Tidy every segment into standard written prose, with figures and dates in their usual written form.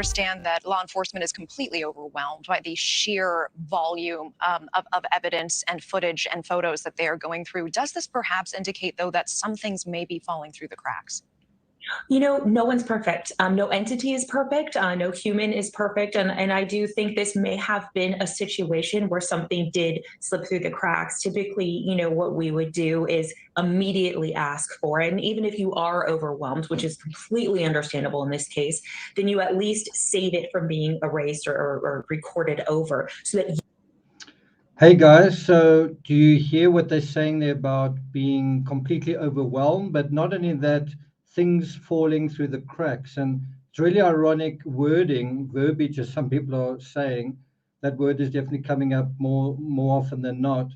understand that law enforcement is completely overwhelmed by the sheer volume of evidence and footage and photos that they are going through. Does this perhaps indicate, though, that some things may be falling through the cracks? You know, no one's perfect. No entity is perfect. No human is perfect. And I do think this may have been a situation where something did slip through the cracks. Typically, you know, what we would do is immediately ask for it. And even if you are overwhelmed, which is completely understandable in this case, then you at least save it from being erased or recorded over so that. Hey guys, so do you hear what they're saying there about being completely overwhelmed, but not only that, things falling through the cracks? And it's really ironic wording, verbiage, as some people are saying. That word is definitely coming up more often than not.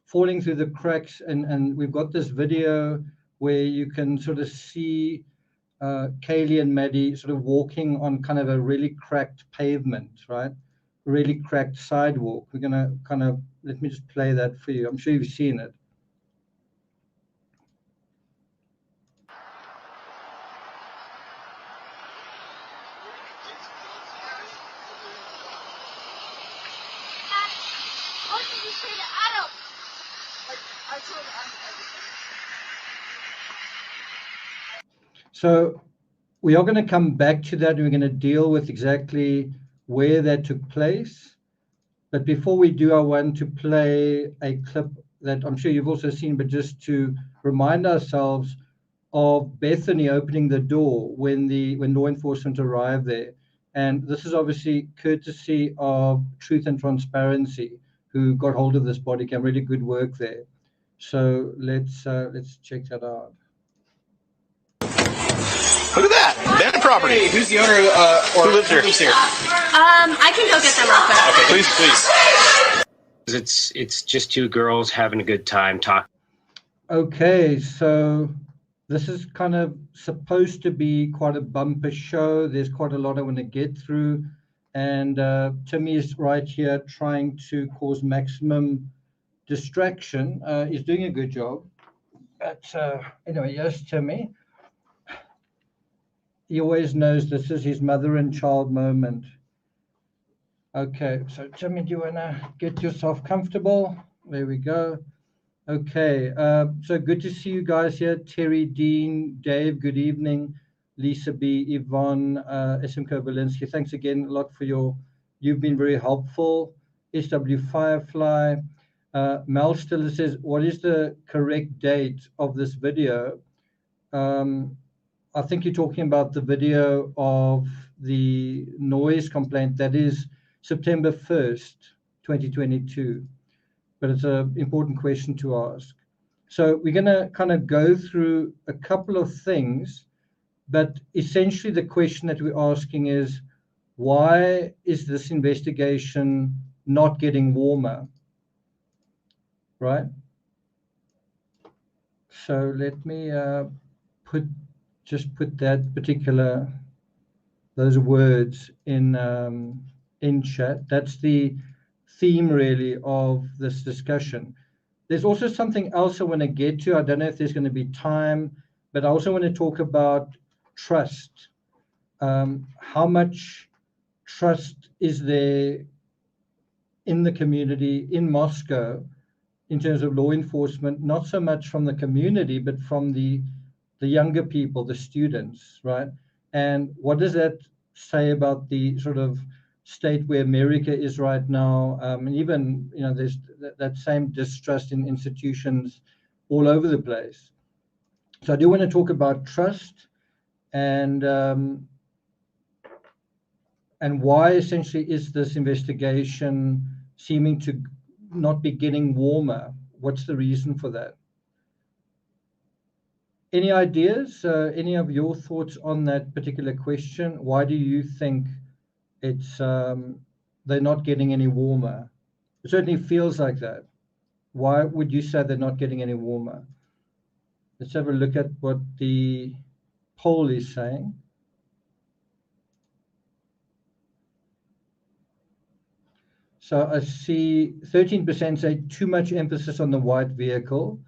Falling through the cracks, and we've got this video where you can sort of see Kaylee and Maddie sort of walking on kind of a really cracked pavement, right? Really cracked sidewalk. We're gonna kind of, let me just play that for you. I'm sure you've seen it. So we are going to come back to that, and we're going to deal with exactly where that took place. But before we do, I want to play a clip that I'm sure you've also seen, but just to remind ourselves of Bethany opening the door when law enforcement arrived there. And this is obviously courtesy of Truth and Transparency, who got hold of this body cam. Really good work there. So let's check that out. Look at that! Abandoned property. Hey, who's the owner? Or who lives here? I can go get them real quick. Okay, please. It's just two girls having a good time talking. Okay, so this is kind of supposed to be quite a bumper show. There's quite a lot I want to get through, and Timmy is right here trying to cause maximum distraction. He's doing a good job. But anyway, yes, Timmy. He always knows this is his mother and child moment. Okay, so Timmy, do you want to get yourself comfortable? There we go. Okay, so good to see you guys here. Terry, Dean, Dave, good evening. Lisa B, Yvonne, SM Kovalinski, thanks again a lot for you've been very helpful. SW Firefly. Mel Stiller says, what is the correct date of this video? I think you're talking about the video of the noise complaint. That is September 1st, 2022. But it's an important question to ask. So we're going to kind of go through a couple of things, but essentially the question that we're asking is, why is this investigation not getting warmer? Right? So let me put that particular, those words in chat. That's the theme really of this discussion. There's also something else I want to get to. I don't know if there's going to be time, but I also want to talk about trust. How much trust is there in the community in Moscow in terms of law enforcement, not so much from the community, but from the younger people, the students, right? And what does that say about the sort of state where America is right now? And even, you know, there's that same distrust in institutions all over the place. So I do want to talk about trust and why essentially is this investigation seeming to not be getting warmer? What's the reason for that? Any ideas? Any of your thoughts on that particular question? Why do you think it's they're not getting any warmer? It certainly feels like that. Why would you say they're not getting any warmer? Let's have a look at what the poll is saying. So I see 13% say too much emphasis on the white vehicle.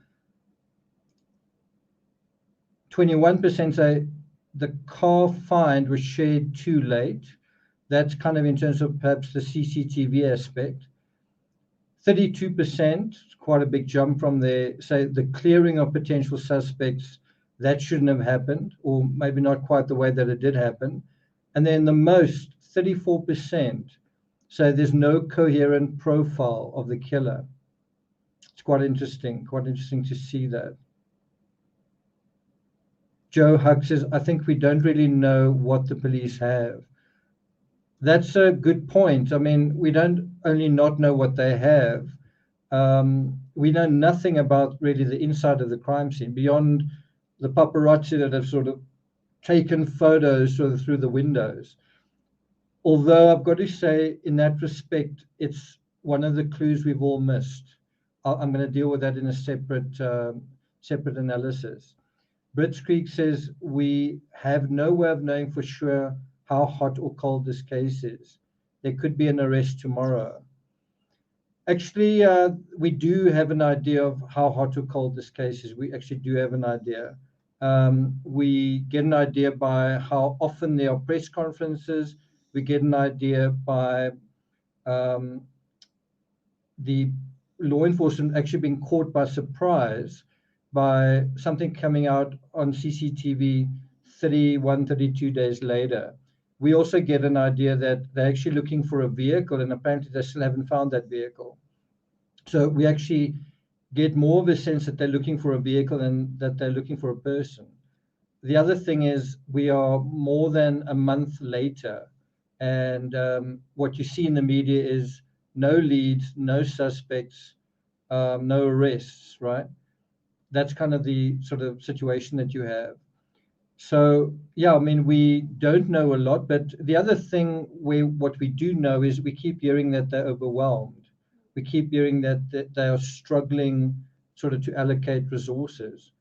21% say the car find was shared too late. That's kind of in terms of perhaps the CCTV aspect. 32%, quite a big jump from there. Say the clearing of potential suspects, that shouldn't have happened, or maybe not quite the way that it did happen. And then the most, 34%, say there's no coherent profile of the killer. It's quite interesting to see that. Joe Huck says, I think we don't really know what the police have. That's a good point. I mean, we don't only not know what they have, we know nothing about really the inside of the crime scene beyond the paparazzi that have sort of taken photos sort of through the windows. Although I've got to say, in that respect, it's one of the clues we've all missed. I'm going to deal with that in a separate analysis. Brits Creek says, we have no way of knowing for sure how hot or cold this case is. There could be an arrest tomorrow. Actually, we do have an idea of how hot or cold this case is. We actually do have an idea. We get an idea by how often there are press conferences. We get an idea by the law enforcement actually being caught by surprise by something coming out on CCTV 31, 32 days later. We also get an idea that they're actually looking for a vehicle, and apparently they still haven't found that vehicle. So we actually get more of a sense that they're looking for a vehicle than that they're looking for a person. The other thing is we are more than a month later, and what you see in the media is no leads, no suspects, no arrests, right? That's kind of the sort of situation that you have. So, yeah, I mean, we don't know a lot, but the other thing what we do know is we keep hearing that they're overwhelmed. We keep hearing that they are struggling sort of to allocate resources.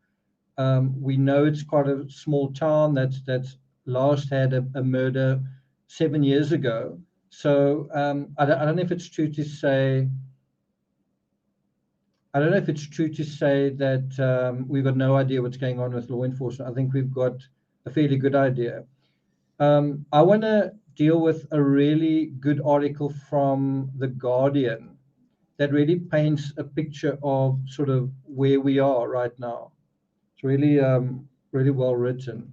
We know it's quite a small town that's last had a murder 7 years ago. So I don't know if it's true to say. I don't know if it's true to say that we've got no idea what's going on with law enforcement. I think we've got a fairly good idea. I want to deal with a really good article from The Guardian that really paints a picture of sort of where we are right now. It's really, really well written.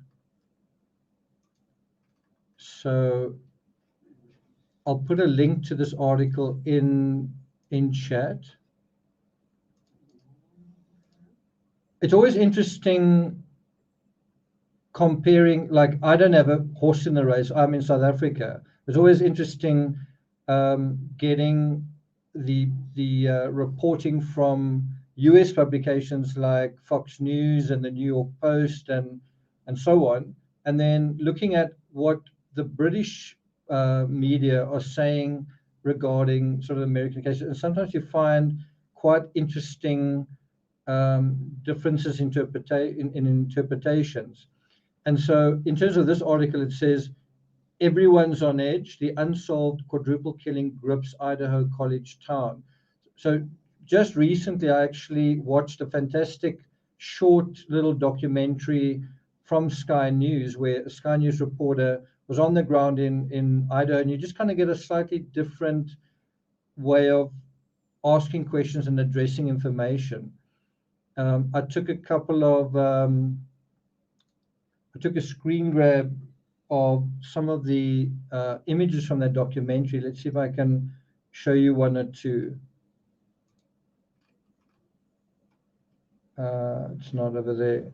So I'll put a link to this article in chat. It's always interesting comparing, like, I don't have a horse in the race. I'm in South Africa. It's always interesting getting the reporting from US publications like Fox News and the New York Post and so on, and then looking at what the British media are saying regarding sort of American cases. And sometimes you find quite interesting differences in interpretations. And so in terms of this article, it says, everyone's on edge. The unsolved quadruple killing grips Idaho college town. So just recently, I actually watched a fantastic short little documentary from Sky News, where a Sky News reporter was on the ground in Idaho, and you just kind of get a slightly different way of asking questions and addressing information. I took a couple of, I took a screen grab of some of the images from that documentary. Let's see if I can show you one or two. It's not over there.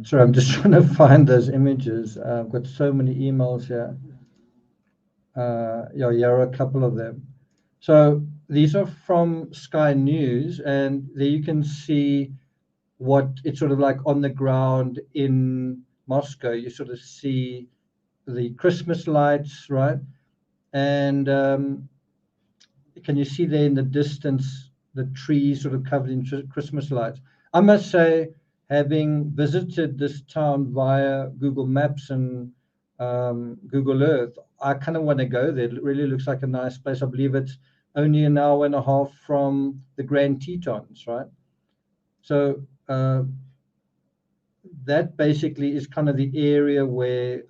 Sorry, I'm just trying to find those images. I've got so many emails here. Yeah, here are a couple of them. So these are from Sky News, and there you can see what it's sort of like on the ground in Moscow. You sort of see the Christmas lights, right? And can you see there in the distance the trees sort of covered in Christmas lights. I must say, having visited this town via Google Maps and Google Earth, I kind of want to go there. It really looks like a nice place. I believe it's only an hour and a half from the Grand Tetons, right? So that basically is kind of the area where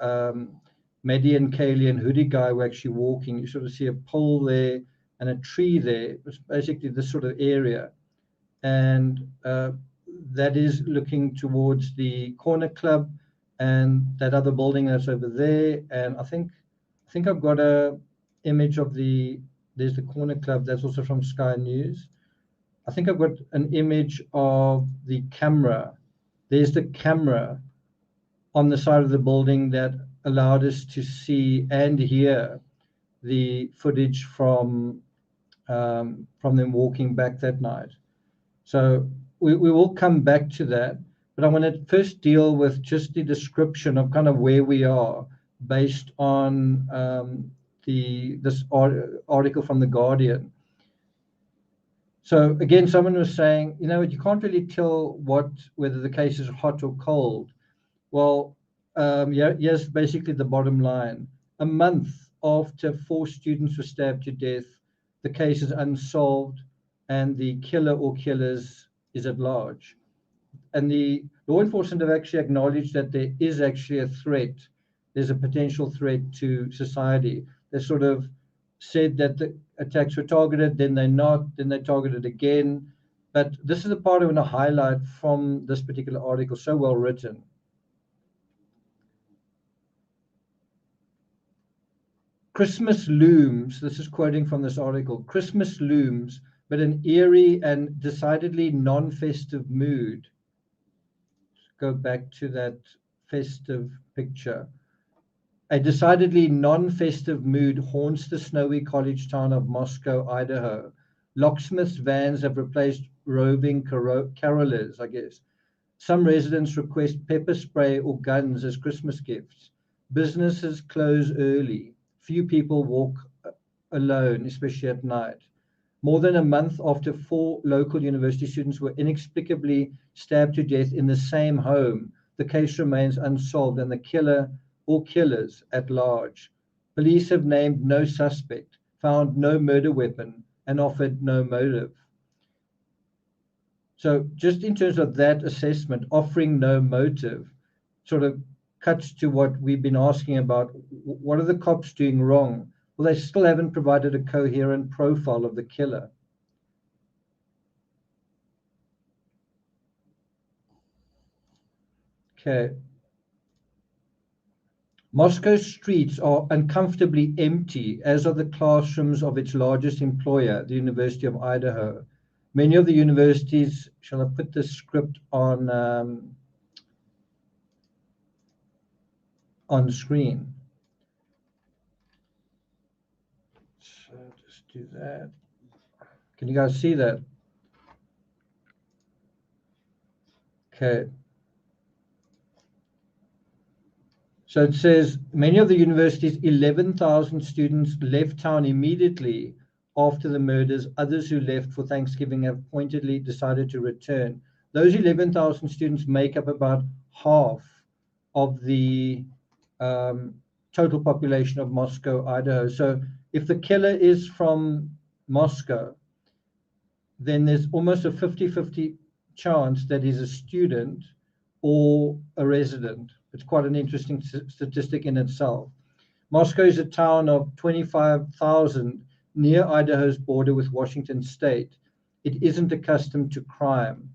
Maddie and Kaylee and Hoodie Guy were actually walking. You sort of see a pole there and a tree there. It's basically this sort of area. And that is looking towards the corner club and that other building that's over there. And I think I've got a image of there's the corner club. That's also from Sky News. I think I've got an image of the camera. There's the camera on the side of the building that allowed us to see and hear the footage from them walking back that night. So we will come back to that, but I want to first deal with just the description of kind of where we are based on this article from The Guardian. So again, someone was saying, you know, you can't really tell whether the case is hot or cold. Well, yes, basically the bottom line. A month after 4 students were stabbed to death, the case is unsolved and the killer or killers is at large. And the law enforcement have actually acknowledged that there is actually a threat. There's a potential threat to society. They sort of said that the attacks were targeted, then they're not, then they targeted again. But this is the part I want to highlight from this particular article, so well written. Christmas looms, this is quoting from this article, Christmas looms, but an eerie and decidedly non-festive mood. Let's go back to that festive picture. A decidedly non-festive mood haunts the snowy college town of Moscow, Idaho. Locksmiths' vans have replaced roving carolers, I guess. Some residents request pepper spray or guns as Christmas gifts. Businesses close early. Few people walk alone, especially at night. More than a month after 4 local university students were inexplicably stabbed to death in the same home, the case remains unsolved and the killer or killers at large. Police have named no suspect, found no murder weapon, and offered no motive. So just in terms of that assessment, offering no motive sort of cuts to what we've been asking about. What are the cops doing wrong? Well, they still haven't provided a coherent profile of the killer. Okay. Moscow's streets are uncomfortably empty, as are the classrooms of its largest employer, the University of Idaho. Many of the universities, shall I put the script on screen? So just do that. Can you guys see that? Okay. So it says many of the university's 11,000 students left town immediately after the murders. Others who left for Thanksgiving have pointedly decided to return. Those 11,000 students make up about half of the total population of Moscow, Idaho. So if the killer is from Moscow, then there's almost a 50-50 chance that he's a student or a resident. It's quite an interesting statistic in itself. Moscow is a town of 25,000 near Idaho's border with Washington state. It isn't accustomed to crime.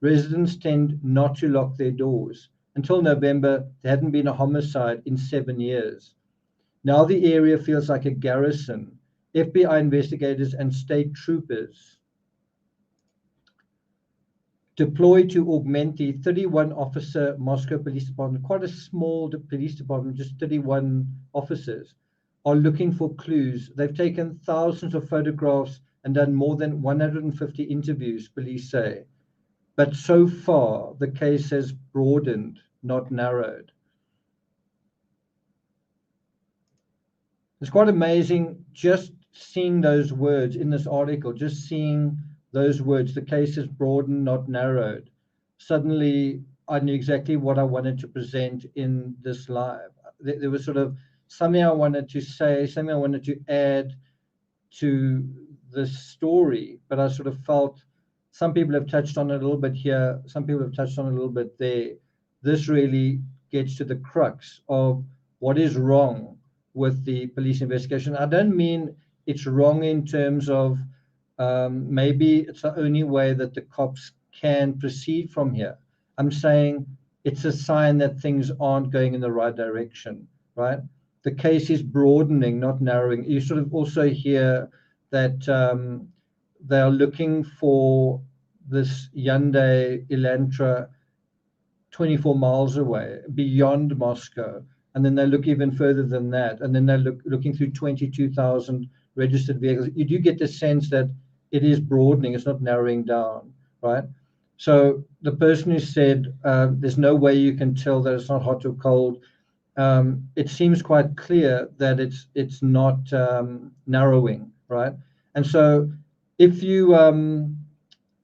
Residents tend not to lock their doors. Until November, there hadn't been a homicide in 7 years. Now the area feels like a garrison. FBI investigators and state troopers deployed to augment the 31-officer Moscow Police Department, quite a small police department, just 31 officers, are looking for clues. They've taken thousands of photographs and done more than 150 interviews, police say. But so far, the case has broadened, not narrowed. It's quite amazing just seeing those words in this article, just seeing those words, the case is broadened, not narrowed, suddenly I knew exactly what I wanted to present in this live. There was sort of something I wanted to say, something I wanted to add to the story, but I sort of felt some people have touched on it a little bit here, some people have touched on it a little bit there. This really gets to the crux of what is wrong with the police investigation. I don't mean it's wrong in terms of maybe it's the only way that the cops can proceed from here. I'm saying it's a sign that things aren't going in the right direction, right? The case is broadening, not narrowing. You sort of also hear that they are looking for this Hyundai Elantra 24 miles away, beyond Moscow. And then they look even further than that. And then they're looking through 22,000 registered vehicles. You do get the sense that it is broadening, it's not narrowing down, right? So the person who said there's no way you can tell that it's not hot or cold, it seems quite clear that it's not narrowing, right? And so if you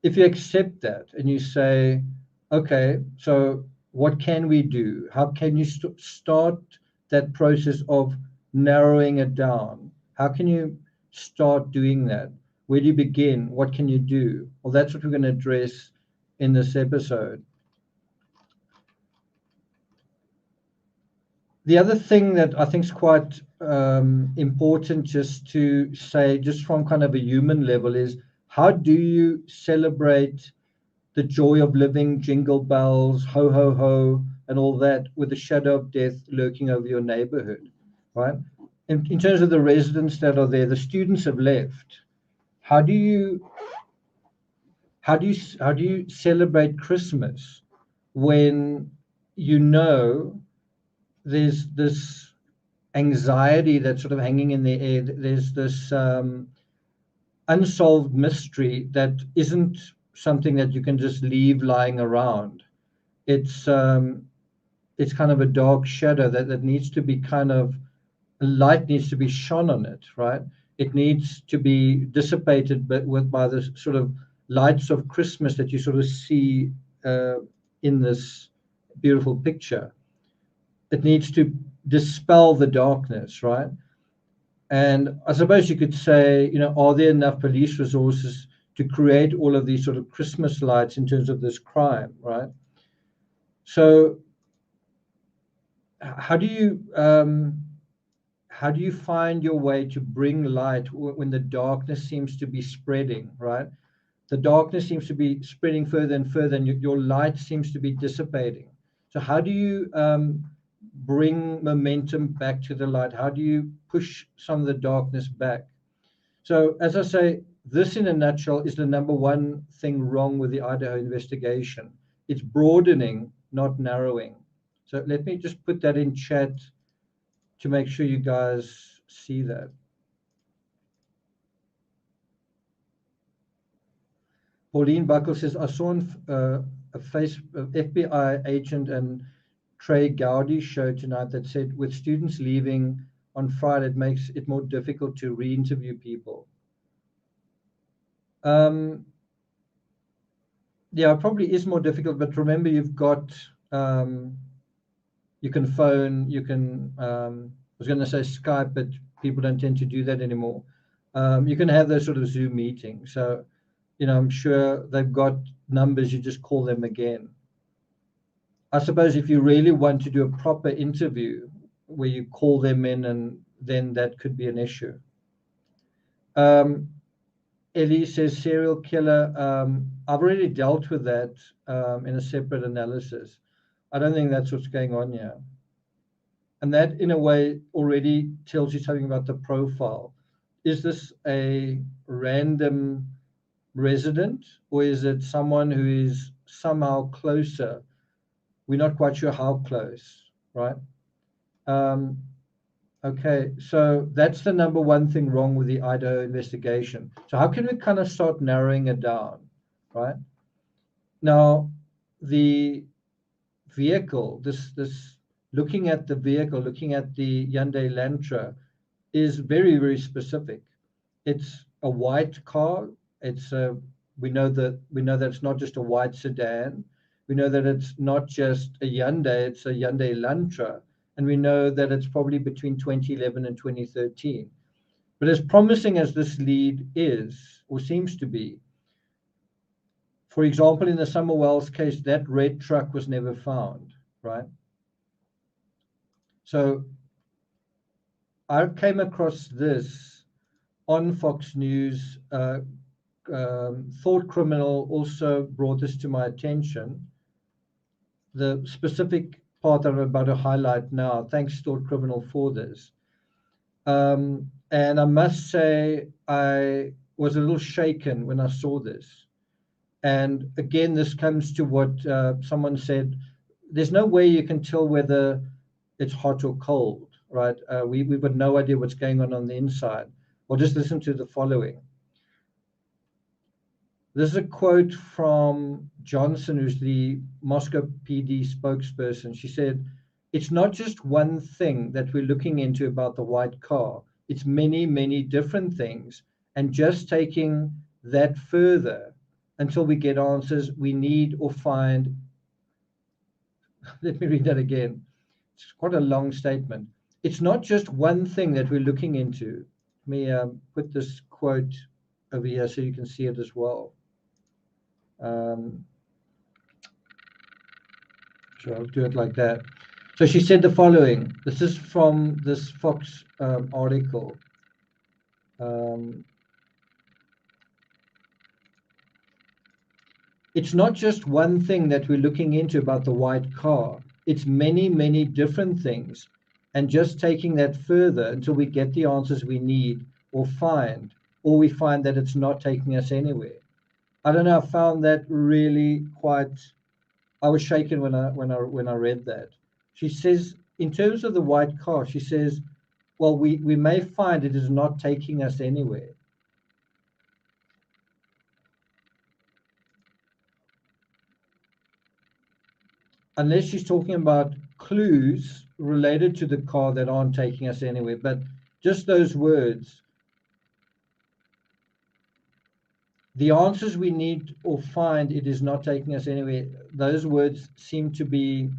accept that and you say, okay, so what can we do? How can you start that process of narrowing it down? How can you start doing that? Where do you begin? What can you do? Well, that's what we're going to address in this episode. The other thing that I think is quite important just to say, just from kind of a human level, is how do you celebrate the joy of living, jingle bells, ho, ho, ho, and all that, with the shadow of death lurking over your neighborhood, right? In terms of the residents that are there, the students have left. How do you celebrate Christmas when you know there's this anxiety that's sort of hanging in the air? There's this unsolved mystery that isn't something that you can just leave lying around. It's kind of a dark shadow that needs to be kind of, light needs to be shone on it, right? It needs to be dissipated, but by the sort of lights of Christmas that you sort of see in this beautiful picture. It needs to dispel the darkness, right? And I suppose you could say, you know, are there enough police resources to create all of these sort of Christmas lights in terms of this crime, right? So how do you find your way to bring light when the darkness seems to be spreading, right? The darkness seems to be spreading further and further, and your light seems to be dissipating. So how do you bring momentum back to the light? How do you push some of the darkness back? So as I say, this in a nutshell is the number one thing wrong with the Idaho investigation. It's broadening, not narrowing. So let me just put that in chat to make sure you guys see that. Pauline Buckle says, I saw a FBI agent and Trey Gowdy show tonight that said with students leaving on Friday, it makes it more difficult to re-interview people. Yeah, it probably is more difficult, but remember you've got, you can phone, you can, I was going to say Skype, but people don't tend to do that anymore. You can have those sort of Zoom meetings. So, you know, I'm sure they've got numbers, you just call them again. I suppose if you really want to do a proper interview where you call them in, and then that could be an issue. Ellie says serial killer. I've already dealt with that in a separate analysis. I don't think that's what's going on here. And that, in a way, already tells you something about the profile. Is this a random resident, or is it someone who is somehow closer? We're not quite sure how close, right? Okay, so that's the number one thing wrong with the Idaho investigation. So how can we kind of start narrowing it down, right? Now, the vehicle, this looking at the vehicle, looking at the Hyundai Elantra, is very, very specific. It's a white car. It's a We know that it's not just a white sedan. We know that it's not just a Hyundai, it's a Hyundai Elantra. And we know that it's probably between 2011 and 2013. But as promising as this lead is, or seems to be, for example, in the Summer Wells case, that red truck was never found, right? So I came across this on Fox News. Thought Criminal also brought this to my attention. The specific part that I'm about to highlight now, thanks Thought Criminal for this. And I must say, I was a little shaken when I saw this. And again, this comes to what someone said. There's no way you can tell whether it's hot or cold, right? We've got no idea what's going on the inside. Well, just listen to the following. This is a quote from Johnson, who's the Moscow PD spokesperson. She said, "It's not just one thing that we're looking into about the white car. It's many, many different things. And just taking that further until we get answers we need or find." Let me read that again. It's quite a long statement. It's not just one thing that we're looking into. Let me put this quote over here so you can see it as well. So I'll do it like that. So she said the following. This is from this Fox article. It's not just one thing that we're looking into about the white car. It's many, many different things. And just taking that further until we get the answers we need or we find that it's not taking us anywhere. I don't know, I found that really quite, I was shaken when I read that. She says, in terms of the white car, she says, well, we may find it is not taking us anywhere. Unless she's talking about clues related to the car that aren't taking us anywhere, but just those words, the answers we need or find, it is not taking us anywhere. Those words seem to be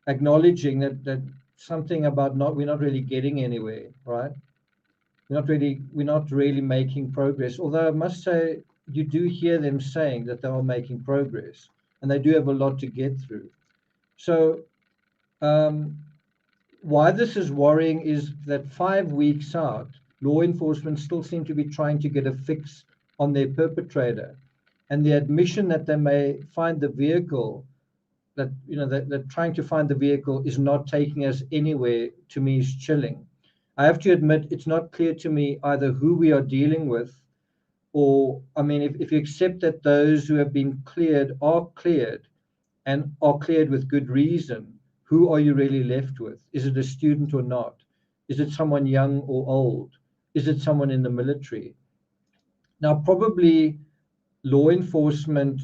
acknowledging that something about we're not really getting anywhere, right? We're not really making progress. Although I must say, you do hear them saying that they are making progress, and they do have a lot to get through. So why this is worrying is that 5 weeks out, law enforcement still seem to be trying to get a fix on their perpetrator, and the admission that they may find the vehicle, that they're trying to find the vehicle is not taking us anywhere, to me is chilling. I have to admit, it's not clear to me either who we are dealing with, or, I mean, if you accept that those who have been cleared are cleared and are cleared with good reason, who are you really left with? Is it a student or not? Is it someone young or old? Is it someone in the military? Now, probably law enforcement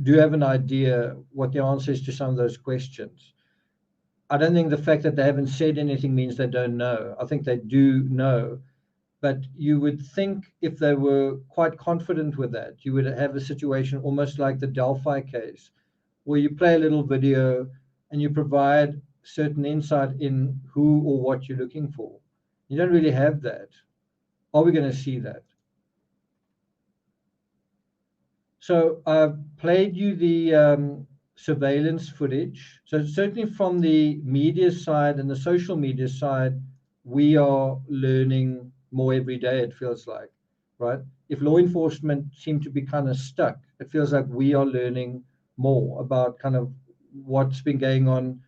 do have an idea what the answer is to some of those questions. I don't think the fact that they haven't said anything means they don't know. I think they do know. But you would think if they were quite confident with that, you would have a situation almost like the Delphi case, where you play a little video and you provide certain insight in who or what you're looking for. You don't really have that. Are we going to see that? So I've played you the surveillance footage. So certainly from the media side and the social media side, we are learning more every day, it feels like, right? If law enforcement seem to be kind of stuck, it feels like we are learning more about kind of what's been going on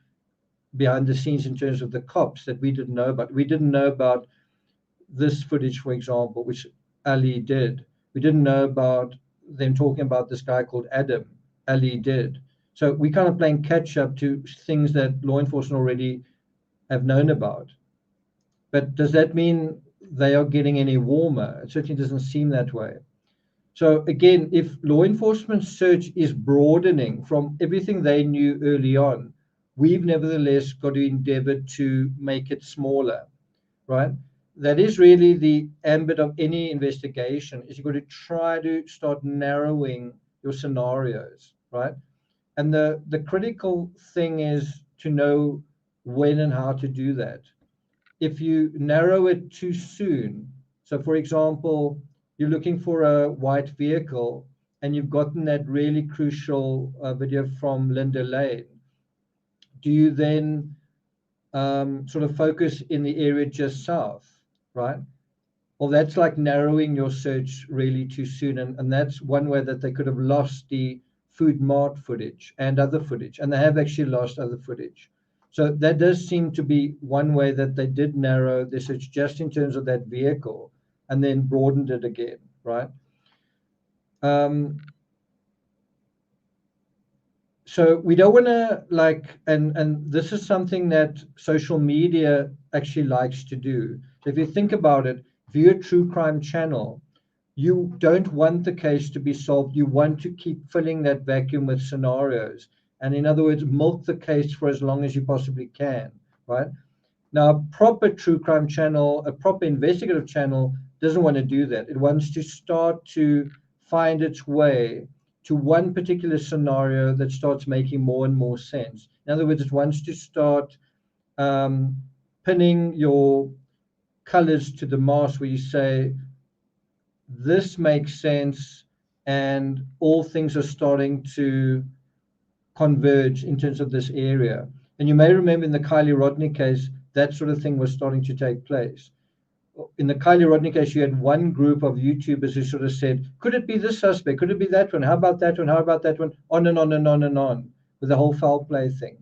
behind the scenes in terms of the cops that we didn't know about. We didn't know about this footage, for example, which Ali did. We didn't know about them talking about this guy called Adam. Ali did. So we kind of playing catch up to things that law enforcement already have known about. But does that mean they are getting any warmer? It certainly doesn't seem that way. So again, if law enforcement search is broadening from everything they knew early on, we've nevertheless got to endeavor to make it smaller, right? that is really the ambit of any investigation, is you've got to try to start narrowing your scenarios, right? And the critical thing is to know when and how to do that. If you narrow it too soon, so for example, you're looking for a white vehicle and you've gotten that really crucial video from Linda Lane, do you then sort of focus in the area just south, right? Well, that's like narrowing your search really too soon. And that's one way that they could have lost the Food Mart footage and other footage, and they have actually lost other footage. So that does seem to be one way that they did narrow the search just in terms of that vehicle and then broadened it again, right? So we don't want to and this is something that social media actually likes to do. If you think about it, if you're a true crime channel, you don't want the case to be solved. You want to keep filling that vacuum with scenarios. And in other words, milk the case for as long as you possibly can, right? Now, a proper true crime channel, a proper investigative channel doesn't want to do that. It wants to start to find its way to one particular scenario that starts making more and more sense. In other words, it wants to start pinning your colors to the mast where you say, this makes sense, and all things are starting to converge in terms of this area. And you may remember in the Kylie Rodney case, that sort of thing was starting to take place. In the Kylie Rodney case, you had one group of YouTubers who sort of said, could it be this suspect? Could it be that one? How about that one? How about that one? On and on and on and on with the whole foul play thing.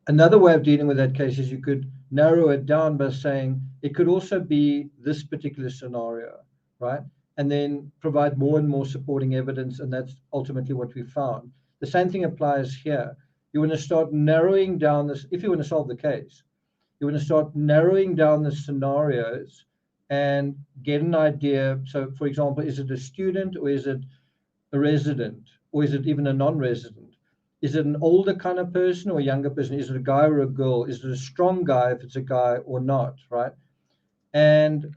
Another way of dealing with that case is you could narrow it down by saying it could also be this particular scenario, right? And then provide more and more supporting evidence. And that's ultimately what we found. The same thing applies here. You want to start narrowing down this, if you want to solve the case, you want to start narrowing down the scenarios and get an idea. So, for example, is it a student, or is it a resident, or is it even a non-resident? Is it an older kind of person or a younger person? Is it a guy or a girl? Is it a strong guy if it's a guy or not, right? And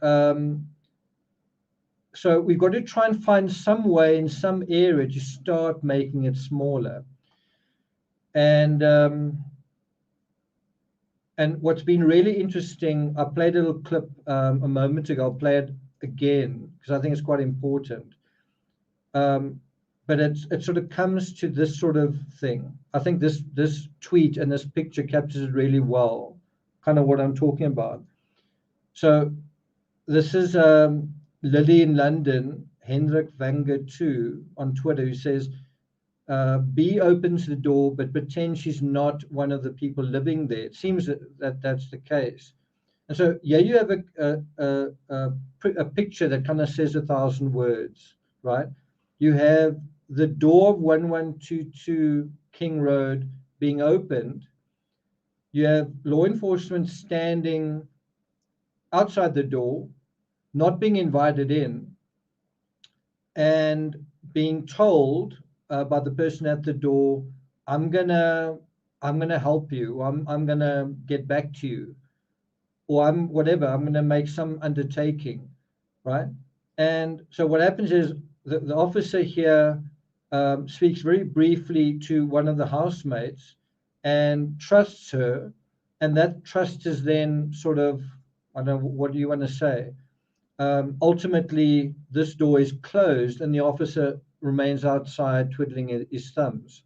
so we've got to try and find some way in some area to start making it smaller. And what's been really interesting, I played a little clip a moment ago. I'll play it again because I think it's quite important. But it sort of comes to this sort of thing. I think this tweet and this picture captures it really well, kind of what I'm talking about. So this is Lily in London, Hendrik Vanger 2 on Twitter, who says, B opens the door but pretends she's not one of the people living there. It seems that that's the case. And so yeah, you have a picture that kind of says 1,000 words, right? You have the door of 1122 King Road being opened. You have law enforcement standing outside the door, not being invited in, and being told by the person at the door, I'm gonna help you, I'm gonna get back to you, or I'm gonna make some undertaking, right? And so what happens is the officer here speaks very briefly to one of the housemates and trusts her, and that trust is then sort of, I don't know, what do you want to say? Ultimately, this door is closed and the officer remains outside twiddling his thumbs,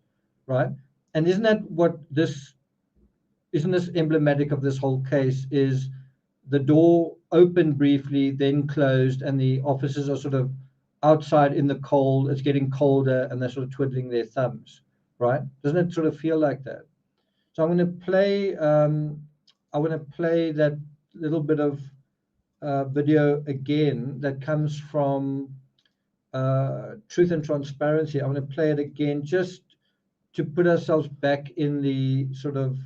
right? And isn't this emblematic of this whole case? Is the door opened briefly, then closed, and the officers are sort of outside in the cold, it's getting colder, and they're sort of twiddling their thumbs, right? Doesn't it sort of feel like that? So I'm going to play, that little bit of video again that comes from Truth and Transparency. I'm going to play it again just to put ourselves back in the sort of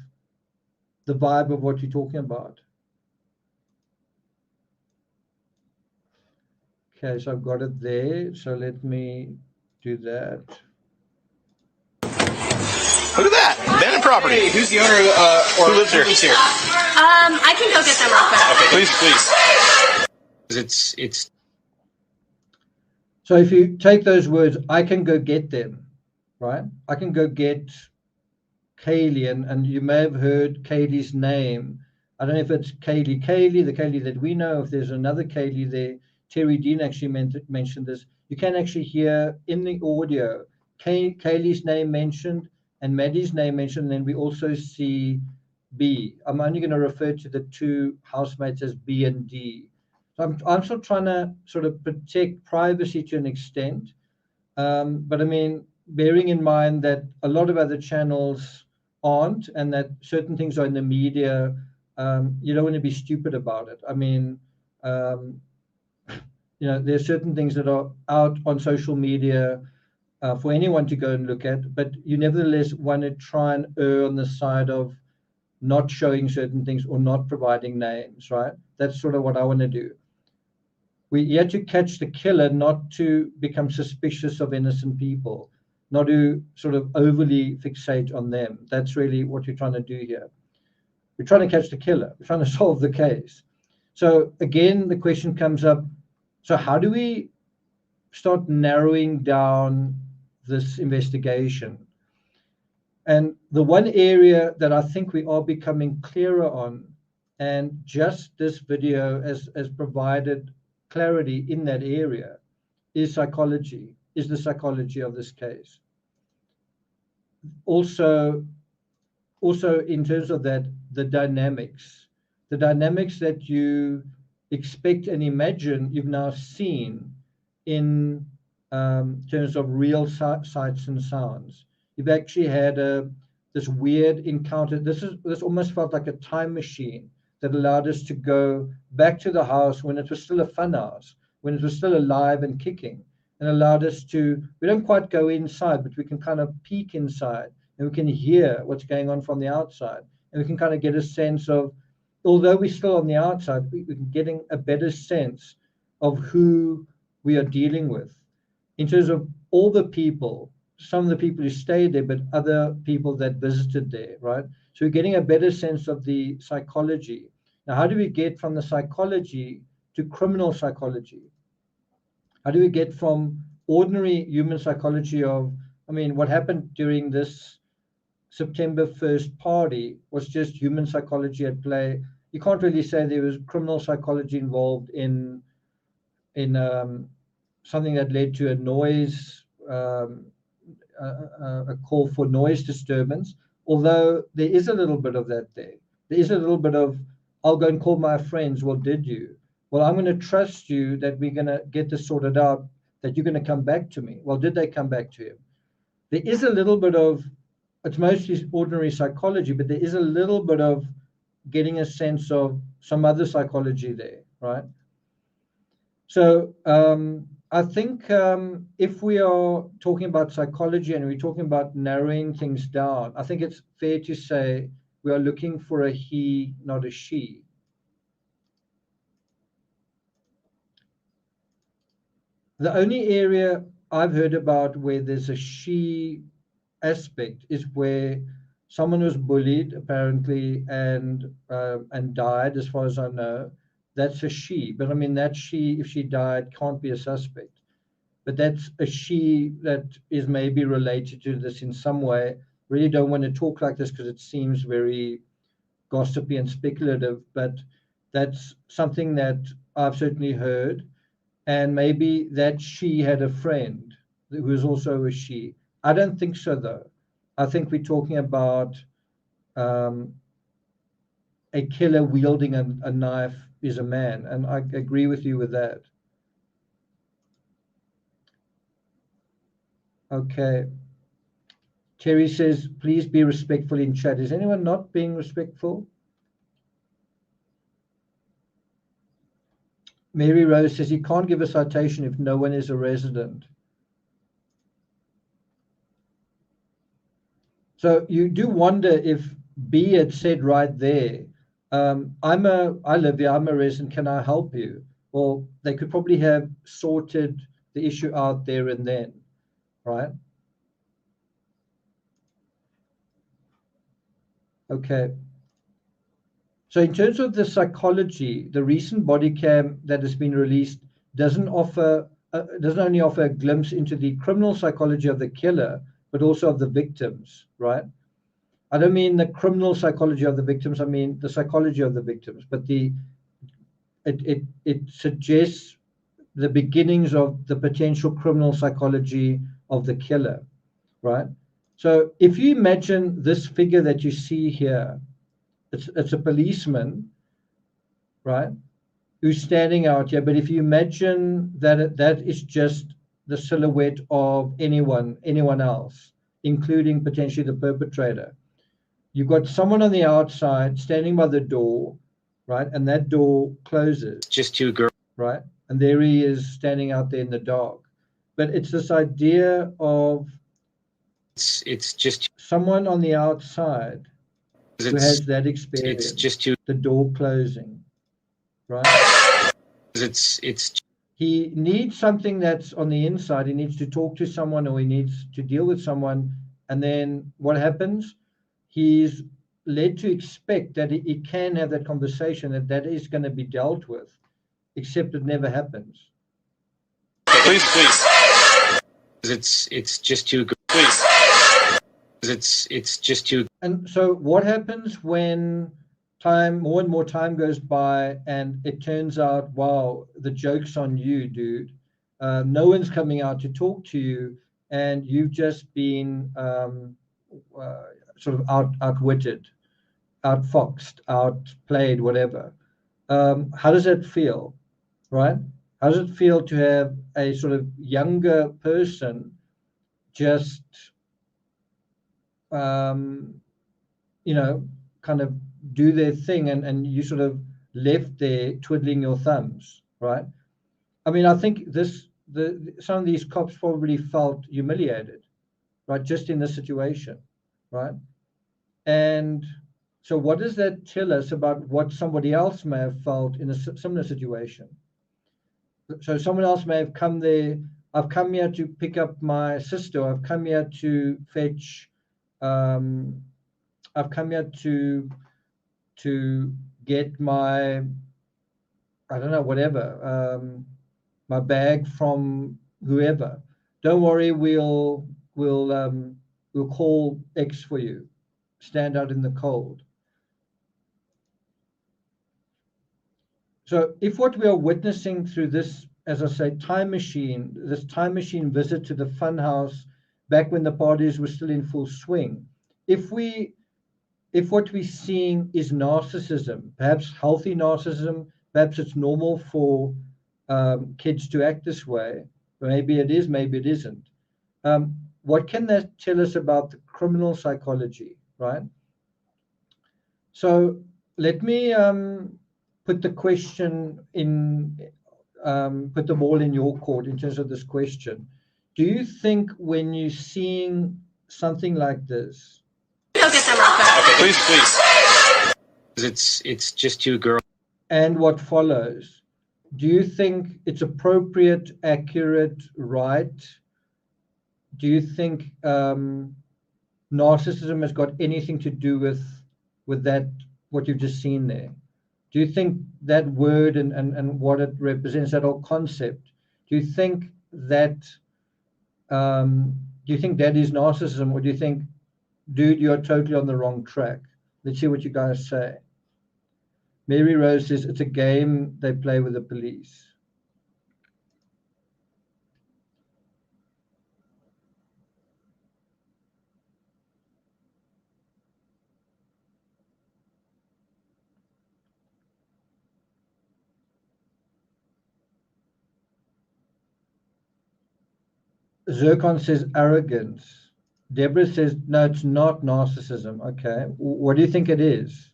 the vibe of what you're talking about. Okay, so I've got it there. So let me do that. Look at that. Abandoned property. Hey, who's the owner or who lives here? Who lives here? I can go get them real quick. Okay, please. it's So if you take those words, I can go get them, right? I can go get Kaylee, and you may have heard Kaylee's name. I don't know if it's Kaylee, the Kaylee that we know, if there's another Kaylee there. Terry Dean actually mentioned this. You can actually hear in the audio Kaylee's name mentioned and Maddie's name mentioned, and then we also see B. I'm only going to refer to the two housemates as B and D. So I'm still trying to sort of protect privacy to an extent. But I mean, bearing in mind that a lot of other channels aren't, and that certain things are in the media, you don't want to be stupid about it. I mean, there's certain things that are out on social media for anyone to go and look at, but you nevertheless want to try and err on the side of not showing certain things or not providing names, right? That's sort of what I want to do. You have to catch the killer, not to become suspicious of innocent people, not to sort of overly fixate on them. That's really what you're trying to do here. We're trying to catch the killer. We're trying to solve the case. So again, the question comes up, so how do we start narrowing down this investigation? And the one area that I think we are becoming clearer on, and just this video has provided clarity in that area, is the psychology of this case. Also in terms of that, the dynamics that you expect and imagine you've now seen in terms of real sights and sounds. You've actually had this weird encounter. This almost felt like a time machine that allowed us to go back to the house when it was still a fun house, when it was still alive and kicking, and allowed us to, we don't quite go inside, but we can kind of peek inside, and we can hear what's going on from the outside, and we can kind of get a sense of, although we're still on the outside, we're getting a better sense of who we are dealing with in terms of all the people, some of the people who stayed there, but other people that visited there, right? So we're getting a better sense of the psychology. Now, how do we get from the psychology to criminal psychology? How do we get from ordinary human psychology of, I mean, what happened during this September 1st party was just human psychology at play. You can't really say there was criminal psychology involved in something that led to a noise, a call for noise disturbance, although there is a little bit of that there. There is a little bit of, I'll go and call my friends. Well, did you? Well, I'm going to trust you that we're going to get this sorted out, that you're going to come back to me. Well, did they come back to him? There is a little bit of, it's mostly ordinary psychology, but there is a little bit of getting a sense of some other psychology there, right? So I think if we are talking about psychology and we're talking about narrowing things down, I think it's fair to say we are looking for a he, not a she. The only area I've heard about where there's a she aspect is where someone was bullied apparently and died, as far as I know. That's a she, but I mean that she, if she died, can't be a suspect. But that's a she that is maybe related to this in some way. Really don't want to talk like this because it seems very gossipy and speculative, but that's something that I've certainly heard. And maybe that she had a friend who was also a she. I don't think so, though. I think we're talking about a killer wielding a knife is a man, and I agree with you with that. Okay. Terry says, please be respectful in chat. Is anyone not being respectful? Mary Rose says, you can't give a citation if no one is a resident. So you do wonder if B had said right there, I live here, I'm a resident, can I help you? Well, they could probably have sorted the issue out there and then, right? Okay. So in terms of the psychology, the recent body cam that has been released doesn't only offer a glimpse into the criminal psychology of the killer, but also of the victims, right? I don't mean the criminal psychology of the victims, I mean the psychology of the victims, but it suggests the beginnings of the potential criminal psychology of the killer, right? So if you imagine this figure that you see here, it's a policeman, right, who's standing out here. But if you imagine that that is just the silhouette of anyone else, including potentially the perpetrator, you've got someone on the outside standing by the door, right, and that door closes. Just two girls. Right, and there he is standing out there in the dark. But it's this idea of It's just someone on the outside who has that experience. It's just two. The door closing, right? It's He needs something that's on the inside. He needs to talk to someone, or he needs to deal with someone. And then what happens? He's led to expect that he can have that conversation, that is going to be dealt with, except it never happens. Please. It's just too. Please. It's just too. And so what happens when more and more time goes by and it turns out, wow, the joke's on you, dude. No one's coming out to talk to you, and you've just been sort of outwitted, outfoxed, outplayed, whatever. How does that feel, right? How does it feel to have a sort of younger person just, kind of do their thing, and you sort of left there twiddling your thumbs, right? I mean, I think some of these cops probably felt humiliated, right, just in this situation, right? And so what does that tell us about what somebody else may have felt in a similar situation? So someone else may have come there. I've come here to pick up my sister. I've come here to fetch. I've come here to get my, I don't know, whatever, my bag from whoever. Don't worry, we'll call X for you. Stand out in the cold. So if what we are witnessing through this, as I say, this time machine visit to the fun house back when the parties were still in full swing, if what we're seeing is narcissism, perhaps healthy narcissism, perhaps it's normal for kids to act this way, maybe it is, maybe it isn't. What can that tell us about the criminal psychology, right? So let me put the question in, put the ball in your court in terms of this question. Do you think when you're seeing something like this, Go get them real quick. Okay, please. It's just two girls. and what follows, do you think it's appropriate, accurate, right? Do you think narcissism has got anything to do with that, what you've just seen there? Do you think that word and what it represents, that whole concept, do you think that is narcissism, or do you think, dude, you're totally on the wrong track? Let's see what you guys say. Mary Rose says it's a game they play with the police. Zircon says arrogance. Deborah says, no, it's not narcissism. Okay. What do you think it is?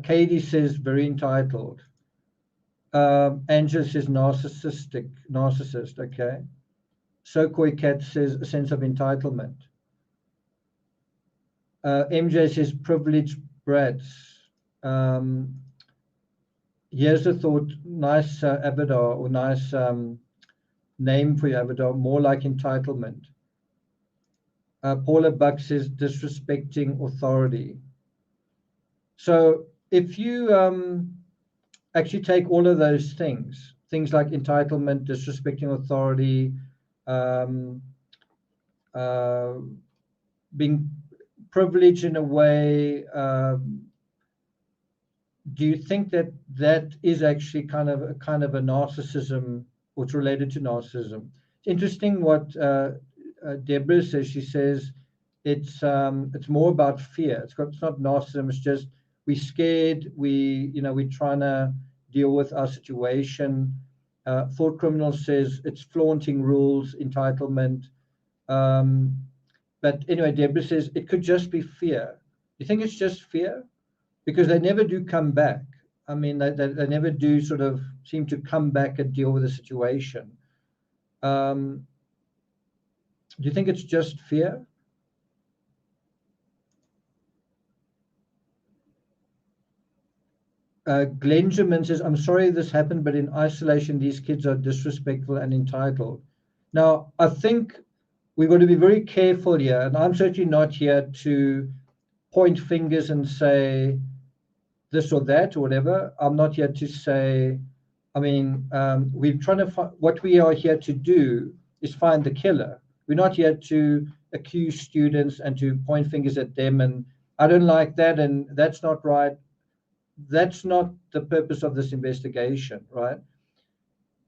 Katie says, very entitled. Angela says, narcissist. Okay. Sokoi Cat says, a sense of entitlement. MJ says, privileged brats. Here's the thought, nice avatar, or nice name for your avatar, more like entitlement. Paula Buck says disrespecting authority. So if you actually take all of those things like entitlement, disrespecting authority, being privileged in a way, do you think that that is actually kind of a narcissism, or it's related to narcissism? It's interesting what Deborah says. She says it's more about fear. It's not narcissism. It's just we're scared. We're trying to deal with our situation. Thought Criminal says it's flaunting rules, entitlement. But anyway, Deborah says it could just be fear. You think it's just fear? Because they never do come back. I mean, they never do sort of seem to come back and deal with the situation. Do you think it's just fear? Glenjamin says, I'm sorry this happened, but in isolation, these kids are disrespectful and entitled. Now, I think we've got to be very careful here, and I'm certainly not here to point fingers and say this or that or whatever. I'm not here to say, I mean, we're trying to find, what we are here to do is find the killer. We're not here to accuse students and to point fingers at them and I don't like that and that's not right. That's not the purpose of this investigation, right?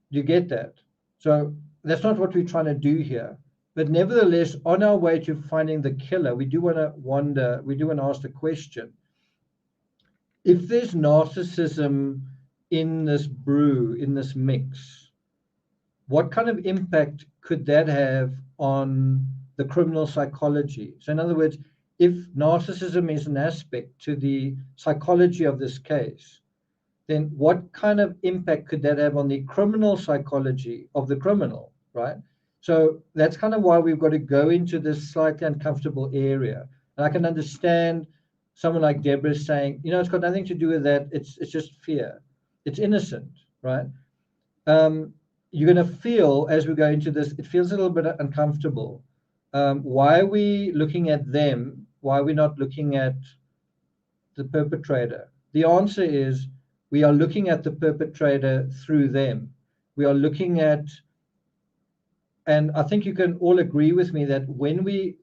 You get that? So that's not what we're trying to do here. But nevertheless, on our way to finding the killer, we do want to ask the question, if there's narcissism in this brew, in this mix, what kind of impact could that have on the criminal psychology? So in other words, if narcissism is an aspect to the psychology of this case, then what kind of impact could that have on the criminal psychology of the criminal, right? So that's kind of why we've got to go into this slightly uncomfortable area. And I can understand someone like Deborah saying, it's got nothing to do with that. It's just fear. It's innocent, right? You're going to feel, as we go into this, it feels a little bit uncomfortable. Why are we looking at them? Why are we not looking at the perpetrator? The answer is we are looking at the perpetrator through them. We are looking at, and I think you can all agree with me that when we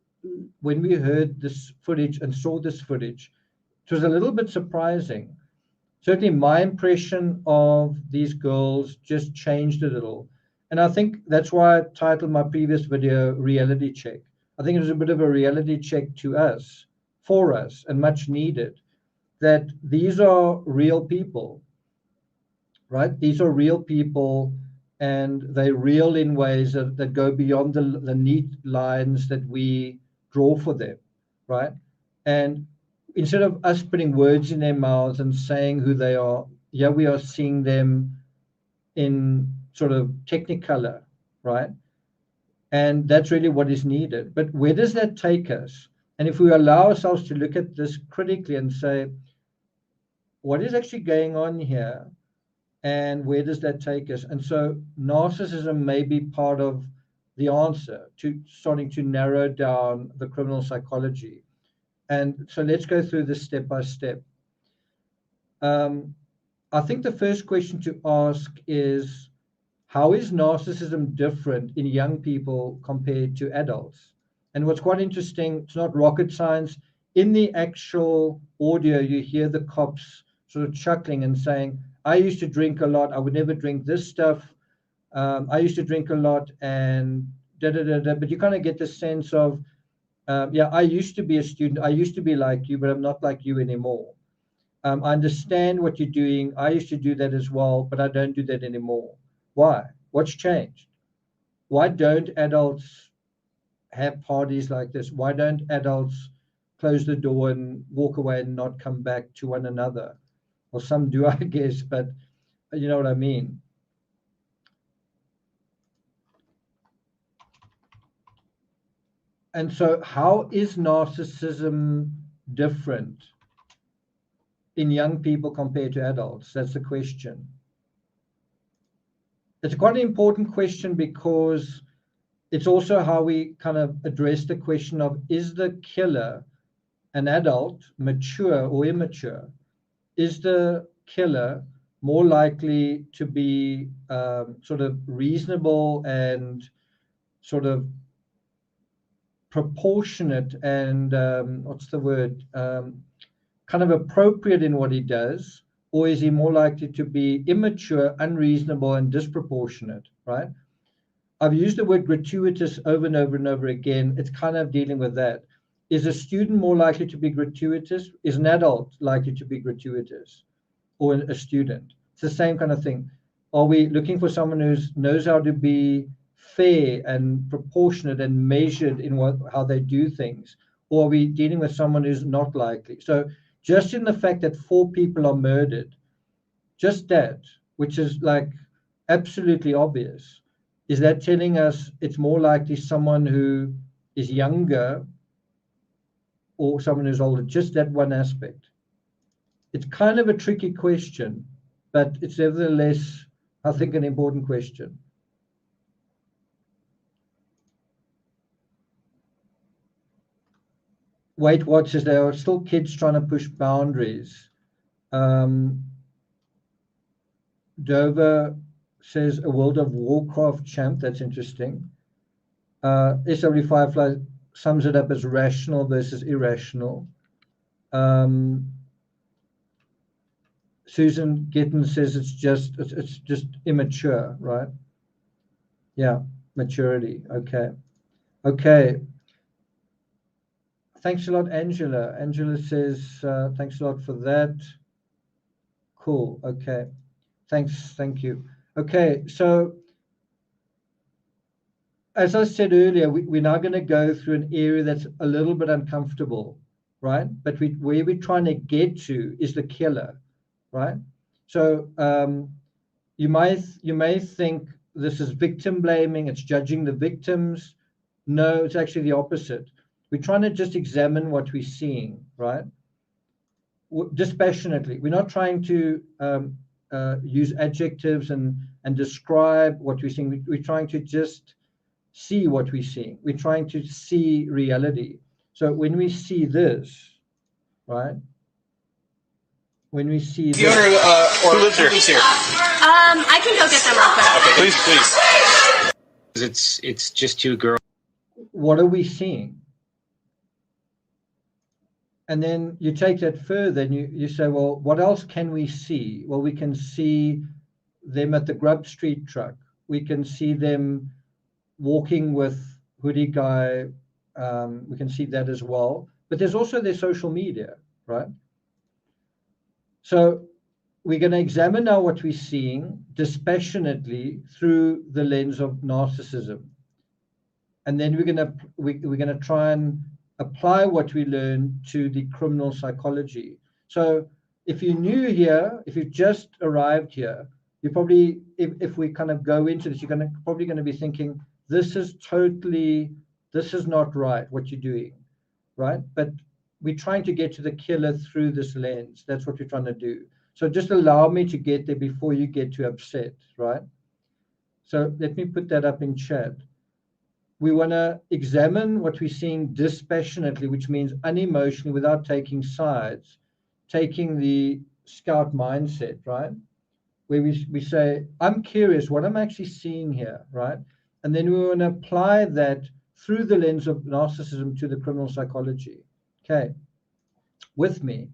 heard this footage and saw this footage, it was a little bit surprising. Certainly my impression of these girls just changed a little. And I think that's why I titled my previous video Reality Check. I think it was a bit of a reality check to us, for us, and much needed, that these are real people, right? These are real people, and they're real in ways that go beyond the neat lines that we draw for them, right? And instead of us putting words in their mouths and saying who they are, yeah, we are seeing them in sort of technicolor, right? And that's really what is needed. But where does that take us? And if we allow ourselves to look at this critically and say, what is actually going on here? And where does that take us? And so narcissism may be part of the answer to starting to narrow down the criminal psychology. And so let's go through this step by step. I think the first question to ask is, how is narcissism different in young people compared to adults? And what's quite interesting, it's not rocket science. In the actual audio, you hear the cops sort of chuckling and saying, I used to drink a lot. I would never drink this stuff. I used to drink a lot and da-da-da-da. But you kind of get the sense of, yeah, I used to be a student. I used to be like you, but I'm not like you anymore. I understand what you're doing. I used to do that as well, but I don't do that anymore. Why? What's changed? Why don't adults have parties like this? Why don't adults close the door and walk away and not come back to one another? Well, some do, I guess, but you know what I mean. And so how is narcissism different in young people compared to adults? That's the question. It's quite an important question because it's also how we kind of address the question of, is the killer an adult, mature or immature, is the killer more likely to be sort of reasonable and sort of proportionate and what's the word, kind of appropriate in what he does, or is he more likely to be immature, unreasonable, and disproportionate, right? I've used the word gratuitous over and over and over again. It's kind of dealing with that. Is a student more likely to be gratuitous? Is an adult likely to be gratuitous, or a student? It's the same kind of thing. Are we looking for someone who knows how to be fair and proportionate and measured in how they do things? Or are we dealing with someone who's not likely? So just in the fact that 4 people are murdered, just that, which is like absolutely obvious, is that telling us it's more likely someone who is younger or someone who's older? Just that one aspect. It's kind of a tricky question, but it's nevertheless, I think, an important question. Weight Watchers, there are still kids trying to push boundaries. Dover says a World of Warcraft champ. That's interesting. SW Firefly sums it up as rational versus irrational. Susan Gitten says it's just immature, right? Yeah, maturity. Okay. Thanks a lot, Angela. Angela says thanks a lot for that. Cool. Okay. Thank you. Okay, so as I said earlier, we're now going to go through an area that's a little bit uncomfortable, right? But where we're trying to get to is the killer, right? So you may think this is victim blaming, it's judging the victims. No, it's actually the opposite. We're trying to just examine what we're seeing, right? Dispassionately. We're not trying to use adjectives and describe what we're seeing. We're trying to just see what we're seeing. We're trying to see reality. So when we see this, right? When we see this, Who lives here? I can go get them real quick. Okay, please. It's just 2 girls. what are we seeing? And then you take that further and you say, well, what else can we see? Well, we can see them at the Grub Street truck. We can see them walking with hoodie guy. We can see that as well. But there's also their social media, right? So we're going to examine now what we're seeing dispassionately through the lens of narcissism. And then we're going to try and apply what we learn to the criminal psychology. So if you're new here, if you've just arrived here, you probably, if we kind of go into this, you're probably going to be thinking, this is not right, what you're doing, right? But we're trying to get to the killer through this lens. That's what we're trying to do. So just allow me to get there before you get too upset, right? So let me put that up in chat. We want to examine what we're seeing dispassionately, which means unemotionally, without taking sides, taking the scout mindset, right? Where we say, I'm curious what I'm actually seeing here, right? And then we want to apply that through the lens of narcissism to the criminal psychology. Okay, with me.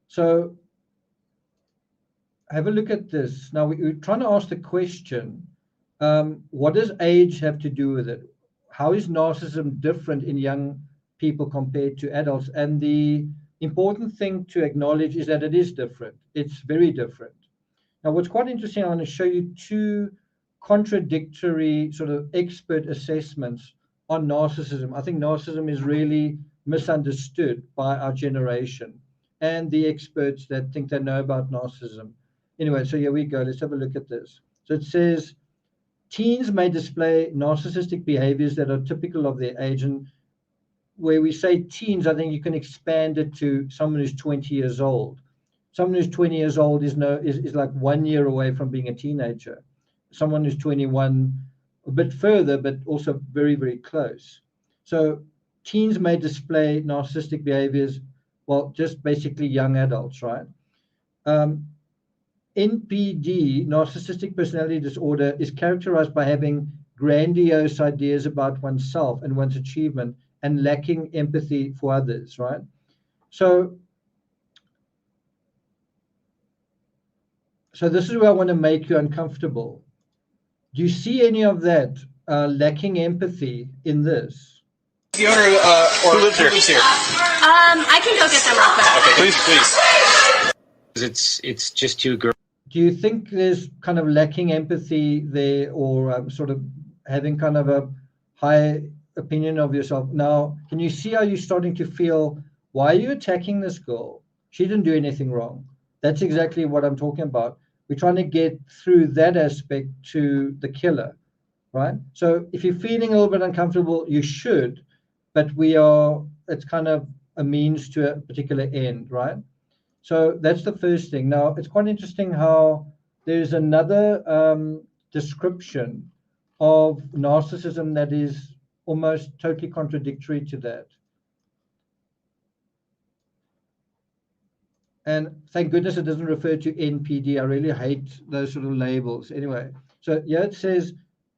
So have a look at this. Now we're trying to ask the question, what does age have to do with it? How is narcissism different in young people compared to adults? And the important thing to acknowledge is that it is different. It's very different. Now, what's quite interesting, I want to show you two contradictory sort of expert assessments on narcissism. I think narcissism is really misunderstood by our generation and the experts that think they know about narcissism. Anyway, so here we go. Let's have a look at this. So it says, teens may display narcissistic behaviors that are typical of their age. And where we say teens, I think you can expand it to someone who's 20 years old. Someone who's 20 years old is like 1 year away from being a teenager. Someone who's 21, a bit further, but also very, very close. So teens may display narcissistic behaviors, well, just basically young adults, right? NPD, narcissistic personality disorder, is characterized by having grandiose ideas about oneself and one's achievement and lacking empathy for others, right? So this is where I want to make you uncomfortable. Do you see any of that lacking empathy in this? The owner or who lives here? I can go get them real quick. Okay, please. It's just two girls. Do you think there's kind of lacking empathy there, or sort of having kind of a high opinion of yourself? Now, can you see how you're starting to feel, why are you attacking this girl? She didn't do anything wrong. That's exactly what I'm talking about. We're trying to get through that aspect to the killer, right? So if you're feeling a little bit uncomfortable, you should, but it's kind of a means to a particular end, right? So that's the first thing. Now, it's quite interesting how there's another description of narcissism that is almost totally contradictory to that. And thank goodness it doesn't refer to NPD. I really hate those sort of labels. Anyway, so here it says,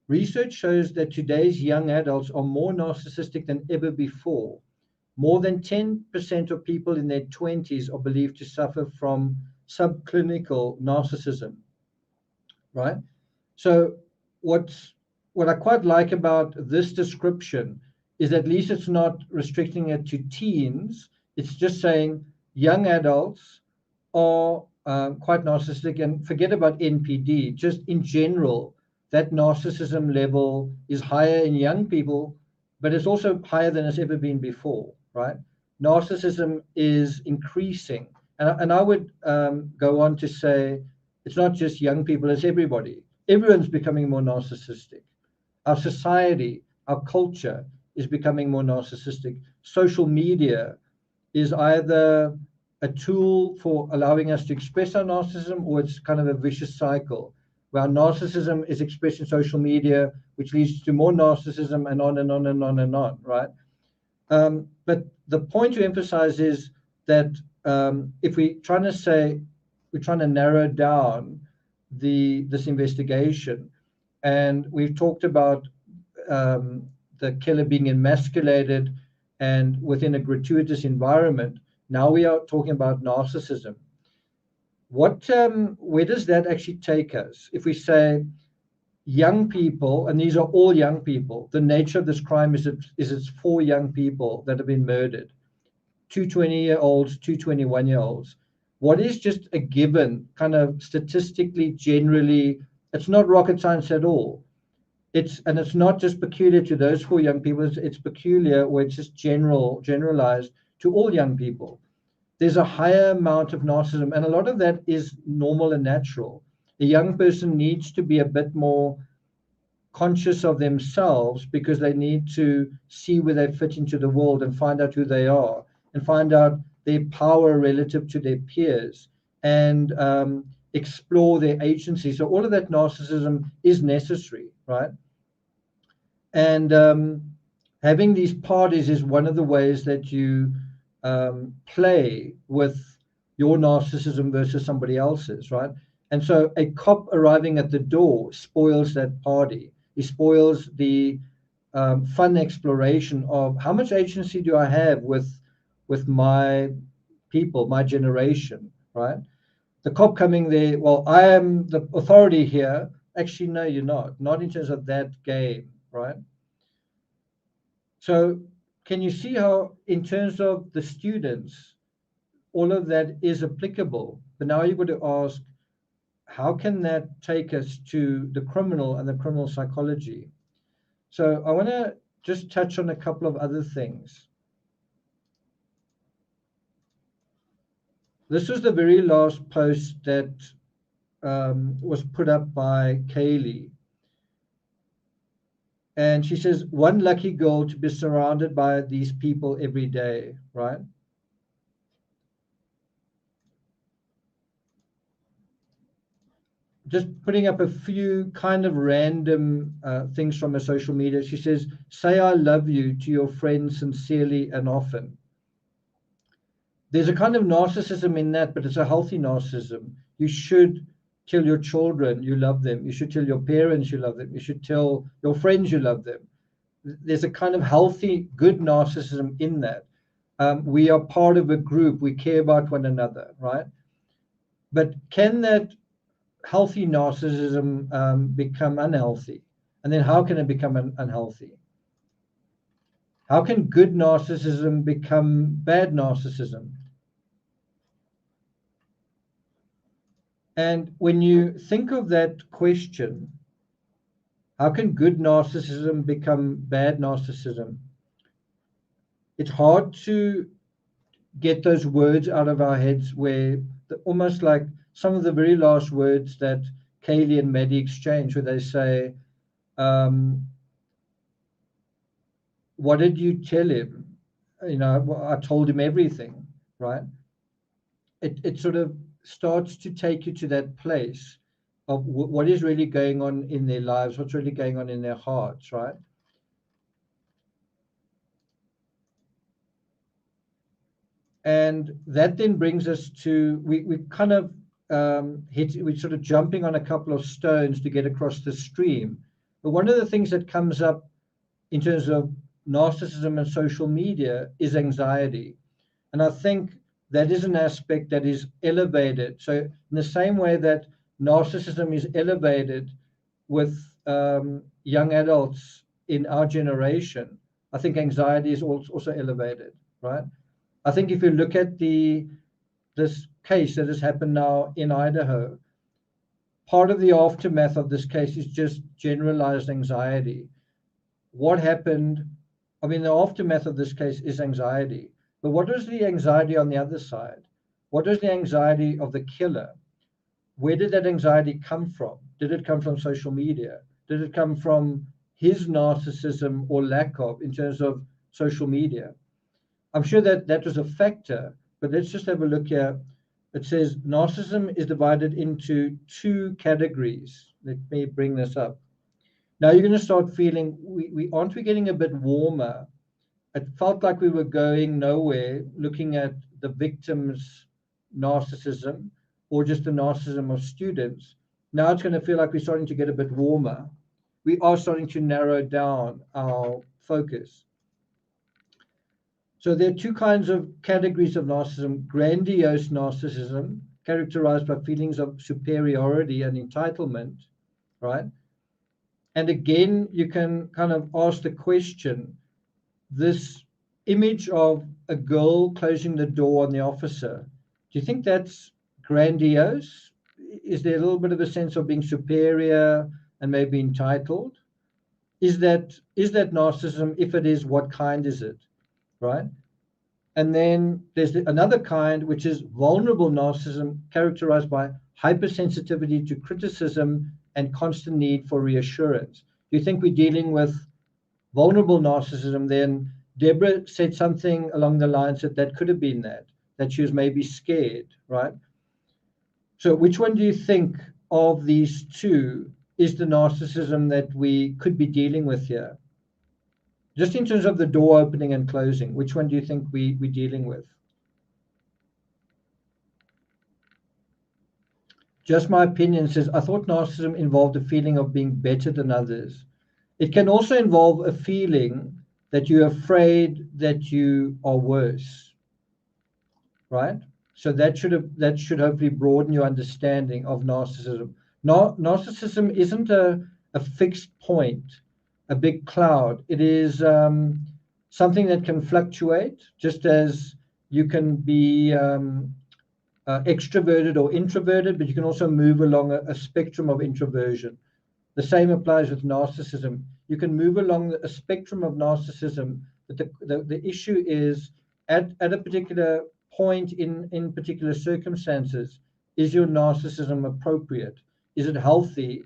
research shows that today's young adults are more narcissistic than ever before. More than 10% of people in their 20s are believed to suffer from subclinical narcissism, right? So what I quite like about this description is at least it's not restricting it to teens. It's just saying young adults are quite narcissistic, and forget about NPD. Just in general, that narcissism level is higher in young people, but it's also higher than it's ever been before, right? Narcissism is increasing. And I would go on to say it's not just young people, it's everybody. Everyone's becoming more narcissistic. Our society, our culture is becoming more narcissistic. Social media is either a tool for allowing us to express our narcissism, or it's kind of a vicious cycle where narcissism is expressed in social media, which leads to more narcissism, and on and on and on and on, right? But the point to emphasize is that if we're trying to narrow down this investigation, and we've talked about the killer being emasculated and within a gratuitous environment, now we are talking about narcissism. Where does that actually take us? If we say young people, and these are all young people, the nature of this crime is it's 4 young people that have been murdered, 2 20-year-olds, 2 21-year-olds. What is just a given, kind of statistically, generally, it's not rocket science at all. It's not just peculiar to those 4 young people, it's peculiar, or it's just generalized to all young people. There's a higher amount of narcissism, and a lot of that is normal and natural. A young person needs to be a bit more conscious of themselves because they need to see where they fit into the world and find out who they are and find out their power relative to their peers and explore their agency. So all of that narcissism is necessary, right? And having these parties is one of the ways that you play with your narcissism versus somebody else's, right? And so a cop arriving at the door spoils that party. He spoils the fun exploration of how much agency do I have with my people, my generation, right? The cop coming there, well, I am the authority here. Actually, no, you're not in terms of that game, right? So can you see how in terms of the students, all of that is applicable? But now you've got to ask, how can that take us to the criminal and the criminal psychology? So I want to just touch on a couple of other things. This was the very last post that was put up by Kaylee. And she says, one lucky girl to be surrounded by these people every day, right? just putting up a few kind of random things from her social media. She says, say I love you to your friends sincerely and often. There's a kind of narcissism in that, but it's a healthy narcissism. You should tell your children you love them. You should tell your parents you love them. You should tell your friends you love them. There's a kind of healthy, good narcissism in that. We are part of a group. We care about one another, right? But can that healthy narcissism become unhealthy? And then how can it become unhealthy? How can good narcissism become bad narcissism? And when you think of that question, how can good narcissism become bad narcissism? It's hard to get those words out of our heads where almost like some of the very last words that Kaylee and Maddie exchange, where they say, what did you tell him? You know, I told him everything, right? It sort of starts to take you to that place of what is really going on in their lives, what's really going on in their hearts, right? And that then brings us to, we kind of we're sort of jumping on a couple of stones to get across the stream. But one of the things that comes up in terms of narcissism and social media is anxiety. And I think that is an aspect that is elevated. So in the same way that narcissism is elevated with young adults in our generation, I think anxiety is also elevated, right? I think if you look at this case that has happened now in Idaho, part of the aftermath of this case is just generalized anxiety. What happened? I mean, the aftermath of this case is anxiety. But what was the anxiety on the other side? What was the anxiety of the killer? Where did that anxiety come from? Did it come from social media? Did it come from his narcissism or lack of in terms of social media? I'm sure that that was a factor, but let's just have a look here. It says narcissism is divided into two categories. Let me bring this up. Now you're going to start feeling, aren't we getting a bit warmer? It felt like we were going nowhere looking at the victim's narcissism or just the narcissism of students. Now it's going to feel like we're starting to get a bit warmer. We are starting to narrow down our focus. So there are two kinds of categories of narcissism: grandiose narcissism, characterized by feelings of superiority and entitlement, right? And again, you can kind of ask the question, this image of a girl closing the door on the officer, do you think that's grandiose? Is there a little bit of a sense of being superior and maybe entitled? Is that narcissism? If it is, what kind is it? Right? And then there's another kind, which is vulnerable narcissism, characterized by hypersensitivity to criticism and constant need for reassurance. Do you think we're dealing with vulnerable narcissism? Then Deborah said something along the lines that could have been that she was maybe scared, right? So which one do you think of these two is the narcissism that we could be dealing with here? Just in terms of the door opening and closing, which one do you think we're dealing with? Just my opinion says, I thought narcissism involved a feeling of being better than others. It can also involve a feeling that you're afraid that you are worse, right? So that should hopefully broaden your understanding of narcissism. Narcissism isn't a fixed point, a big cloud. It is something that can fluctuate, just as you can be extroverted or introverted, but you can also move along a spectrum of introversion. The same applies with narcissism. You can move along a spectrum of narcissism, but the issue is at a particular point in particular circumstances, is your narcissism appropriate? Is it healthy?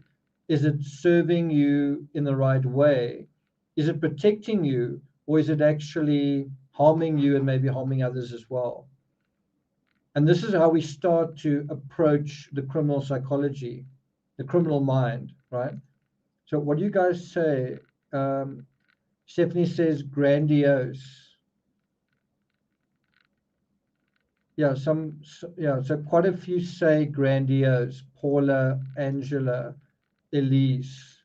Is it serving you in the right way? Is it protecting you, or is it actually harming you and maybe harming others as well? And this is how we start to approach the criminal psychology. the criminal mind, right? So what do you guys say? Stephanie says grandiose. Yeah, so quite a few say grandiose. Paula, Angela, Elise,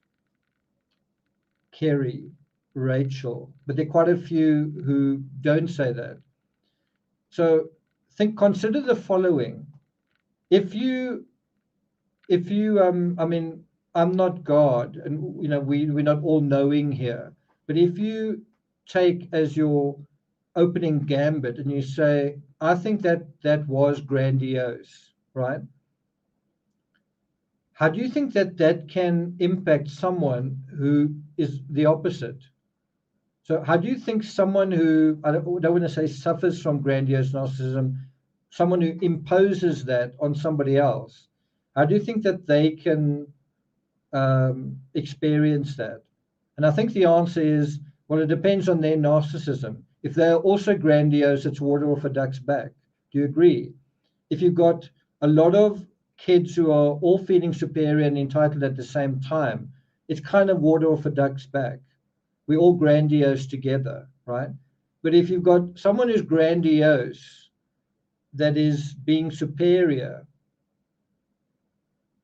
Kerry, Rachel, but there are quite a few who don't say that. So consider the following. If you I mean, I'm not God, and we're not all knowing here, but if you take as your opening gambit and you say, I think that was grandiose, right? How do you think that can impact someone who is the opposite? So how do you think someone who, I don't want to say suffers from grandiose narcissism, someone who imposes that on somebody else, how do you think that they can experience that? And I think the answer is, well, it depends on their narcissism. If they're also grandiose, it's water off a duck's back. Do you agree? If you've got a lot of kids who are all feeling superior and entitled at the same time, it's kind of water off a duck's back. We're all grandiose together, right? But if you've got someone who's grandiose, that is being superior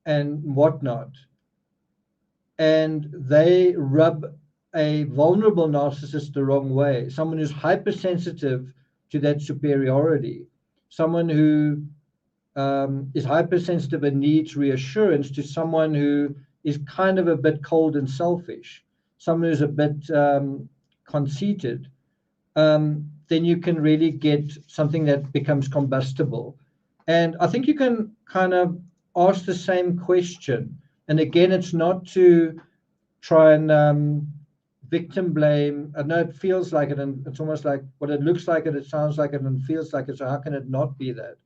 and whatnot, and they rub a vulnerable narcissist the wrong way, someone who's hypersensitive to that superiority, someone who is hypersensitive and needs reassurance to someone who is kind of a bit cold and selfish, someone who's a bit conceited, then you can really get something that becomes combustible. And I think you can kind of ask the same question. And again, it's not to try and victim blame. I know it feels like it, and it's almost like what it looks like it sounds like it, and feels like it. So how can it not be that?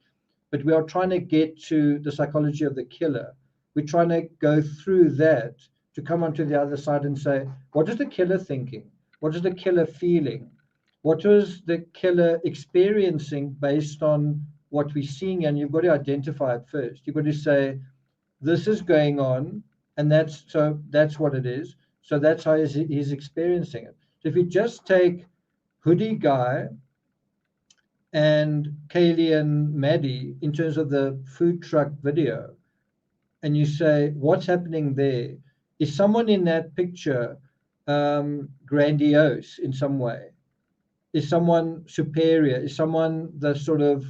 But we are trying to get to the psychology of the killer. We're trying to go through that to come onto the other side and say, what is the killer thinking? What is the killer feeling? What was the killer experiencing based on what we're seeing? And you've got to identify it first. You've got to say, this is going on, and that's what it is. So that's how he's experiencing it. So if you just take Hoodie Guy and Kaylee and Maddie in terms of the food truck video, and you say, what's happening there? Is someone in that picture grandiose in some way? Is someone superior? Is someone the sort of,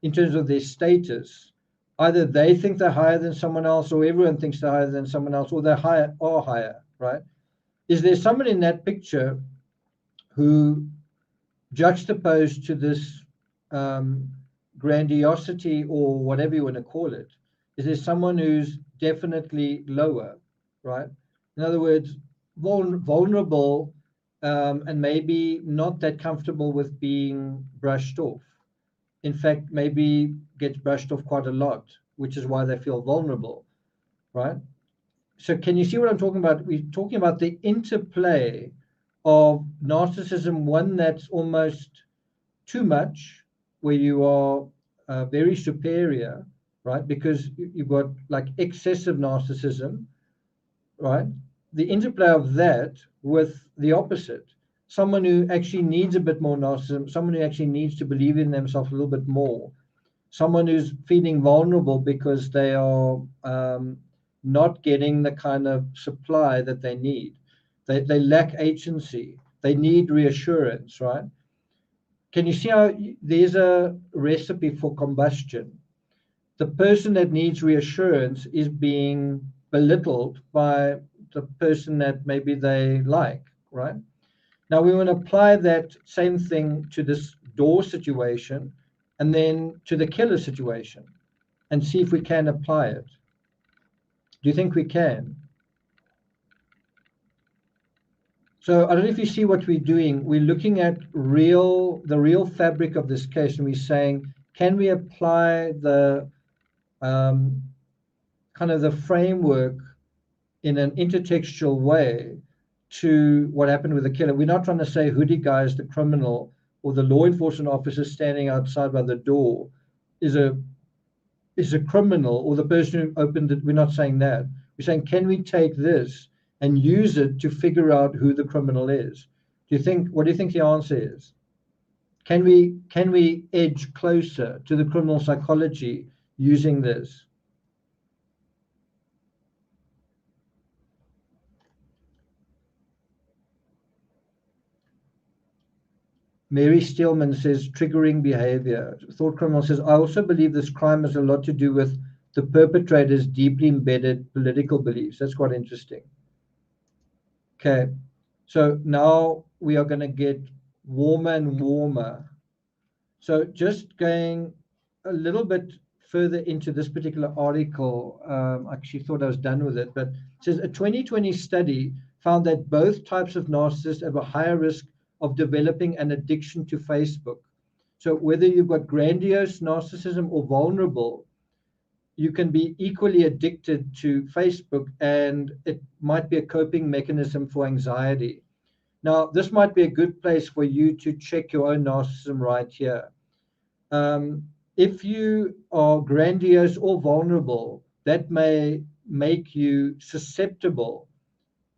in terms of their status, either they think they're higher than someone else, or everyone thinks they're higher than someone else, or they're higher, right? Is there someone in that picture who, juxtaposed to this grandiosity, or whatever you want to call it, is there someone who's definitely lower, right? In other words, vulnerable, and maybe not that comfortable with being brushed off. In fact, maybe gets brushed off quite a lot, which is why they feel vulnerable, right? So can you see what I'm talking about? We're talking about the interplay of narcissism, one that's almost too much, where you are very superior, right? Because you've got like excessive narcissism, right? The interplay of that with the opposite, someone who actually needs a bit more narcissism, someone who actually needs to believe in themselves a little bit more, someone who's feeling vulnerable because they are not getting the kind of supply that they need. They lack agency. They need reassurance, right? Can you see how there's a recipe for combustion? The person that needs reassurance is being belittled by the person that maybe they like, right? Now we want to apply that same thing to this door situation and then to the killer situation and see if we can apply it. Do you think we can? So I don't know if you see what we're doing. We're looking at the real fabric of this case, and we're saying, can we apply the kind of the framework in an intertextual way to what happened with the killer? We're not trying to say Hoodie Guy is the criminal, or the law enforcement officer standing outside by the door is a criminal, or the person who opened it. We're not saying that. You're saying, can we take this and use it to figure out who the criminal is? What do you think the answer is? Can we edge closer to the criminal psychology using this? Mary Steelman says, triggering behavior. Thought Criminal says, I also believe this crime has a lot to do with the perpetrator's deeply embedded political beliefs. That's quite interesting. Okay, so now we are going to get warmer and warmer. So just going a little bit further into this particular article, I actually thought I was done with it, but it says a 2020 study found that both types of narcissists have a higher risk of developing an addiction to Facebook. So whether you've got grandiose narcissism or vulnerable, you can be equally addicted to Facebook, and it might be a coping mechanism for anxiety. Now, this might be a good place for you to check your own narcissism right here. If you are grandiose or vulnerable, that may make you susceptible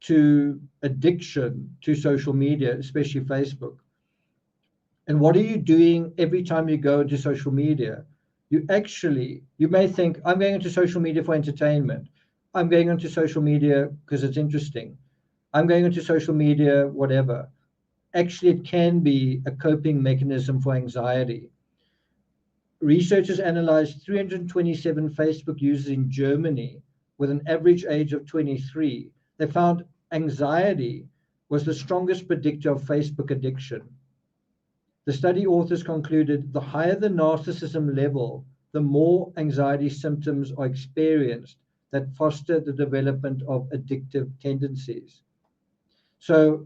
to addiction to social media, especially Facebook. And what are you doing every time you go into social media? You may think, I'm going into social media for entertainment. I'm going into social media because it's interesting. I'm going into social media, whatever. Actually, it can be a coping mechanism for anxiety. Researchers analyzed 327 Facebook users in Germany with an average age of 23. They found anxiety was the strongest predictor of Facebook addiction. The study authors concluded the higher the narcissism level, the more anxiety symptoms are experienced that foster the development of addictive tendencies. So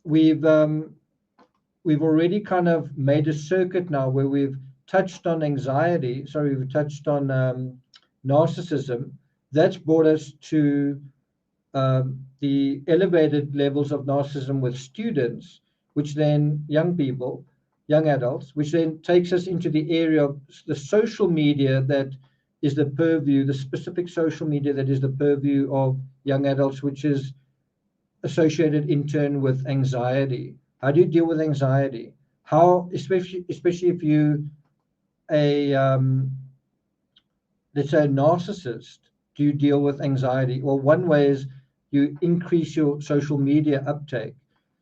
we've already kind of made a circuit now where we've touched on we've touched on narcissism. That's brought us to the elevated levels of narcissism with students, which then young adults, which then takes us into the area of the social media that is the purview, the specific social media that is the purview of young adults, which is associated in turn with anxiety. How do you deal with anxiety? How, especially if you let's say a narcissist, do you deal with anxiety? Well, one way is you increase your social media uptake.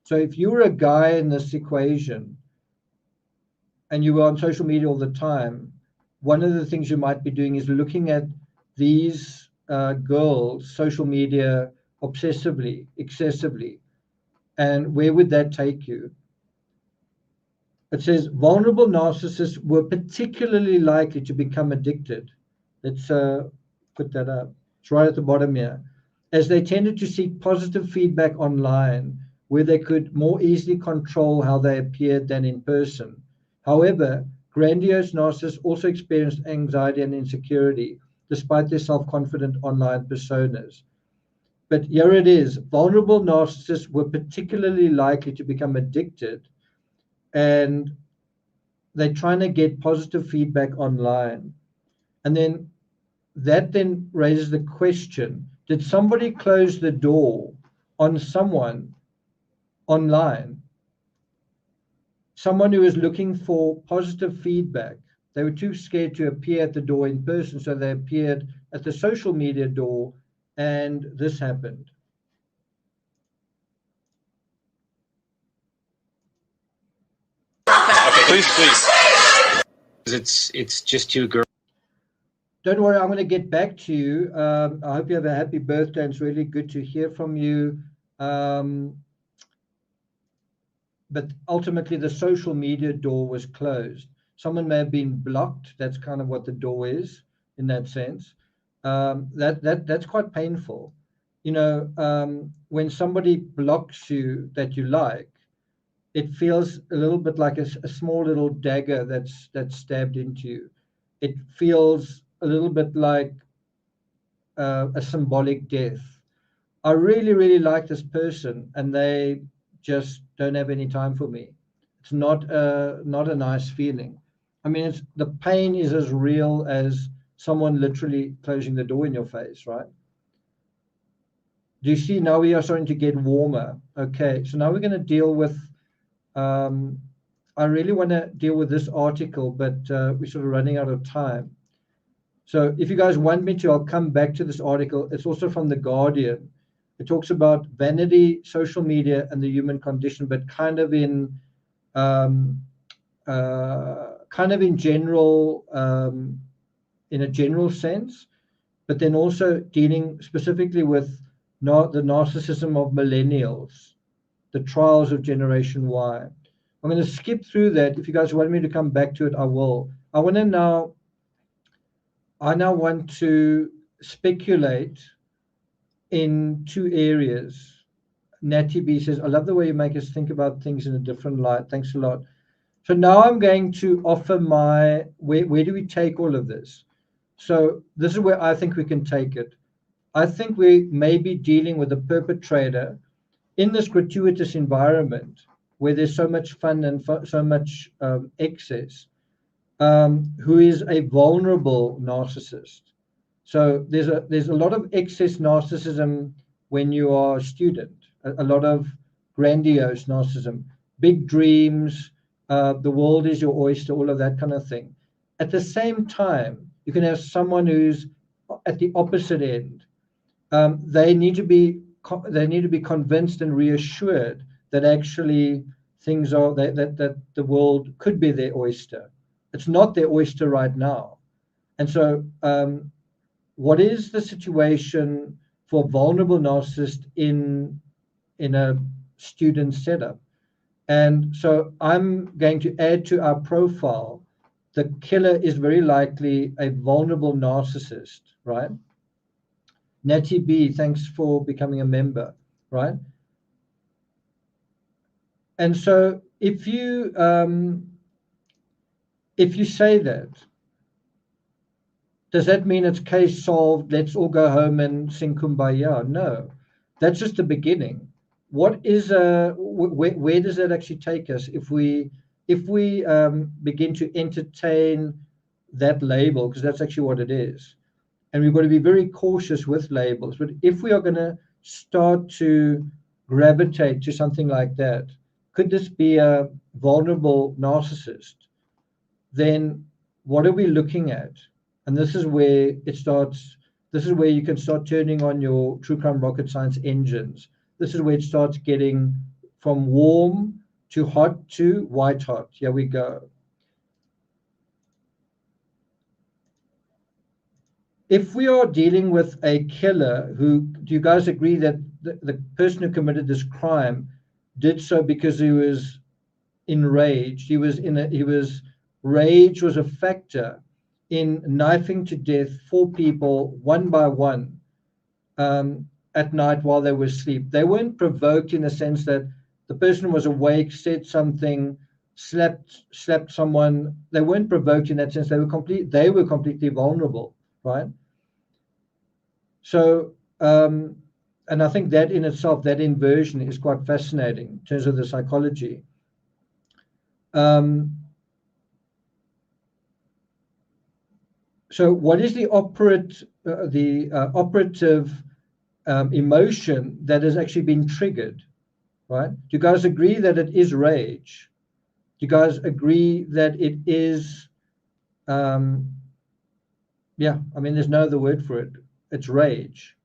So if you were a guy in this equation and you were on social media all the time, one of the things you might be doing is looking at these girls' social media obsessively, excessively. And where would that take you? It says vulnerable narcissists were particularly likely to become addicted. Let's put that up. It's right at the bottom here. As they tended to seek positive feedback online, where they could more easily control how they appeared than in person. However, grandiose narcissists also experienced anxiety and insecurity, despite their self-confident online personas. But here it is, vulnerable narcissists were particularly likely to become addicted, and they're trying to get positive feedback online. And then that then raises the question, did somebody close the door on someone online? Someone who was looking for positive feedback. They were too scared to appear at the door in person, so they appeared at the social media door, and this happened. Okay, please. It's just two girls. Don't worry, I'm going to get back to you. I hope you have a happy birthday. It's really good to hear from you. But ultimately, the social media door was closed. Someone may have been blocked. That's kind of what the door is in that sense. That's quite painful. You know, when somebody blocks you that you like, it feels a little bit like a small little dagger that's stabbed into you. It feels a little bit like a symbolic death. I really, really like this person, and they just don't have any time for me. It's not a nice feeling. I mean, the pain is as real as someone literally closing the door in your face, right? Do you see now we are starting to get warmer? Okay, so now we're going to deal with, I really want to deal with this article, but we're sort of running out of time. So if you guys want me to, I'll come back to this article. It's also from The Guardian. It talks about vanity, social media, and the human condition, but kind of in general, in a general sense, but then also dealing specifically with the narcissism of millennials, the trials of Generation Y. I'm going to skip through that. If you guys want me to come back to it, I will. I now want to speculate in two areas. Natty B says, I love the way you make us think about things in a different light. Thanks a lot. So now I'm going to offer where do we take all of this? So this is where I think we can take it. I think we may be dealing with a perpetrator in this gratuitous environment where there's so much fun and so much excess, who is a vulnerable narcissist. So there's a lot of excess narcissism when you are a student, a lot of grandiose narcissism, big dreams, the world is your oyster, all of that kind of thing. At the same time, you can have someone who's at the opposite end. They need to be convinced and reassured that actually things are that the world could be their oyster. It's not their oyster right now. And so what is the situation for vulnerable narcissists in a student setup? And so I'm going to add to our profile, the killer is very likely a vulnerable narcissist, right? Natty B, thanks for becoming a member, right? And so if you say that, does that mean it's case solved? Let's all go home and sing Kumbaya? No, that's just the beginning. What is where does that actually take us if we begin to entertain that label, because that's actually what it is. And we've got to be very cautious with labels. But if we are going to start to gravitate to something like that, could this be a vulnerable narcissist? Then what are we looking at? And this is where it starts. This is where you can start turning on your true crime rocket science engines. This is where it starts getting from warm to hot to white hot. Here we go. If we are dealing with a killer who, do you guys agree that the person who committed this crime did so because he was enraged? Rage was a factor in knifing to death 4 people one by one at night while they were asleep. They weren't provoked in the sense that the person was awake, said something, slapped someone. They weren't provoked in that sense. They were completely vulnerable, right? So, and I think that in itself, that inversion is quite fascinating in terms of the psychology. So what is the operative emotion that has actually been triggered, right? Do you guys agree that it is rage? Do you guys agree that it is, yeah, I mean, there's no other word for it. It's rage.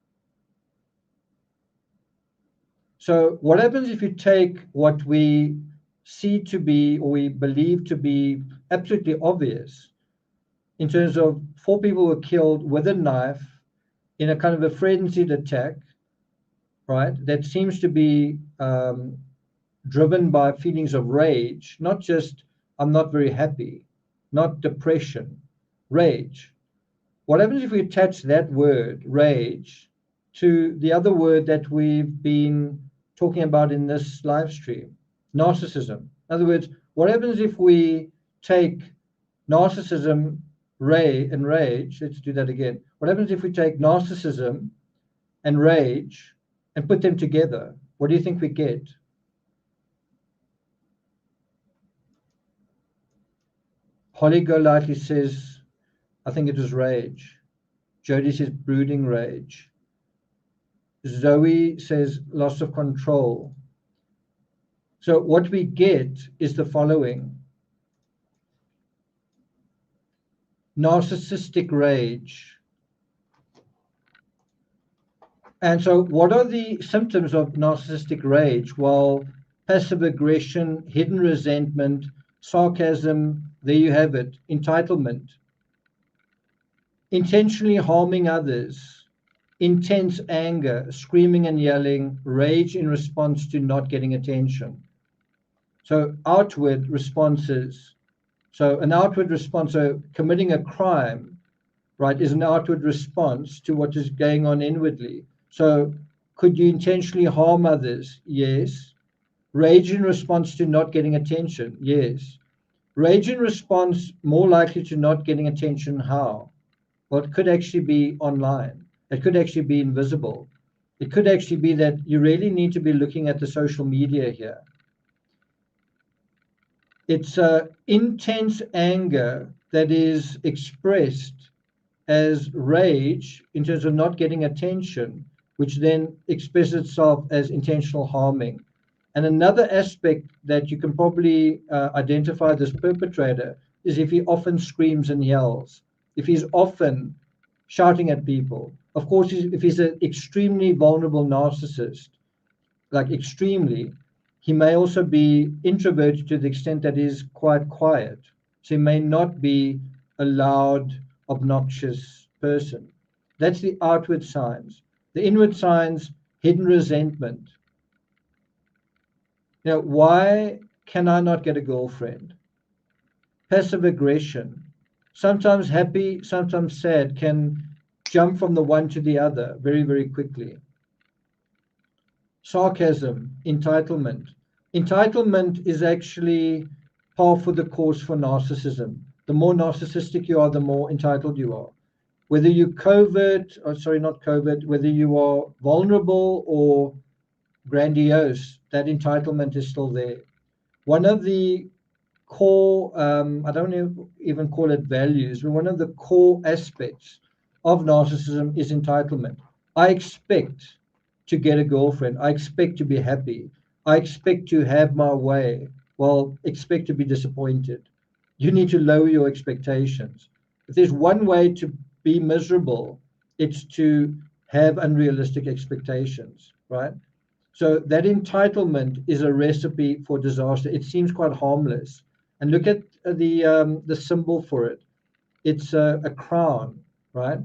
So what happens if you take what we see to be, or we believe to be absolutely obvious, in terms of 4 people were killed with a knife in a kind of a frenzied attack, right? That seems to be driven by feelings of rage, not just, I'm not very happy, not depression, rage. What happens if we attach that word, rage, to the other word that we've been talking about in this live stream, narcissism? In other words, what happens if we take narcissism, and rage? Let's do that again. What happens if we take narcissism and rage and put them together? What do you think we get? Holly Golightly says, I think it was rage. Jody says brooding rage. Zoe says loss of control. So what we get is the following. Narcissistic rage. And so what are the symptoms of narcissistic rage? Well, passive aggression, hidden resentment, sarcasm, there you have it, entitlement, intentionally harming others, intense anger, screaming and yelling, rage in response to not getting attention. So outward responses. So an outward response, so committing a crime, right, is an outward response to what is going on inwardly. So could you intentionally harm others? Yes. Rage in response to not getting attention? Yes. Rage in response more likely to not getting attention, how? Well, it could actually be online. It could actually be invisible. It could actually be that you really need to be looking at the social media here. It's intense anger that is expressed as rage in terms of not getting attention, which then expresses itself as intentional harming. And another aspect that you can probably identify this perpetrator is if he often screams and yells, if he's often shouting at people. Of course, if he's an extremely vulnerable narcissist, like extremely, he may also be introverted to the extent that he's quite quiet. So he may not be a loud, obnoxious person. That's the outward signs. The inward signs, hidden resentment. Now, why can I not get a girlfriend? Passive aggression. Sometimes happy, sometimes sad, can jump from the one to the other very, very quickly. Sarcasm, entitlement. Entitlement is actually par for the course for narcissism. The more narcissistic you are, the more entitled you are. Whether you covert, or sorry, not covert, whether you are vulnerable or grandiose, that entitlement is still there. One of the core, I don't even call it values, but one of the core aspects of narcissism is entitlement. I expect to get a girlfriend. I expect to be happy. I expect to have my way. Well, expect to be disappointed. You need to lower your expectations. If there's one way to be miserable, it's to have unrealistic expectations, right? So that entitlement is a recipe for disaster. It seems quite harmless. And look at the symbol for it. It's a crown, right?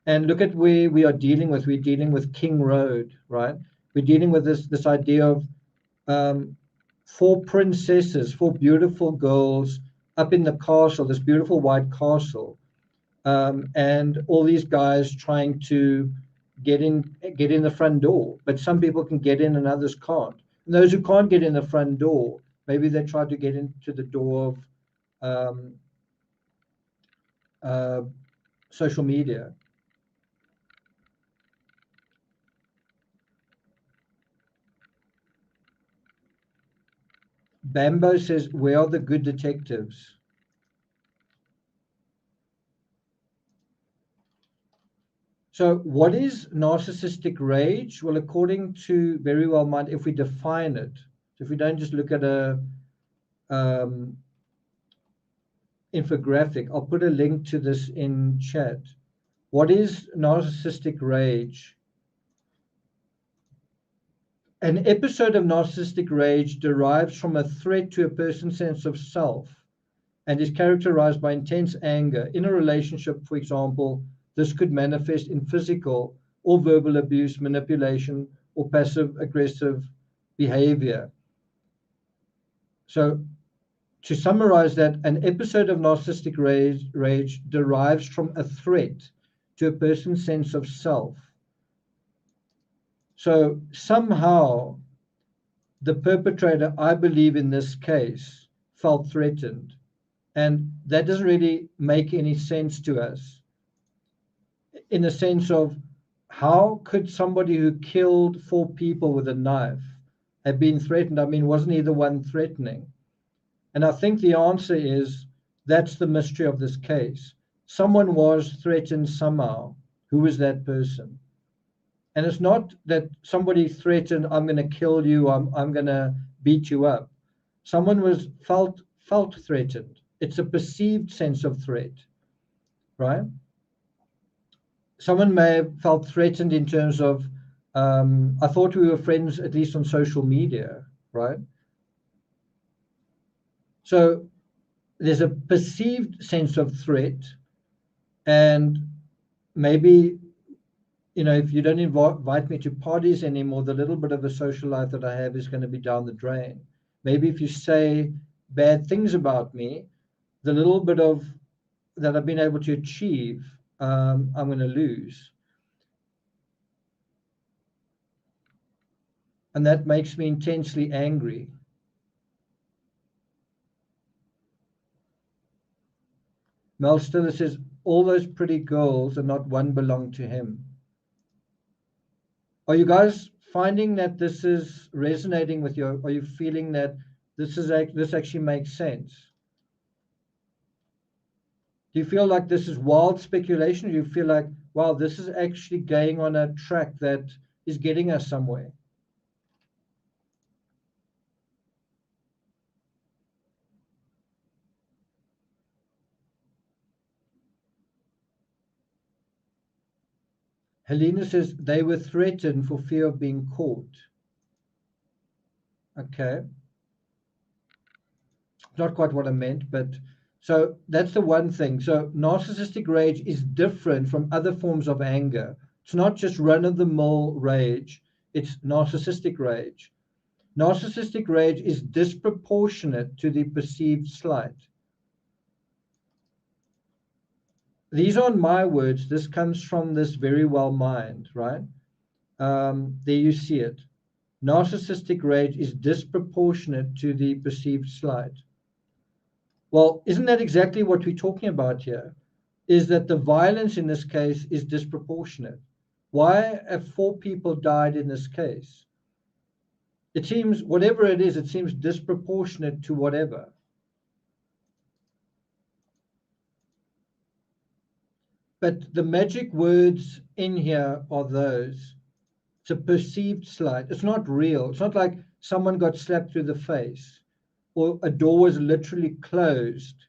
And look at where we are dealing with. We're dealing with King Road, right? We're dealing with this idea of four princesses, four beautiful girls up in the castle, this beautiful white castle, and all these guys trying to get in the front door. But some people can get in and others can't. And those who can't get in the front door, maybe they try to get into the door of social media. Bambo says, where are the good detectives? So what is narcissistic rage? Well, according to Very Well Mind, if we define it, so if we don't just look at a infographic, I'll put a link to this in chat. What is narcissistic rage? An episode of narcissistic rage derives from a threat to a person's sense of self and is characterized by intense anger. In a relationship, for example, this could manifest in physical or verbal abuse, manipulation, or passive-aggressive behavior. So to summarize that, an episode of narcissistic rage derives from a threat to a person's sense of self. So somehow the perpetrator, I believe in this case, felt threatened. And that doesn't really make any sense to us, in the sense of how could somebody who killed 4 people with a knife have been threatened? I mean, wasn't he the one threatening? And I think the answer is that's the mystery of this case. Someone was threatened somehow. Who was that person? And it's not that somebody threatened, I'm going to kill you, I'm going to beat you up. Someone felt threatened. It's a perceived sense of threat, right? Someone may have felt threatened in terms of, I thought we were friends, at least on social media, right? So there's a perceived sense of threat, and maybe, if you don't invite me to parties anymore, the little bit of a social life that I have is going to be down the drain. Maybe if you say bad things about me, the little bit of that I've been able to achieve, I'm going to lose. And that makes me intensely angry. Mel Stiller says, all those pretty girls and not one belong to him. Are you guys finding that this is resonating with you? Are you feeling that this actually makes sense? Do you feel like this is wild speculation? Or do you feel like, wow, this is actually going on a track that is getting us somewhere? Helena says they were threatened for fear of being caught. Okay. Not quite what I meant, but so that's the one thing. So narcissistic rage is different from other forms of anger. It's not just run-of-the-mill rage. It's narcissistic rage. Narcissistic rage is disproportionate to the perceived slight. These aren't my words. This comes from this very well mind, right? There you see it. Narcissistic rage is disproportionate to the perceived slight. Well, isn't that exactly what we're talking about here? Is that the violence in this case is disproportionate. Why have 4 people died in this case? It seems, whatever it is, it seems disproportionate to whatever. But the magic words in here are those. It's a perceived slight. It's not real. It's not like someone got slapped through the face or a door was literally closed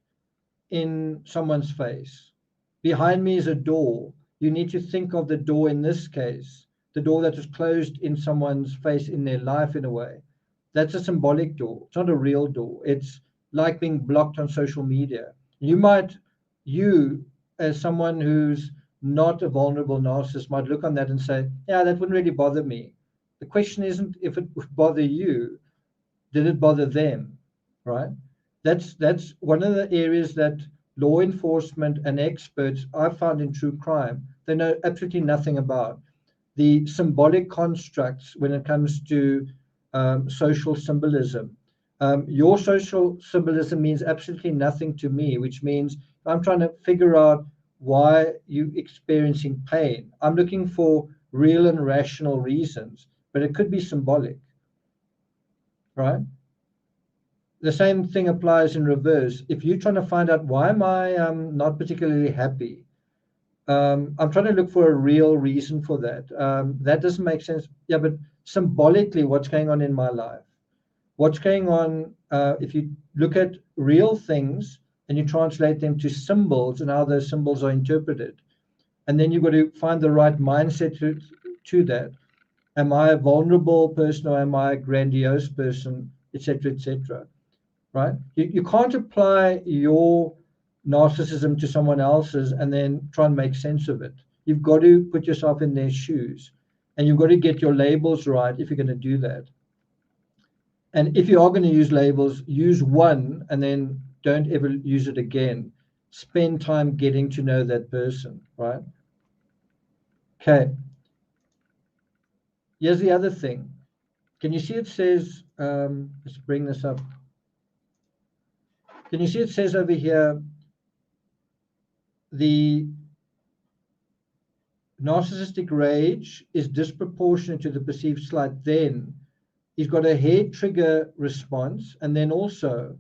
in someone's face. Behind me is a door. You need to think of the door in this case, the door that is closed in someone's face in their life in a way. That's a symbolic door. It's not a real door. It's like being blocked on social media. You as someone who's not a vulnerable narcissist might look on that and say, yeah, that wouldn't really bother me. The question isn't if it would bother you, did it bother them, right? That's one of the areas that law enforcement and experts I've found in true crime, they know absolutely nothing about. The symbolic constructs when it comes to social symbolism. Your social symbolism means absolutely nothing to me, which means I'm trying to figure out why you're experiencing pain. I'm looking for real and rational reasons, but it could be symbolic, right? The same thing applies in reverse. If you're trying to find out why am I not particularly happy, I'm trying to look for a real reason for that. That doesn't make sense. Yeah, but symbolically, what's going on in my life? What's going on if you look at real things and you translate them to symbols and how those symbols are interpreted. And then you've got to find the right mindset to that. Am I a vulnerable person or am I a grandiose person, etc., etc., right? You can't apply your narcissism to someone else's and then try and make sense of it. You've got to put yourself in their shoes and you've got to get your labels right if you're going to do that. And if you are going to use labels, use one and then don't ever use it again. Spend time getting to know that person, right? Okay. Here's the other thing. Can you see it says, let's bring this up. Can you see it says over here, the narcissistic rage is disproportionate to the perceived slight. Then he's got a hair trigger response, and then also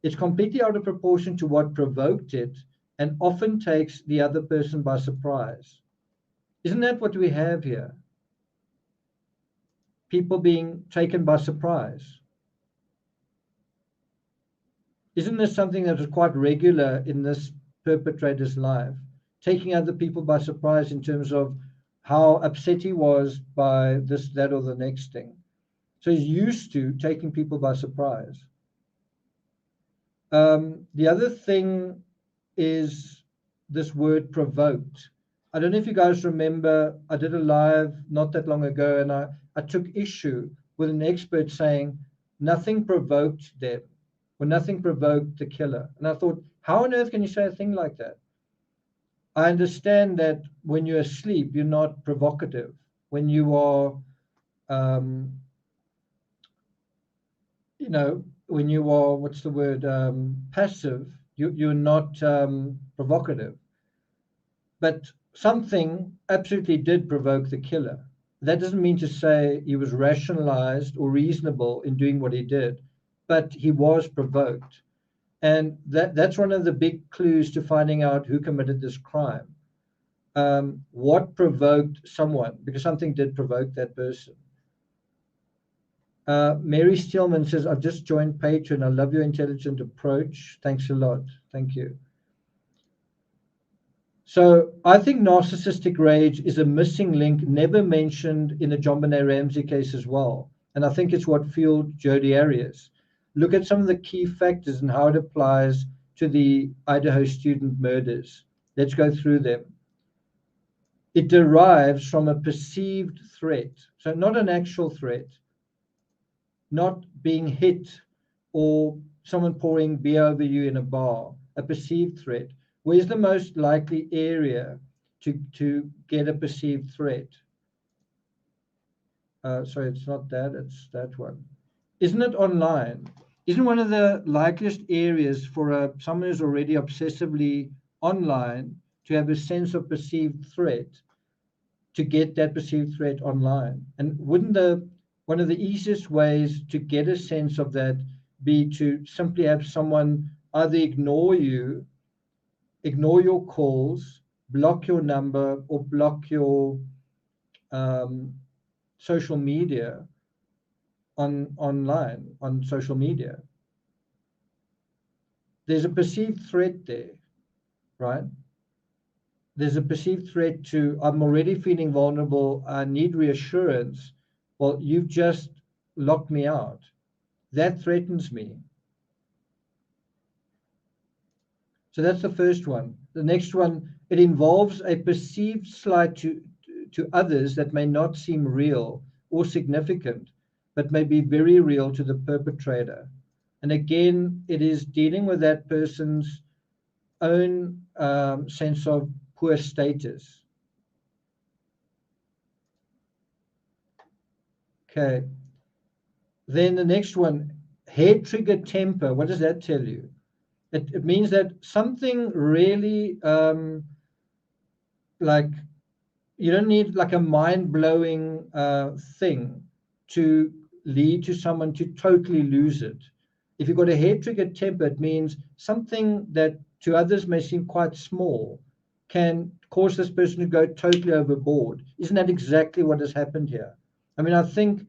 it's completely out of proportion to what provoked it and often takes the other person by surprise. Isn't that what we have here? people being taken by surprise. Isn't this something that was quite regular in this perpetrator's life? Taking other people by surprise in terms of how upset he was by this, that, or the next thing. So he's used to taking people by surprise. The other thing is this word provoked. I don't know if you guys remember, I did a live not that long ago, and I took issue with an expert saying nothing provoked them, or nothing provoked the killer. And I thought, how on earth can you say a thing like that? I understand that when you're asleep, you're not provocative. When you are, you know, when you are, what's the word, passive, you're not provocative. But something absolutely did provoke the killer. That doesn't mean to say he was rationalized or reasonable in doing what he did, but he was provoked. And that's one of the big clues to finding out who committed this crime. What provoked someone, because something did provoke that person. Mary Steelman says, I've just joined Patreon. I love your intelligent approach. Thanks a lot. Thank you. So I think narcissistic rage is a missing link, never mentioned in the JonBenet Ramsey case as well. And I think it's what fueled Jodi Arias. Look at some of the key factors and how it applies to the Idaho student murders. Let's go through them. It derives from a perceived threat. So not an actual threat, not being hit or someone pouring beer over you in a bar, a perceived threat. Where's the most likely area to get a perceived threat? Sorry, it's not that, it's that one. Isn't it online? Isn't one of the likeliest areas for someone who's already obsessively online to have a sense of perceived threat, to get that perceived threat online? And wouldn't one of the easiest ways to get a sense of that be to simply have someone either ignore you, ignore your calls, block your number, or block your social media online, on social media? There's a perceived threat there, right? There's a perceived threat to, I'm already feeling vulnerable, I need reassurance. Well, you've just locked me out. That threatens me. So that's the first one. The next one, it involves a perceived slight to others that may not seem real or significant, but may be very real to the perpetrator. And again, it is dealing with that person's own sense of poor status. Okay. Then the next one, hair trigger temper. What does that tell you? It means that something really like, you don't need like a mind-blowing thing to lead to someone to totally lose it. If you've got a hair trigger temper, it means something that to others may seem quite small can cause this person to go totally overboard. Isn't that exactly what has happened here? I mean, I think,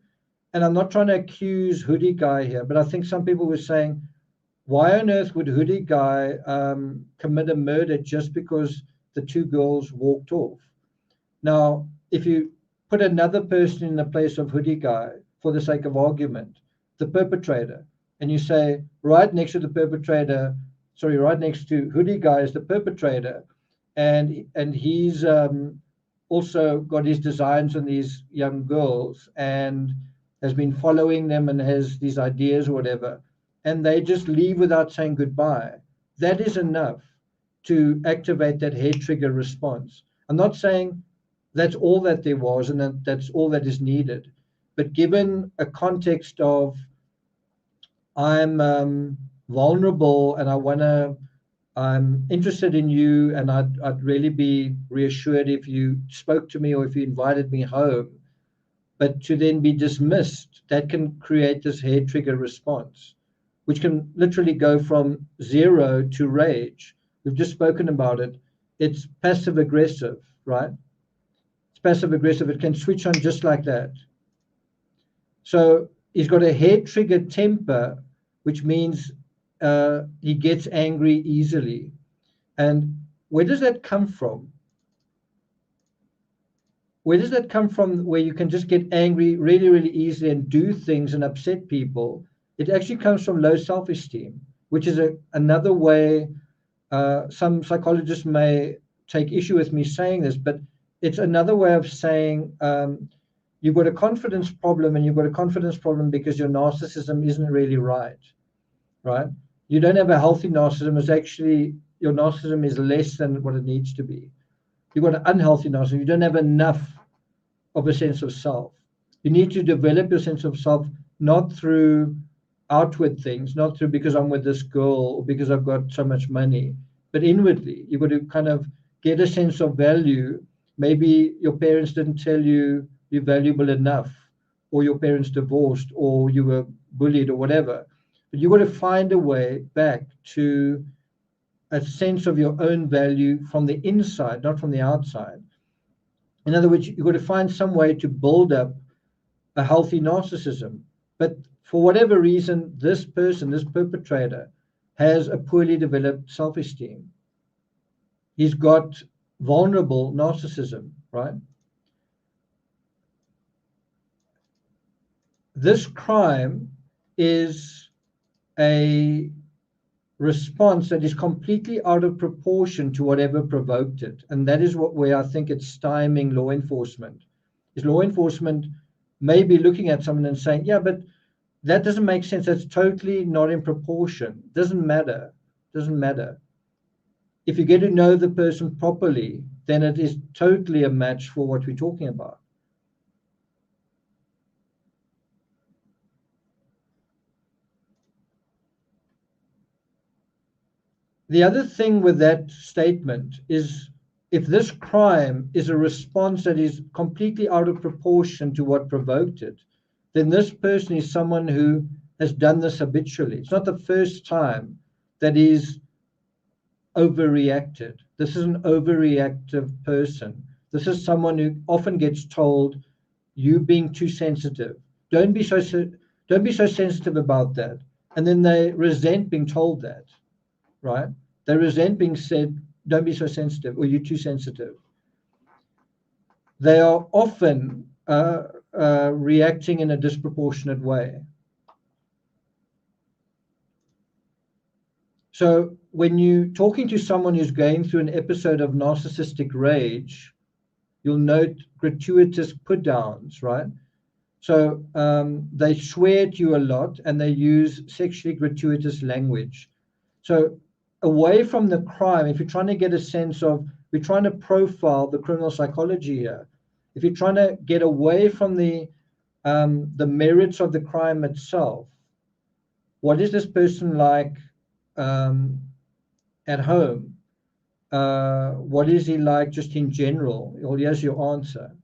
and I'm not trying to accuse Hoodie Guy here, but I think some people were saying, why on earth would Hoodie Guy commit a murder just because the two girls walked off? Now, if you put another person in the place of Hoodie Guy, for the sake of argument, the perpetrator, and you say, right next to the perpetrator, sorry, right next to Hoodie Guy is the perpetrator, and he's also got his designs on these young girls and has been following them and has these ideas or whatever, and they just leave without saying goodbye. That is enough to activate that hair trigger response. I'm not saying that's all that there was and that's all that is needed, but given a context of I'm vulnerable and I'm interested in you, and I'd really be reassured if you spoke to me or if you invited me home, but to then be dismissed, that can create this hair trigger response, which can literally go from 0 to rage. We've just spoken about it. It's passive aggressive, right? It's passive aggressive. It can switch on just like that. So he's got a hair-triggered temper, which means he gets angry easily. And where does that come from? Where does that come from, where you can just get angry really, really easily and do things and upset people? It actually comes from low self-esteem, which is another way. Some psychologists may take issue with me saying this, but it's another way of saying you've got a confidence problem, and you've got a confidence problem because your narcissism isn't really right? You don't have a healthy narcissism. It's actually, your narcissism is less than what it needs to be. You've got an unhealthy narcissism. You don't have enough of a sense of self. You need to develop your sense of self, not through outward things, not through because I'm with this girl or because I've got so much money, but inwardly. You've got to kind of get a sense of value. Maybe your parents didn't tell you you're valuable enough, or your parents divorced, or you were bullied, or whatever. But you've got to find a way back to a sense of your own value from the inside, not from the outside. In other words, you've got to find some way to build up a healthy narcissism. But for whatever reason, this person, this perpetrator, has a poorly developed self-esteem. He's got vulnerable narcissism, right? This crime is a response that is completely out of proportion to whatever provoked it. And that is where I think it's stymieing law enforcement. Is law enforcement may be looking at someone and saying, yeah, but that doesn't make sense. That's totally not in proportion. Doesn't matter. Doesn't matter. If you get to know the person properly, then it is totally a match for what we're talking about. The other thing with that statement is, if this crime is a response that is completely out of proportion to what provoked it, then this person is someone who has done this habitually. It's not the first time that he's overreacted. This is an overreactive person. This is someone who often gets told, "You being too sensitive. Don't be so sensitive about that." And then they resent being told that, right? They resent being said, "Don't be so sensitive," or "You're too sensitive." They are often reacting in a disproportionate way. So when you're talking to someone who's going through an episode of narcissistic rage, you'll note gratuitous put downs, right? So they swear at you a lot, and they use sexually gratuitous language. So away from the crime, if you're trying to get a sense of, we're trying to profile the criminal psychology here. If you're trying to get away from the merits of the crime itself, what is this person like at home? What is he like just in general? Well, here's your answer.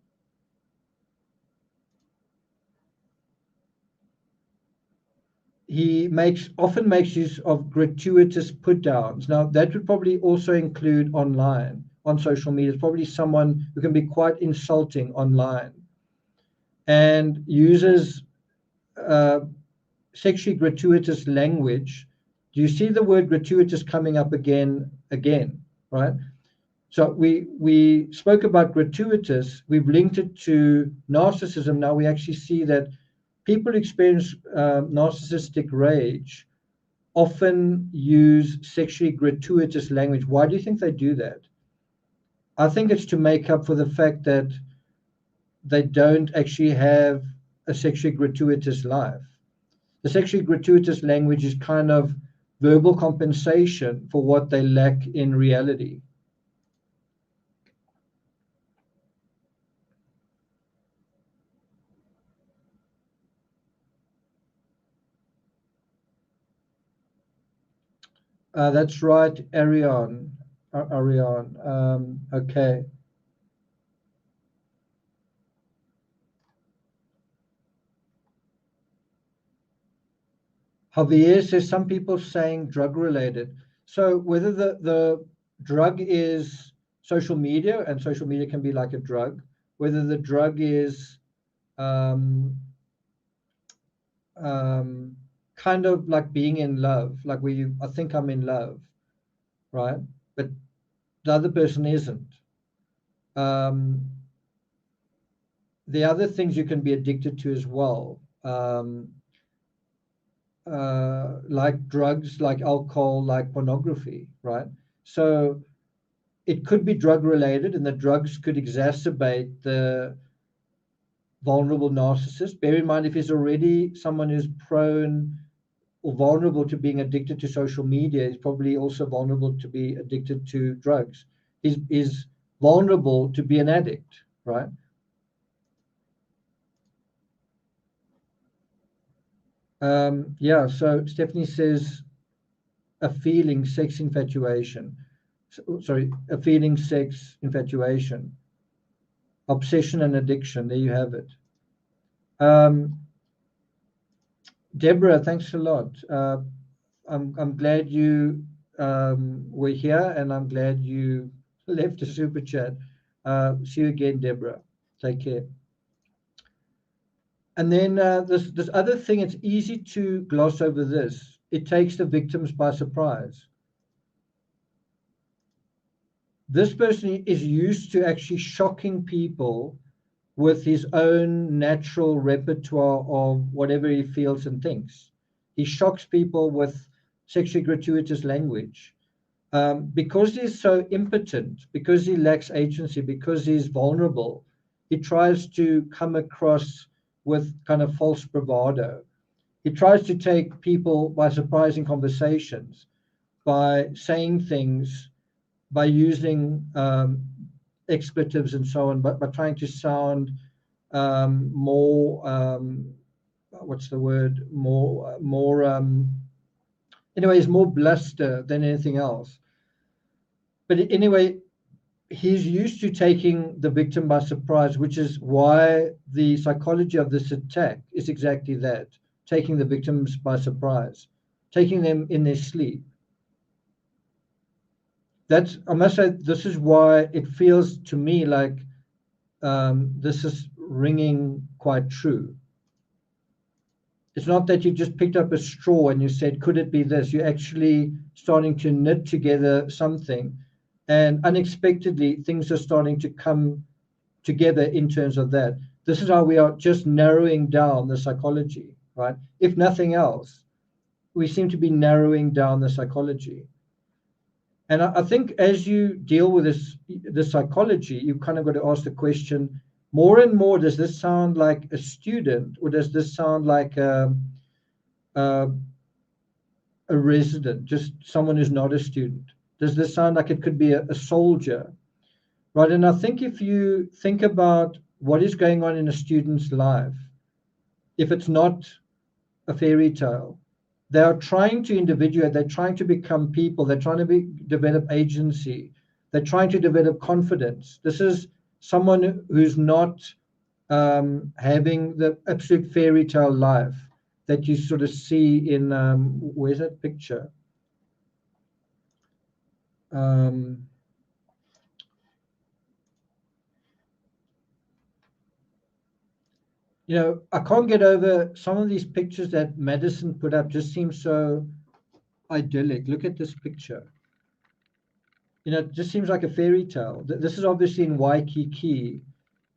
He often makes use of gratuitous put downs. Now, that would probably also include online, on social media. It's probably someone who can be quite insulting online and uses sexually gratuitous language. Do you see the word gratuitous coming up again, right? So we spoke about gratuitous. We've linked it to narcissism. Now we actually see that people who experience narcissistic rage often use sexually gratuitous language. Why do you think they do that? I think it's to make up for the fact that they don't actually have a sexually gratuitous life. The sexually gratuitous language is kind of verbal compensation for what they lack in reality. That's right, Ariane. Okay. Javier says some people saying drug related. So whether the drug is social media, and social media can be like a drug, whether the drug is kind of like being in love, like where I think I'm in love, right? But the other person isn't. The other things you can be addicted to as well, like drugs, like alcohol, like pornography, right? So it could be drug related, and the drugs could exacerbate the vulnerable narcissist. Bear in mind, if he's already someone who's prone or vulnerable to being addicted to social media, he's probably also vulnerable to be addicted to drugs. He's vulnerable to be an addict, right? Yeah, so Stephanie says a feeling sex infatuation. Sorry, a feeling sex infatuation. Obsession and addiction, there you have it. Deborah, thanks a lot. I'm glad you were here, and I'm glad you left a super chat. See you again, Deborah. Take care. And then this other thing, it's easy to gloss over this. It takes the victims by surprise. This person is used to actually shocking people with his own natural repertoire of whatever he feels and thinks. He shocks people with sexually gratuitous language. Because he's so impotent, because he lacks agency, because he's vulnerable, he tries to come across with kind of false bravado. He tries to take people by surprising conversations, by saying things, by using expletives and so on, but by trying to sound more, what's the word, anyway, he's more bluster than anything else. But anyway, he's used to taking the victim by surprise, which is why the psychology of this attack is exactly that, taking the victims by surprise, taking them in their sleep. I must say, this is why it feels to me like this is ringing quite true. It's not that you just picked up a straw and you said, could it be this? You're actually starting to knit together something, and unexpectedly things are starting to come together in terms of that. This is how we are just narrowing down the psychology, right? If nothing else, we seem to be narrowing down the psychology. And I think as you deal with this psychology, you've kind of got to ask the question, more and more, does this sound like a student, or does this sound like a resident, just someone who's not a student? Does this sound like it could be a soldier, right? And I think if you think about what is going on in a student's life, if it's not a fairy tale, they are trying to individuate, they're trying to become people, they're trying to develop agency, they're trying to develop confidence. This is someone who's not having the absolute fairy tale life that you sort of see in, where's that picture? You know, I can't get over some of these pictures that Madison put up, just seem so idyllic. Look at this picture. You know, it just seems like a fairy tale. This is obviously in Waikiki,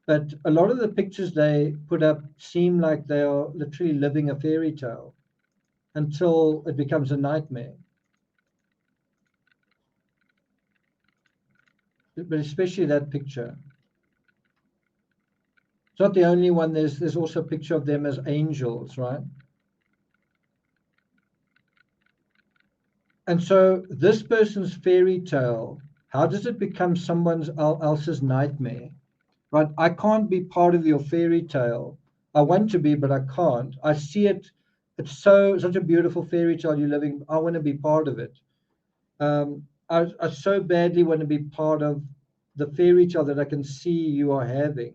but a lot of the pictures they put up seem like they are literally living a fairy tale until it becomes a nightmare. But especially that picture. It's not the only one. There's also a picture of them as angels, right? And so this person's fairy tale, how does it become someone else's nightmare, right? I can't be part of your fairy tale. I want to be, but I can't. I see it. It's such a beautiful fairy tale you're living. I want to be part of it. I so badly want to be part of the fairy tale that I can see you are having.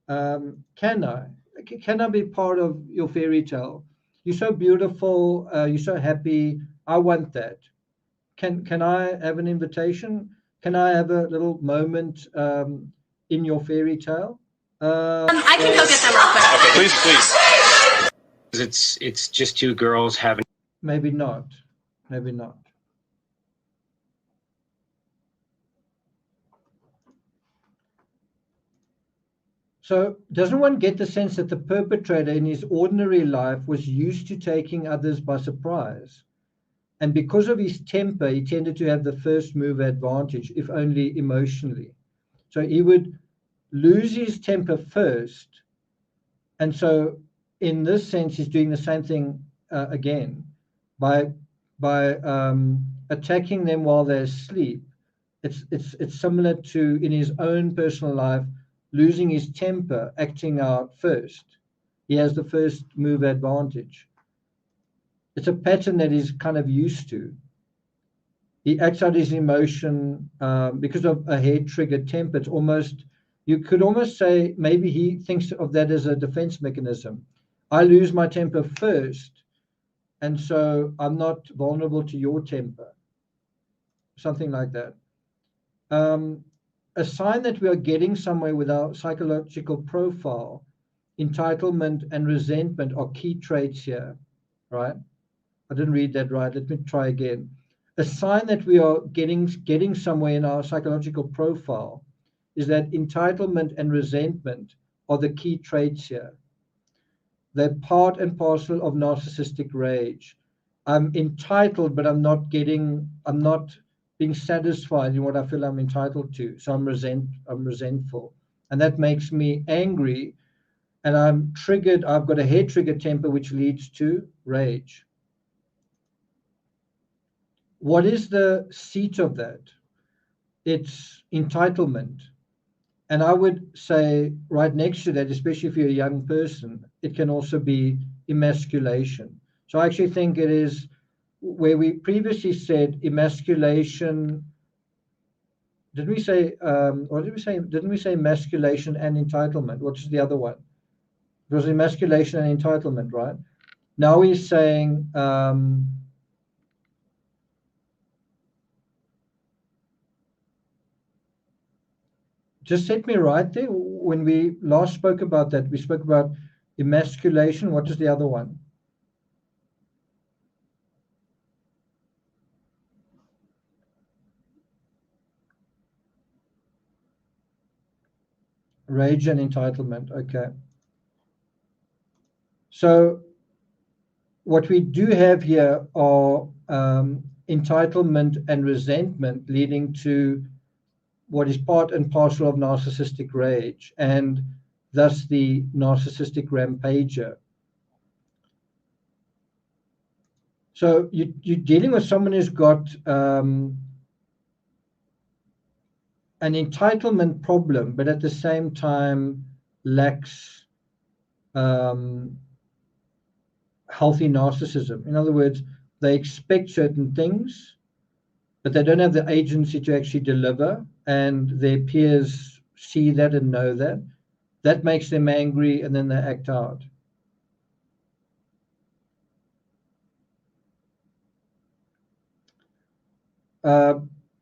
Can I be part of your fairy tale? You're so beautiful. You're so happy. I want that. Can I have an invitation? Can I have a little moment in your fairy tale? I can go get them real quick. Okay, please. It's just two girls having. Maybe not. Maybe not. So doesn't one get the sense that the perpetrator in his ordinary life was used to taking others by surprise? And because of his temper, he tended to have the first move advantage, if only emotionally. So he would lose his temper first. And so in this sense, he's doing the same thing again by attacking them while they're asleep. It's similar to in his own personal life, losing his temper, acting out first. He has the first move advantage. It's a pattern that he's kind of used to. He acts out his emotion because of a hair-triggered temper. It's almost, you could almost say maybe he thinks of that as a defense mechanism. I lose my temper first, and so I'm not vulnerable to your temper. Something like that. A sign that we are getting somewhere with our psychological profile, entitlement and resentment are key traits here, right? I didn't read that right. Let me try again. A sign that we are getting somewhere in our psychological profile is that entitlement and resentment are the key traits here. They're part and parcel of narcissistic rage. I'm entitled, but I'm not being satisfied in what I feel I'm entitled to. So I'm resentful. And that makes me angry. And I'm triggered. I've got a hair trigger temper, which leads to rage. What is the seat of that? It's entitlement. And I would say right next to that, especially if you're a young person, it can also be emasculation. So I actually think it is where we previously said emasculation. Did we say, what did we say? Didn't we say emasculation and entitlement? What's the other one? It was emasculation and entitlement, right? Now he's saying, just set me right there. When we last spoke about that, we spoke about emasculation. What is the other one? Rage and entitlement. Okay. So what we do have here are entitlement and resentment leading to what is part and parcel of narcissistic rage, and thus the narcissistic rampager. So you're dealing with someone who's got an entitlement problem, but at the same time lacks healthy narcissism. In other words, they expect certain things, but they don't have the agency to actually deliver, and their peers see that and know that. That makes them angry, and then they act out.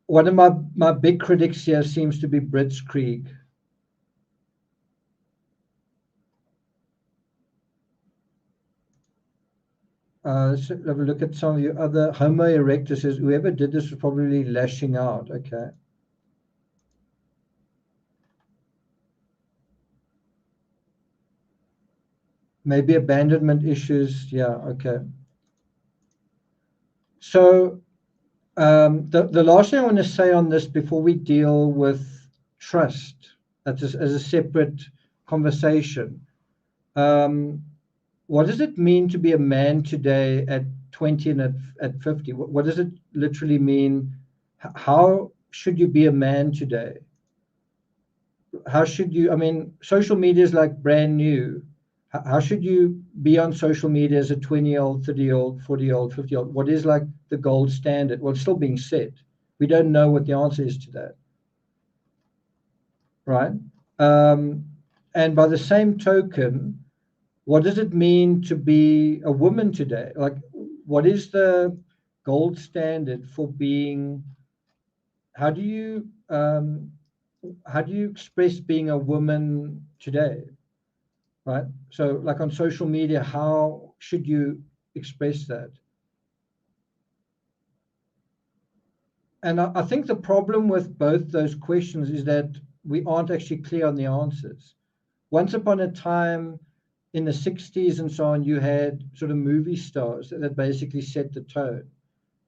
One of my big critics here seems to be Blitzkrieg. Let's have a look at some of your other. Homo erectus says, whoever did this was probably lashing out. Okay. Maybe abandonment issues. Yeah, okay. So the last thing I want to say on this before we deal with trust, that's as a separate conversation. What does it mean to be a man today at 20 and at 50? What does it literally mean? How should you be a man today? How should you, I mean, social media is like brand new. How should you be on social media as a 20-year-old, 30-year-old, 40-year-old, 50-year-old? What is like the gold standard? Well, it's still being set. We don't know what the answer is to that. Right? And by the same token, what does it mean to be a woman today? Like, what is the gold standard for being? How do you express being a woman today? right? So like on social media, how should you express that? And I think the problem with both those questions is that we aren't actually clear on the answers. Once upon a time in the 60s and so on, you had sort of movie stars that basically set the tone.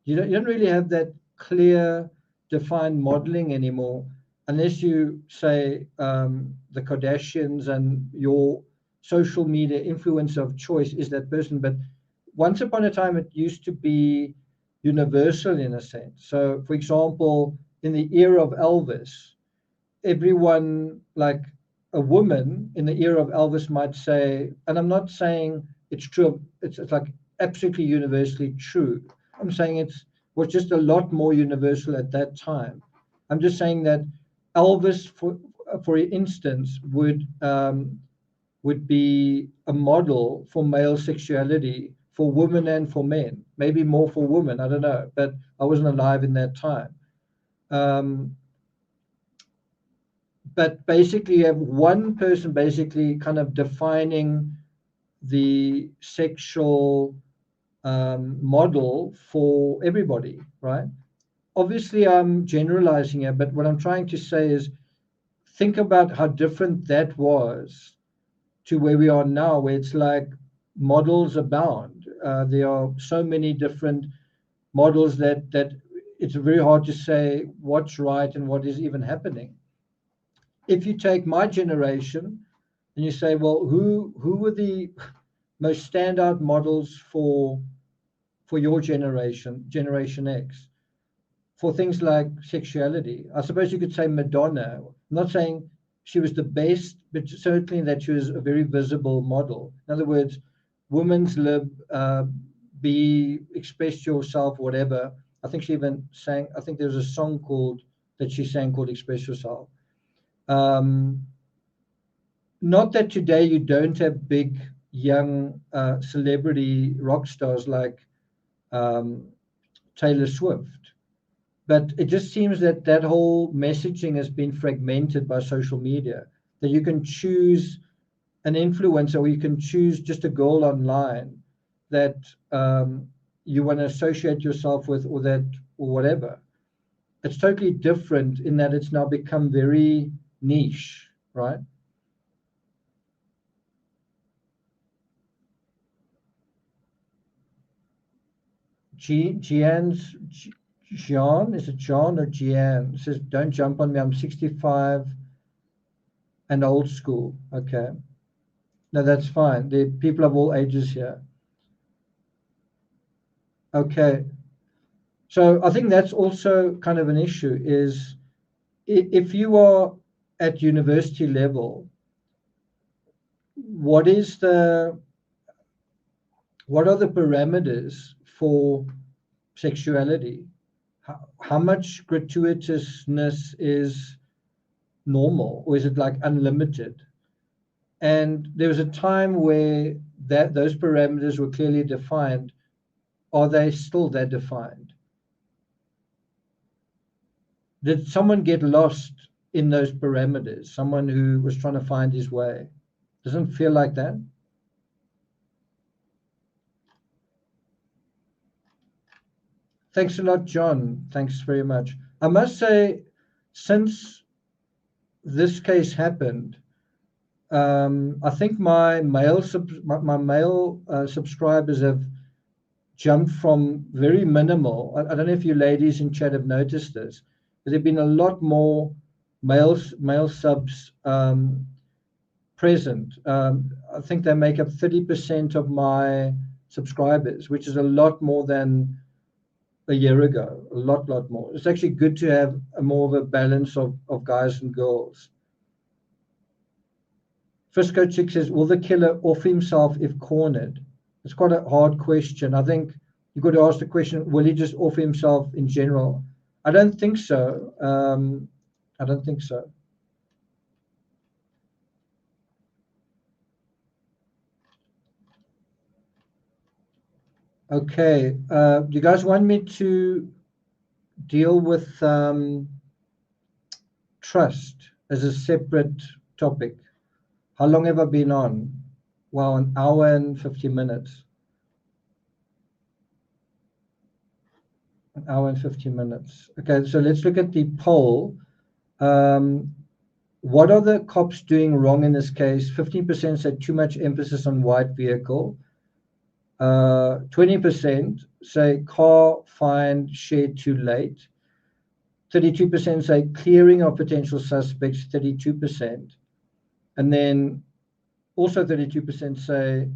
You don't really have that clear, defined modeling anymore, unless you say the Kardashians and your social media influencer of choice is that person. But once upon a time, it used to be universal in a sense. So, for example, in the era of Elvis, everyone, like a woman in the era of Elvis might say, and I'm not saying it's true, it's like absolutely universally true. I'm saying was just a lot more universal at that time. I'm just saying that Elvis, for instance, would be a model for male sexuality for women and for men. Maybe more for women, I don't know, but I wasn't alive in that time. But basically, you have one person basically kind of defining the sexual model for everybody, right? Obviously, I'm generalizing here, but what I'm trying to say is think about how different that was to where we are now, where it's like models abound. There are so many different models that it's very hard to say what's right and what is even happening. If you take my generation and you say, well, who were the most standout models for your generation, Generation X, for things like sexuality? I suppose you could say Madonna. I'm not saying she was the best, but certainly that she was a very visible model. In other words, women's lib, be, express yourself, whatever. I think she even sang, I think there was a song that she sang called Express Yourself. Not that today you don't have big young celebrity rock stars like Taylor Swift, but it just seems that that whole messaging has been fragmented by social media, that you can choose an influencer or you can choose just a girl online that you want to associate yourself with or whatever. It's totally different in that it's now become very niche, right? Gian, is it John or Gian? Says, don't jump on me. I'm 65 and old school. Okay. No, that's fine. There are people of all ages here. Okay. So I think that's also kind of an issue is if you are at university level, what are the parameters for sexuality? How much gratuitousness is normal, or is it like unlimited? And there was a time where those parameters were clearly defined. Are they still that defined? Did someone get lost in those parameters? Someone who was trying to find his way? Doesn't feel like that. Thanks a lot, John. Thanks very much. I must say, since this case happened, I think my male subscribers have jumped from very minimal. I don't know if you ladies in chat have noticed this, but there've been a lot more male subs present. I think they make up 30% of my subscribers, which is a lot more than a year ago. A lot more. It's actually good to have more of a balance of guys and girls. Frisco Chick says, will the killer off himself if cornered? It's quite a hard question. I think you've got to ask the question, will he just off himself in general? I don't think so. I don't think so. Okay. Do you guys want me to deal with trust as a separate topic? How long have I been on? Wow, an hour and 50 minutes. An hour and 50 minutes. Okay, so let's look at the poll. What are the cops doing wrong in this case? 15% said too much emphasis on white vehicle. 20% say car find shared too late. 32% say clearing of potential suspects, 32%. And then also 32% say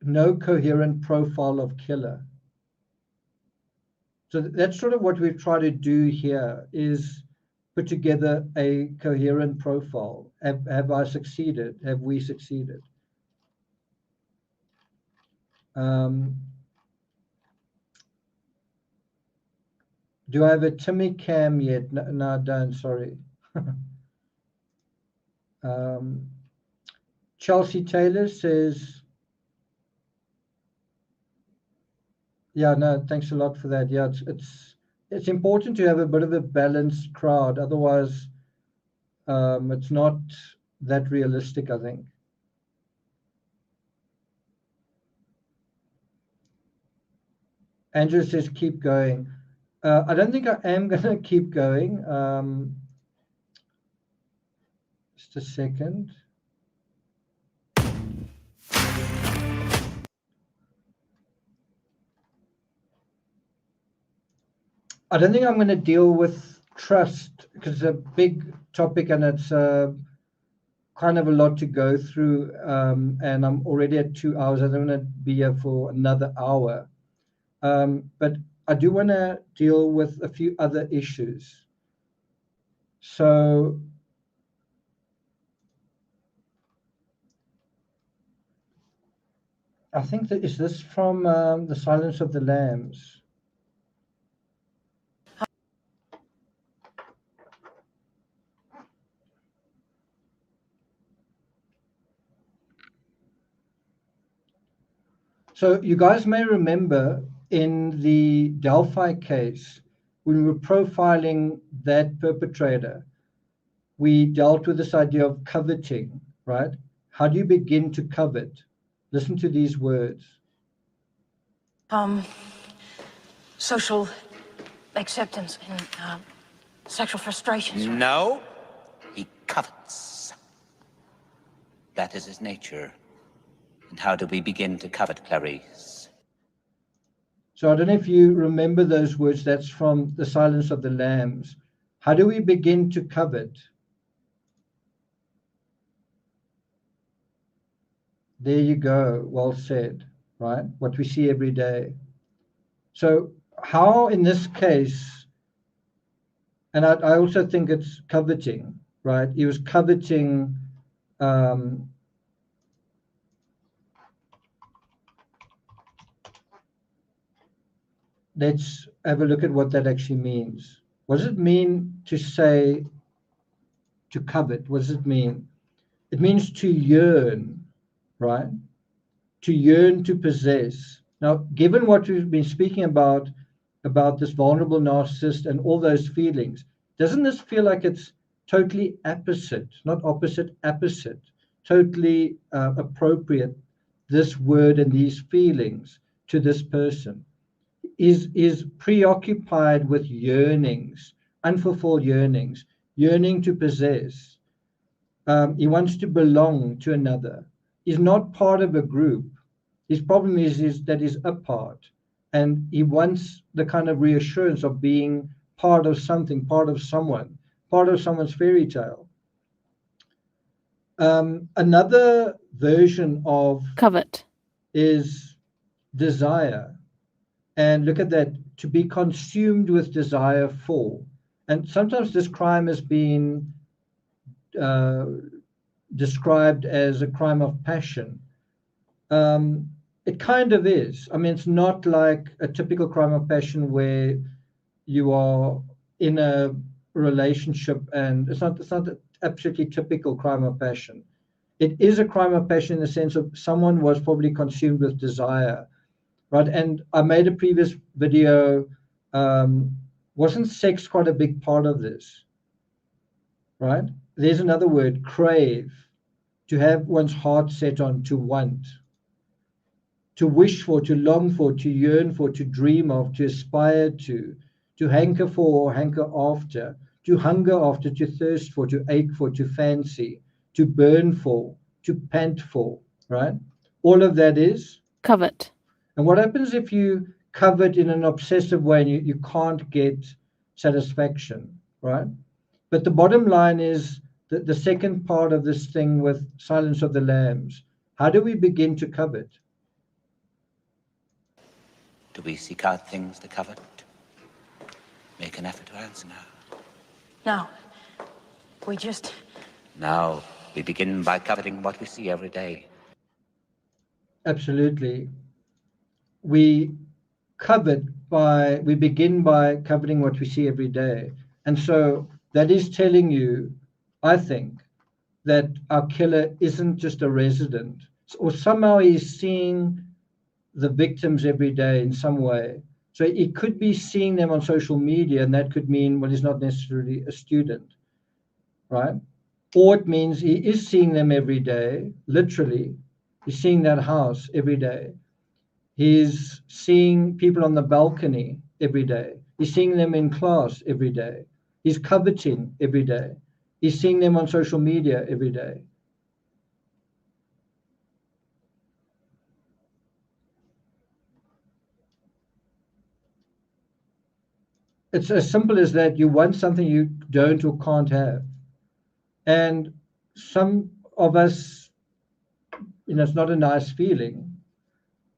no coherent profile of killer. So that's sort of what we've tried to do here, is put together a coherent profile. Have I succeeded? Have we succeeded? Do I have a Timmy Cam yet? No, I don't, sorry. Chelsea Taylor says, yeah, no, thanks a lot for that. Yeah, it's important to have a bit of a balanced crowd. Otherwise, it's not that realistic, I think. Andrew says, keep going. I don't think I am going to keep going. Just a second. I don't think I'm going to deal with trust because it's a big topic and it's kind of a lot to go through. And I'm already at 2 hours. I don't want to be here for another hour. But I do want to deal with a few other issues. So I think that is this from The Silence of the Lambs. So you guys may remember in the Delphi case, when we were profiling that perpetrator, we dealt with this idea of coveting, right? How do you begin to covet? Listen to these words. Social acceptance and sexual frustrations. No, he covets. That is his nature. And how do we begin to covet, Clarice? So I don't know if you remember those words. That's from The Silence of the Lambs. How do we begin to covet? There you go. Well said, right? What we see every day. So how in this case, and I also think it's coveting, right? He was coveting let's have a look at what that actually means. What does it mean to say to covet? What does it mean? It means to yearn, right? To yearn to possess. Now, given what we've been speaking about this vulnerable narcissist and all those feelings, doesn't this feel like it's totally opposite, not opposite, opposite, totally appropriate, this word and these feelings to this person? Is preoccupied with yearnings, unfulfilled yearnings, yearning to possess. He wants to belong to another. He's not part of a group. His problem is that he's apart, and he wants the kind of reassurance of being part of something, part of someone, part of someone's fairy tale. Another version of covet is desire. And look at that, to be consumed with desire for. And sometimes this crime has been described as a crime of passion. It kind of is. I mean, it's not like a typical crime of passion where you are in a relationship, and it's not an absolutely typical crime of passion. It is a crime of passion in the sense of someone was probably consumed with desire. Right, and I made a previous video, wasn't sex quite a big part of this? Right, there's another word, crave. to have one's heart set on, to want, to wish for, to long for, to yearn for, to dream of, to aspire to hanker for or hanker after, to hunger after, to thirst for, to ache for, to fancy, to burn for, to pant for, right? All of that is covet. And what happens if you covet in an obsessive way and you can't get satisfaction, right? But the bottom line is that the second part of this thing with Silence of the Lambs, how do we begin to covet? Do we seek out things to covet? Make an effort to answer now. No. We just... Now, we begin by coveting what we see every day. Absolutely. We begin by coveting what we see every day. And so that is telling you, I think, that our killer isn't just a resident, or somehow he's seeing the victims every day in some way. So it could be seeing them on social media, and that could mean, well, he's not necessarily a student, right? Or it means he is seeing them every day, literally. He's seeing that house every day. He's seeing people on the balcony every day. He's seeing them in class every day. He's coveting every day. He's seeing them on social media every day. It's as simple as that. You want something you don't or can't have. And some of us, it's not a nice feeling.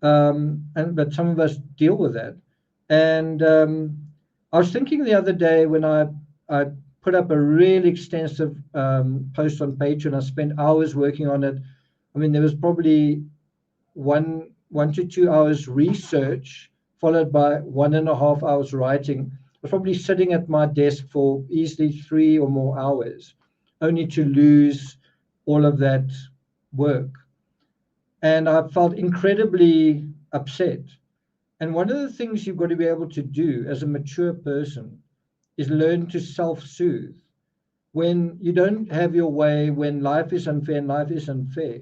But some of us deal with that. And I was thinking the other day when I put up a really extensive post on Patreon. I spent hours working on it. I mean, there was probably one to 2 hours research, followed by 1.5 hours writing. I was probably sitting at my desk for easily 3 or more hours, only to lose all of that work. And I felt incredibly upset. And one of the things you've got to be able to do as a mature person is learn to self-soothe. When you don't have your way, when life is unfair and life is unfair,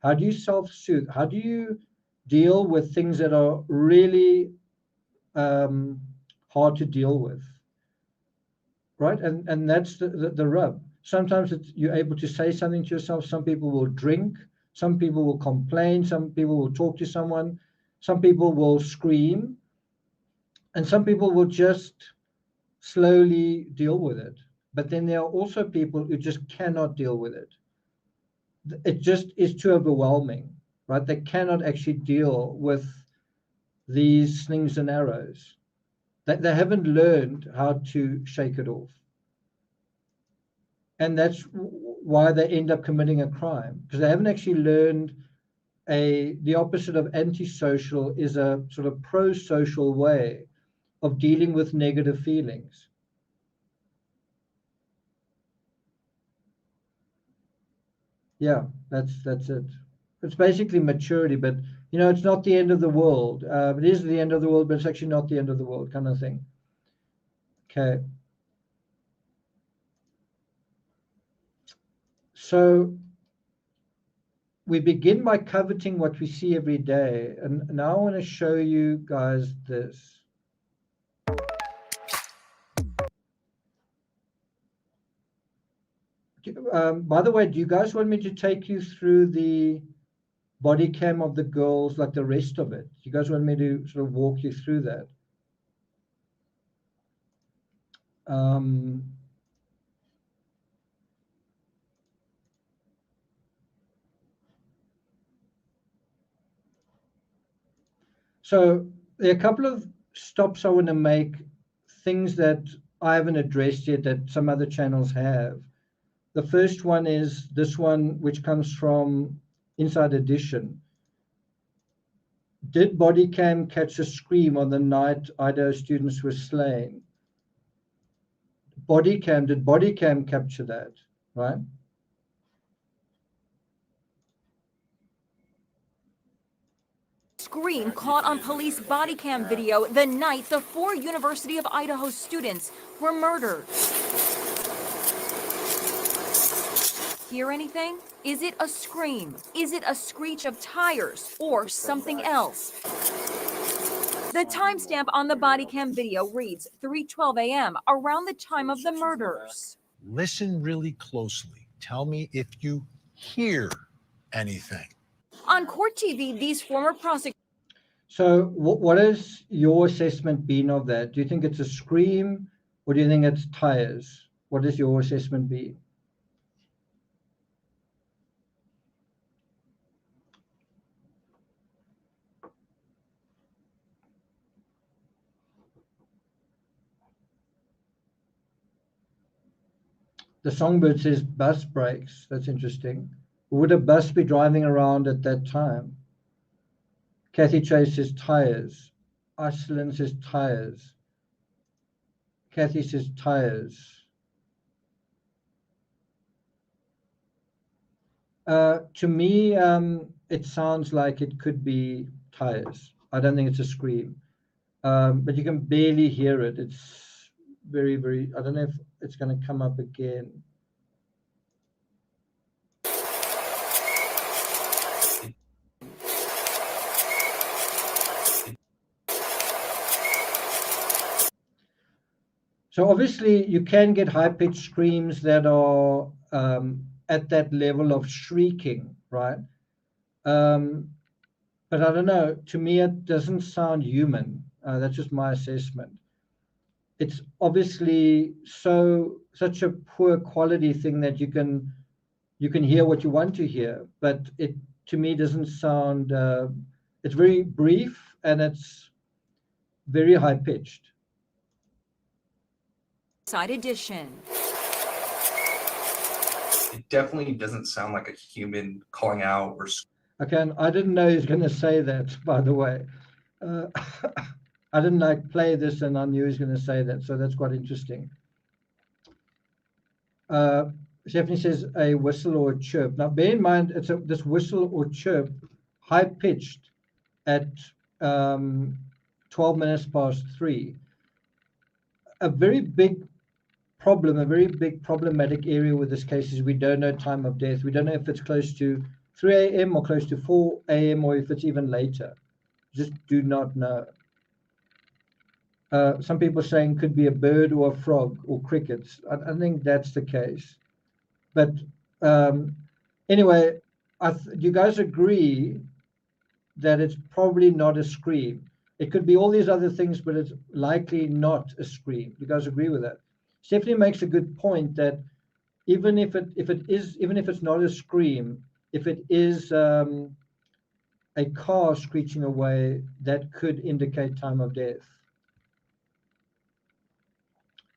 how do you self-soothe? How do you deal with things that are really hard to deal with, right? And that's the rub. Sometimes you're able to say something to yourself. Some people will drink. Some people will complain. Some people will talk to someone. Some people will scream. And some people will just slowly deal with it. But then there are also people who just cannot deal with it. It just is too overwhelming, right? They cannot actually deal with these slings and arrows. They haven't learned how to shake it off. And that's why they end up committing a crime, because they haven't actually learned the opposite of antisocial is a sort of pro-social way of dealing with negative feelings. Yeah, that's it. It's basically maturity, but it's not the end of the world. It is the end of the world, but it's actually not the end of the world, kind of thing. Okay. So we begin by coveting what we see every day. And now I want to show you guys this. By the way, do you guys want me to take you through the body cam of the girls, like the rest of it? Do you guys want me to sort of walk you through that? So there are a couple of stops I want to make, things that I haven't addressed yet that some other channels have. The first one is this one, which comes from Inside Edition. Did body cam catch a scream on the night Idaho students were slain? Did body cam capture that, right? Scream caught on police body cam video the night the 4 University of Idaho students were murdered. hear anything? Is it a scream? Is it a screech of tires or something else? The timestamp on the body cam video reads 3:12 a.m., around the time of the murders. Listen really closely. Tell me if you hear anything. On court TV, these former prosecutors. So what has your assessment been of that? Do you think it's a scream or do you think it's tires? What is your assessment be? The songbird says bus brakes. That's interesting. Would a bus be driving around at that time? Kathy Chase says tires. Iceland says tires. Kathy says tires. To me, it sounds like it could be tires. I don't think it's a scream, but you can barely hear it. It's very, very, I don't know if it's going to come up again. So obviously you can get high-pitched screams that are at that level of shrieking, right? But I don't know, to me it doesn't sound human. That's just my assessment. It's obviously such a poor quality thing that you can hear what you want to hear, but it to me doesn't sound, it's very brief and it's very high-pitched. Side edition. It definitely doesn't sound like a human calling out or. Okay, and I didn't know he was going to say that, by the way. I didn't like play this and I knew he was going to say that, so that's quite interesting. Stephanie says a whistle or a chirp. Now bear in mind, it's this whistle or chirp, high-pitched at 12 minutes past 3. A very big problem, a very big problematic area with this case is we don't know time of death. We don't know if it's close to 3 a.m. or close to 4 a.m. or if it's even later. Just do not know. Some people are saying could be a bird or a frog or crickets. I think that's the case. But anyway, you guys agree that it's probably not a scream. It could be all these other things, but it's likely not a scream. You guys agree with that? Stephanie makes a good point that even if it's not a scream, if it is a car screeching away, that could indicate time of death.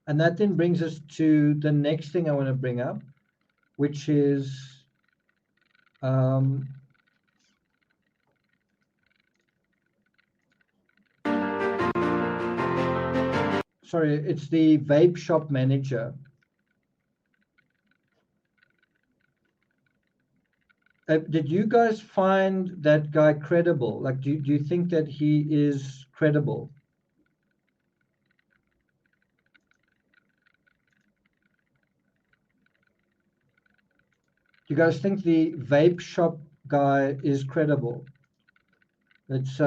And that then brings us to the next thing I want to bring up, which is sorry, it's the vape shop manager. Did you guys find that guy credible? Like, do you think that he is credible? Do you guys think the vape shop guy is credible? Let's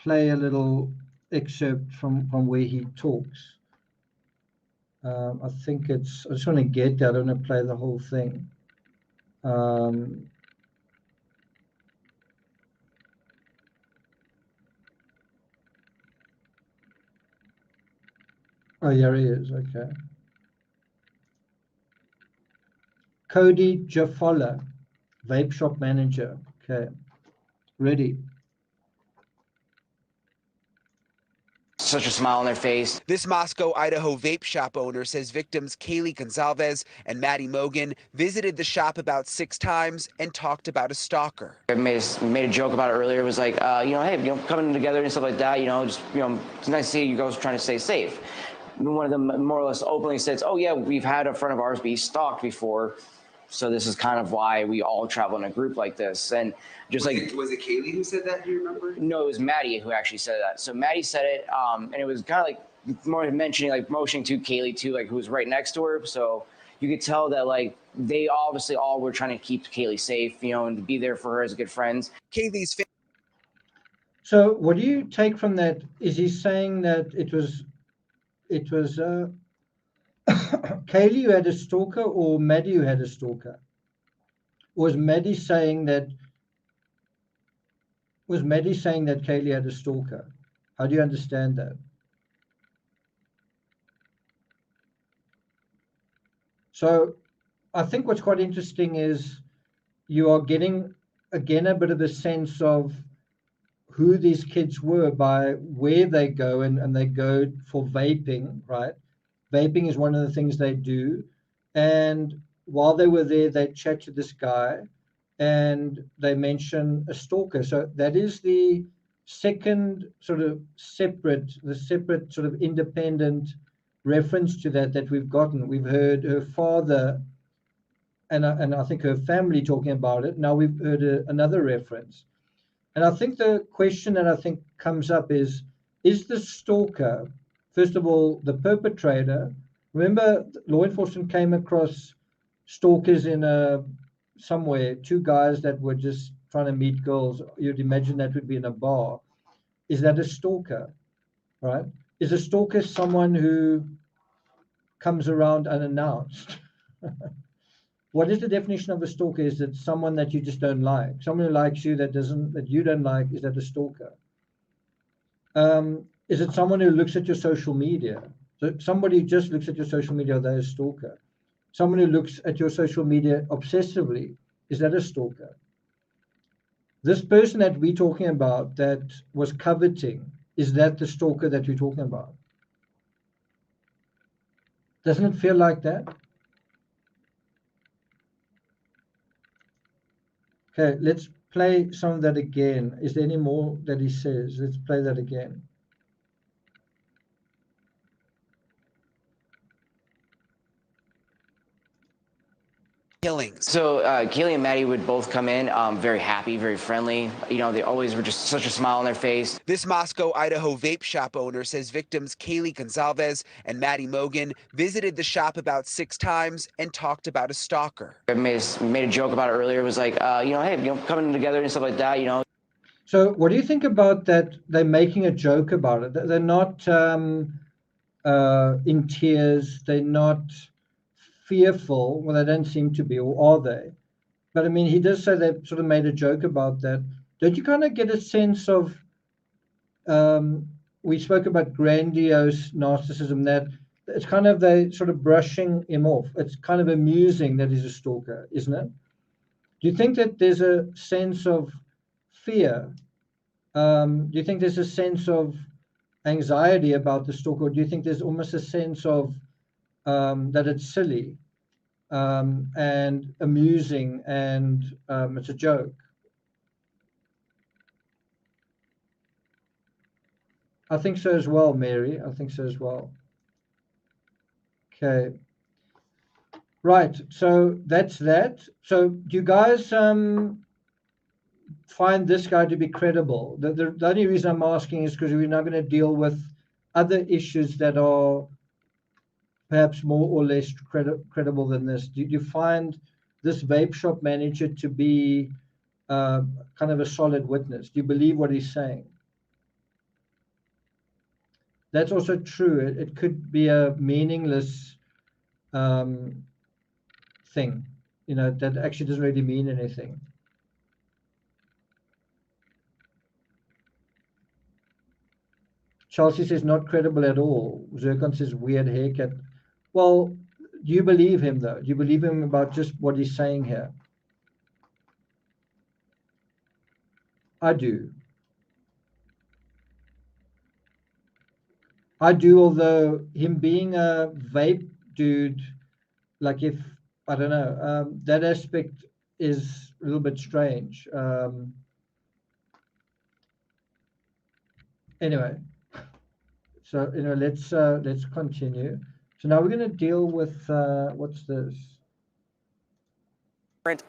play a little excerpt from where he talks. I think it's, I just want to get that. I don't want to play the whole thing. Oh, here he is. Okay. Cody Jaffola, vape shop manager. Okay. Ready. Such a smile on their face. This Moscow, Idaho vape shop owner says victims Kaylee Gonzalez and Maddie Mogan visited the shop about 6 times and talked about a stalker. I made a joke about it earlier. It was like, hey, coming together and stuff like that, it's nice to see you guys trying to stay safe. One of them more or less openly says, oh yeah, we've had a friend of ours be stalked before. So this is kind of why we all travel in a group like this. And just was it Kaylee who said that? Do you remember? No, it was Maddie who actually said that. So Maddie said it, and it was kind of like more mentioning, like motioning to Kaylee too, like who was right next to her. So you could tell that like they obviously all were trying to keep Kaylee safe, you know, and be there for her as good friends. Kaylee's So what do you take from that? Is he saying that it was Kaylee who had a stalker or Maddie who had a stalker? Was Maddie saying that Kaylee had a stalker? How do you understand that? So I think what's quite interesting is you are getting, again, a bit of a sense of who these kids were by where they go, and they go for vaping, right? Vaping is one of the things they do. And while they were there, they chat to this guy and they mention a stalker. So that is the second sort of separate sort of independent reference to that we've gotten. We've heard her father and I think her family talking about it. Now we've heard another reference. And I think the question that I think comes up is the stalker, first of all, the perpetrator? Remember, law enforcement came across stalkers in somewhere, two guys that were just trying to meet girls. You'd imagine that would be in a bar. Is that a stalker, right? Is a stalker someone who comes around unannounced? What is the definition of a stalker? Is it someone that you just don't like? Someone who likes you that you don't like, is that a stalker? Is it someone who looks at your social media? So somebody who just looks at your social media, they're a stalker. Someone who looks at your social media obsessively, is that a stalker? This person that we're talking about that was coveting, is that the stalker that you're talking about? Doesn't it feel like that? Okay, let's play some of that again. Is there any more that he says? Let's play that again. killings. So Kaylee and Maddie would both come in very happy, very friendly. You know, they always were just such a smile on their face. This Moscow, Idaho vape shop owner says victims Kaylee Gonzalez and Maddie Mogan visited the shop about 6 times and talked about a stalker. I made a joke about it earlier. It was like, you know, hey, you know, coming together and stuff like that, you know. So what do you think about that? They're making a joke about it. They're not in tears. They're not fearful. Well, they don't seem to be, or are they? But I mean, he does say they've sort of made a joke about that. Don't you kind of get a sense of, we spoke about grandiose narcissism, that it's kind of they sort of brushing him off. It's kind of amusing that he's a stalker, isn't it? Do you think that there's a sense of fear? Do you think there's a sense of anxiety about the stalker? Or do you think there's almost a sense of that it's silly and amusing and it's a joke? I think so as well, Mary. I think so as well. Okay. Right. So that's that. So do you guys find this guy to be credible? The only reason I'm asking is because we're not going to deal with other issues that are perhaps more or less credible than this. Do you find this vape shop manager to be kind of a solid witness? Do you believe what he's saying? That's also true. It could be a meaningless thing, you know, that actually doesn't really mean anything. Chelsea says not credible at all. Zircon says weird haircut. Well, do you believe him though? Do you believe him about just what he's saying here? I do. I do, although him being a vape dude, like if, I don't know, that aspect is a little bit strange. Anyway, so, you know, let's continue. So now we're going to deal with, what's this?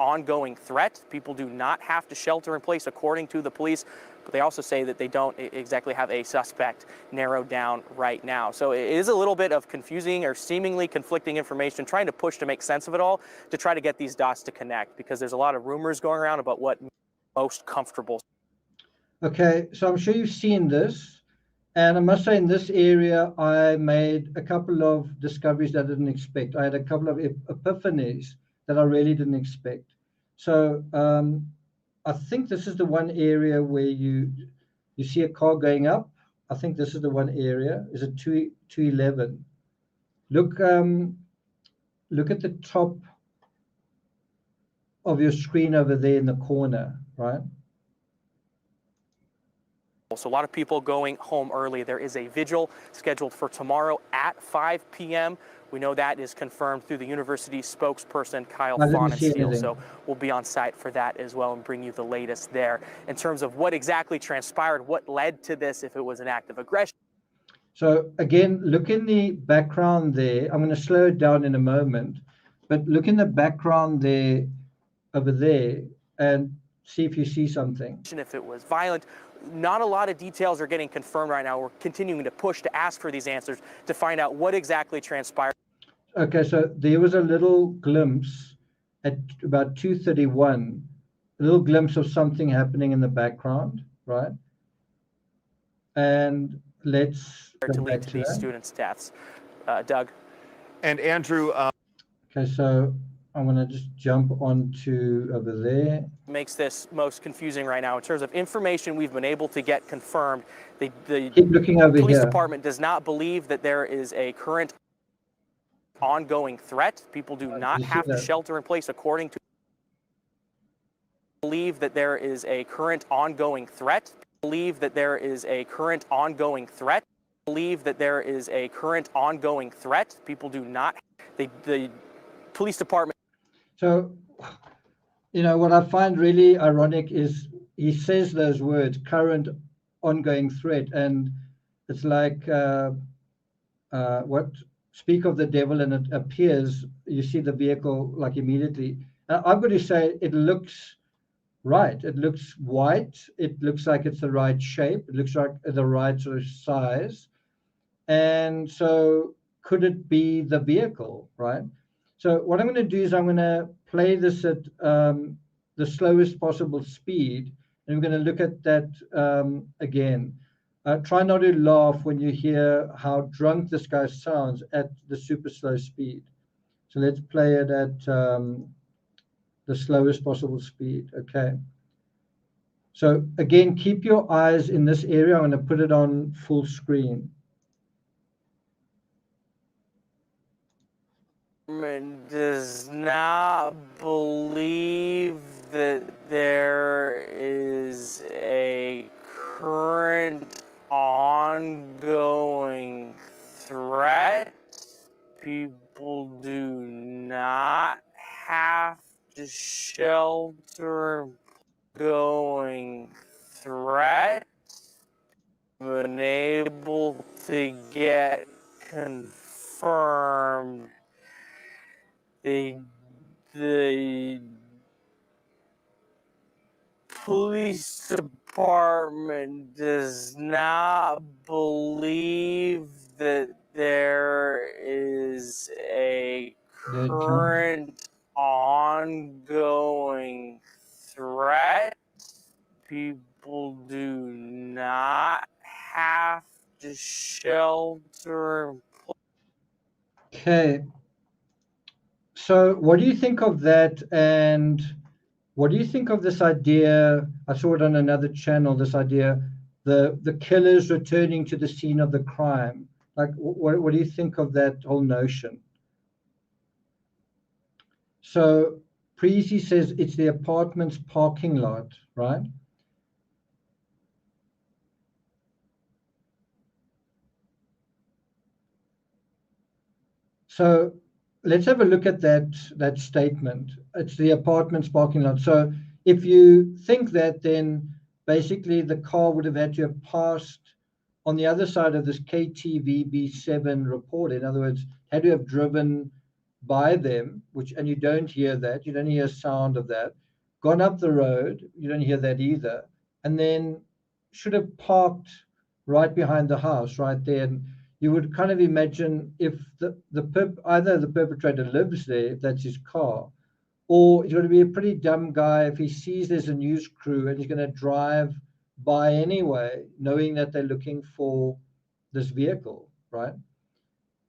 ongoing threat. People do not have to shelter in place according to the police, but they also say that they don't exactly have a suspect narrowed down right now. So it is a little bit of confusing or seemingly conflicting information, trying to push to make sense of it all, to try to get these dots to connect, because there's a lot of rumors going around about what most comfortable. Okay, so I'm sure you've seen this, and I must say in this area, I made a couple of discoveries that I didn't expect. I had a couple of epiphanies that I really didn't expect. So I think this is the one area where you see a car going up. I think this is the one area. Is it 211? Look at the top of your screen over there in the corner, right? So a lot of people going home early. There is a vigil scheduled for tomorrow at 5 p.m. We know that is confirmed through the university spokesperson, Kyle Faunensteel. So we'll be on site for that as well and bring you the latest there in terms of what exactly transpired, what led to this, if it was an act of aggression. So again, look in the background there. I'm going to slow it down in a moment, but look in the background there, over there, and see if you see something. If it was violent. Not a lot of details are getting confirmed right now. We're continuing to push to ask for these answers to find out what exactly transpired. Okay, so there was a little glimpse at about 2:31, a little glimpse of something happening in the background, right? And let's to lead to these students' deaths. Doug. And Andrew. Okay, so I'm going to just jump onto over there. Makes this most confusing right now in terms of information we've been able to get confirmed. The Keep looking over police here. department does not believe that there is a current ongoing threat. People do not have to shelter in place according to. Believe that there is a current ongoing threat. Believe that there is a current ongoing threat. Believe that there is a current ongoing threat. People do not. The police department. So, you know, what I find really ironic is he says those words, current ongoing threat, and it's like, what, speak of the devil and it appears, you see the vehicle like immediately. I've got to say, it looks right. It looks white. It looks like it's the right shape. It looks like the right sort of size. And so could it be the vehicle, right? So what I'm going to do is I'm going to play this at the slowest possible speed, and we're going to look at that again. Try not to laugh when you hear how drunk this guy sounds at the super slow speed. So let's play it at the slowest possible speed. Okay. So again, keep your eyes in this area. I'm going to put it on full screen. Does not believe that there is a current ongoing threat. People do not have to shelter going threat. Been able to get confirmed. The police department does not believe that there is a current ongoing threat. People do not have to shelter. Okay. So what do you think of that? And what do you think of this idea? I saw it on another channel, this idea, the killers returning to the scene of the crime. Like, what do you think of that whole notion? So Preezy says it's the apartment's parking lot, right? So let's have a look at that statement. It's the apartment's parking lot. So if you think that, then basically the car would have had to have passed on the other side of this KTVB7 report. In other words, had to have driven by them, and you don't hear that, you don't hear a sound of that, gone up the road, you don't hear that either, and then should have parked right behind the house, right there. And you would kind of imagine if either the perpetrator lives there, if that's his car, or he's going to be a pretty dumb guy if he sees there's a news crew and he's going to drive by anyway, knowing that they're looking for this vehicle, right?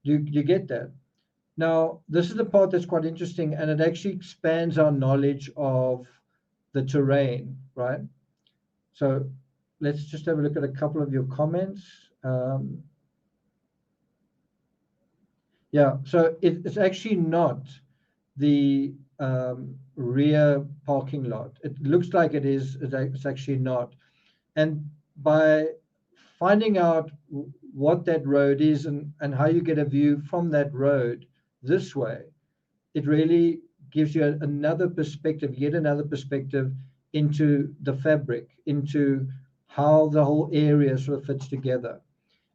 You get that? Now, this is the part that's quite interesting, and it actually expands our knowledge of the terrain, right? So let's just have a look at a couple of your comments. Yeah, so it's actually not the rear parking lot. It looks like it is, it's actually not. And by finding out what that road is and how you get a view from that road this way, it really gives you another perspective, yet another perspective into the fabric, into how the whole area sort of fits together.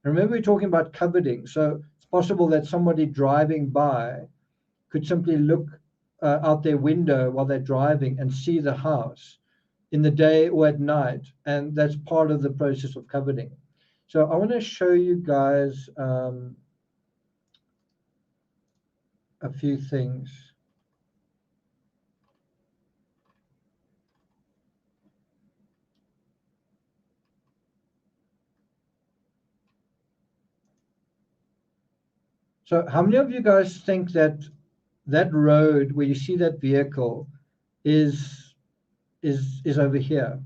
And remember, we're talking about coveting. So it's possible that somebody driving by could simply look out their window while they're driving and see the house in the day or at night. And that's part of the process of coveting. So I want to show you guys a few things. So how many of you guys think that that road where you see that vehicle is over here?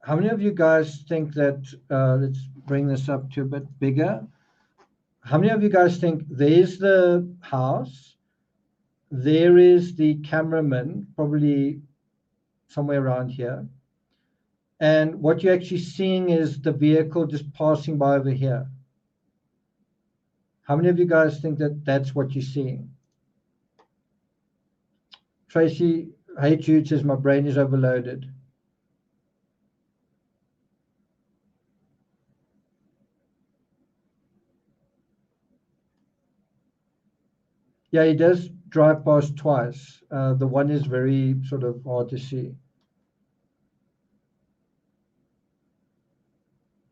How many of you guys think that, let's bring this up to a bit bigger. How many of you guys think there's the house, there is the cameraman, probably somewhere around here, and what you're actually seeing is the vehicle just passing by over here? How many of you guys think that that's what you're seeing? Tracy, hey Jude, says my brain is overloaded. Yeah, he does drive past twice. The one is very sort of hard to see.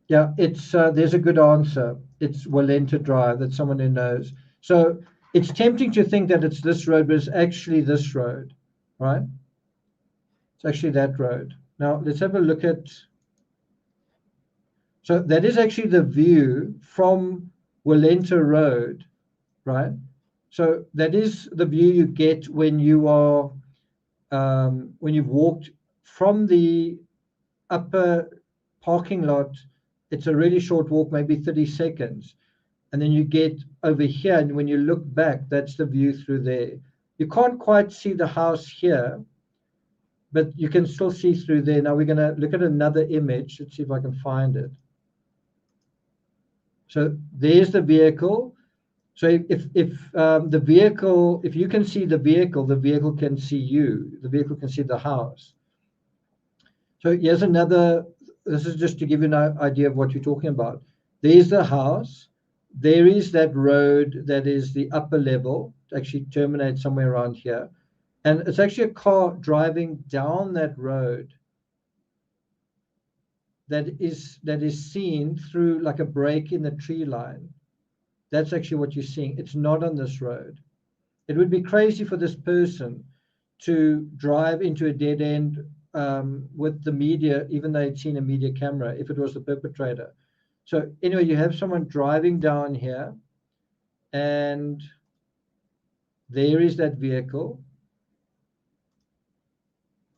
Yeah, it's there's a good answer. It's Walenta Drive. That's someone who knows. So it's tempting to think that it's this road, but it's actually this road, right? It's actually that road. Now let's have a look at. So that is actually the view from Walenta Road, right? So that is the view you get when you are when you've walked from the upper parking lot. It's a really short walk, maybe 30 seconds. And then you get over here, and when you look back, that's the view through there. You can't quite see the house here, but you can still see through there. Now we're going to look at another image. Let's see if I can find it. So there's the vehicle. So if the vehicle, if you can see the vehicle can see you. The vehicle can see the house. So here's another. This is just to give you an idea of what you're talking about. There's the house. There is that road that is the upper level. It actually terminates somewhere around here. And it's actually a car driving down that road that is seen through like a break in the tree line. That's actually what you're seeing. It's not on this road. It would be crazy for this person to drive into a dead end with the media, even though they'd seen a media camera, if it was the perpetrator. So anyway, you have someone driving down here, and there is that vehicle.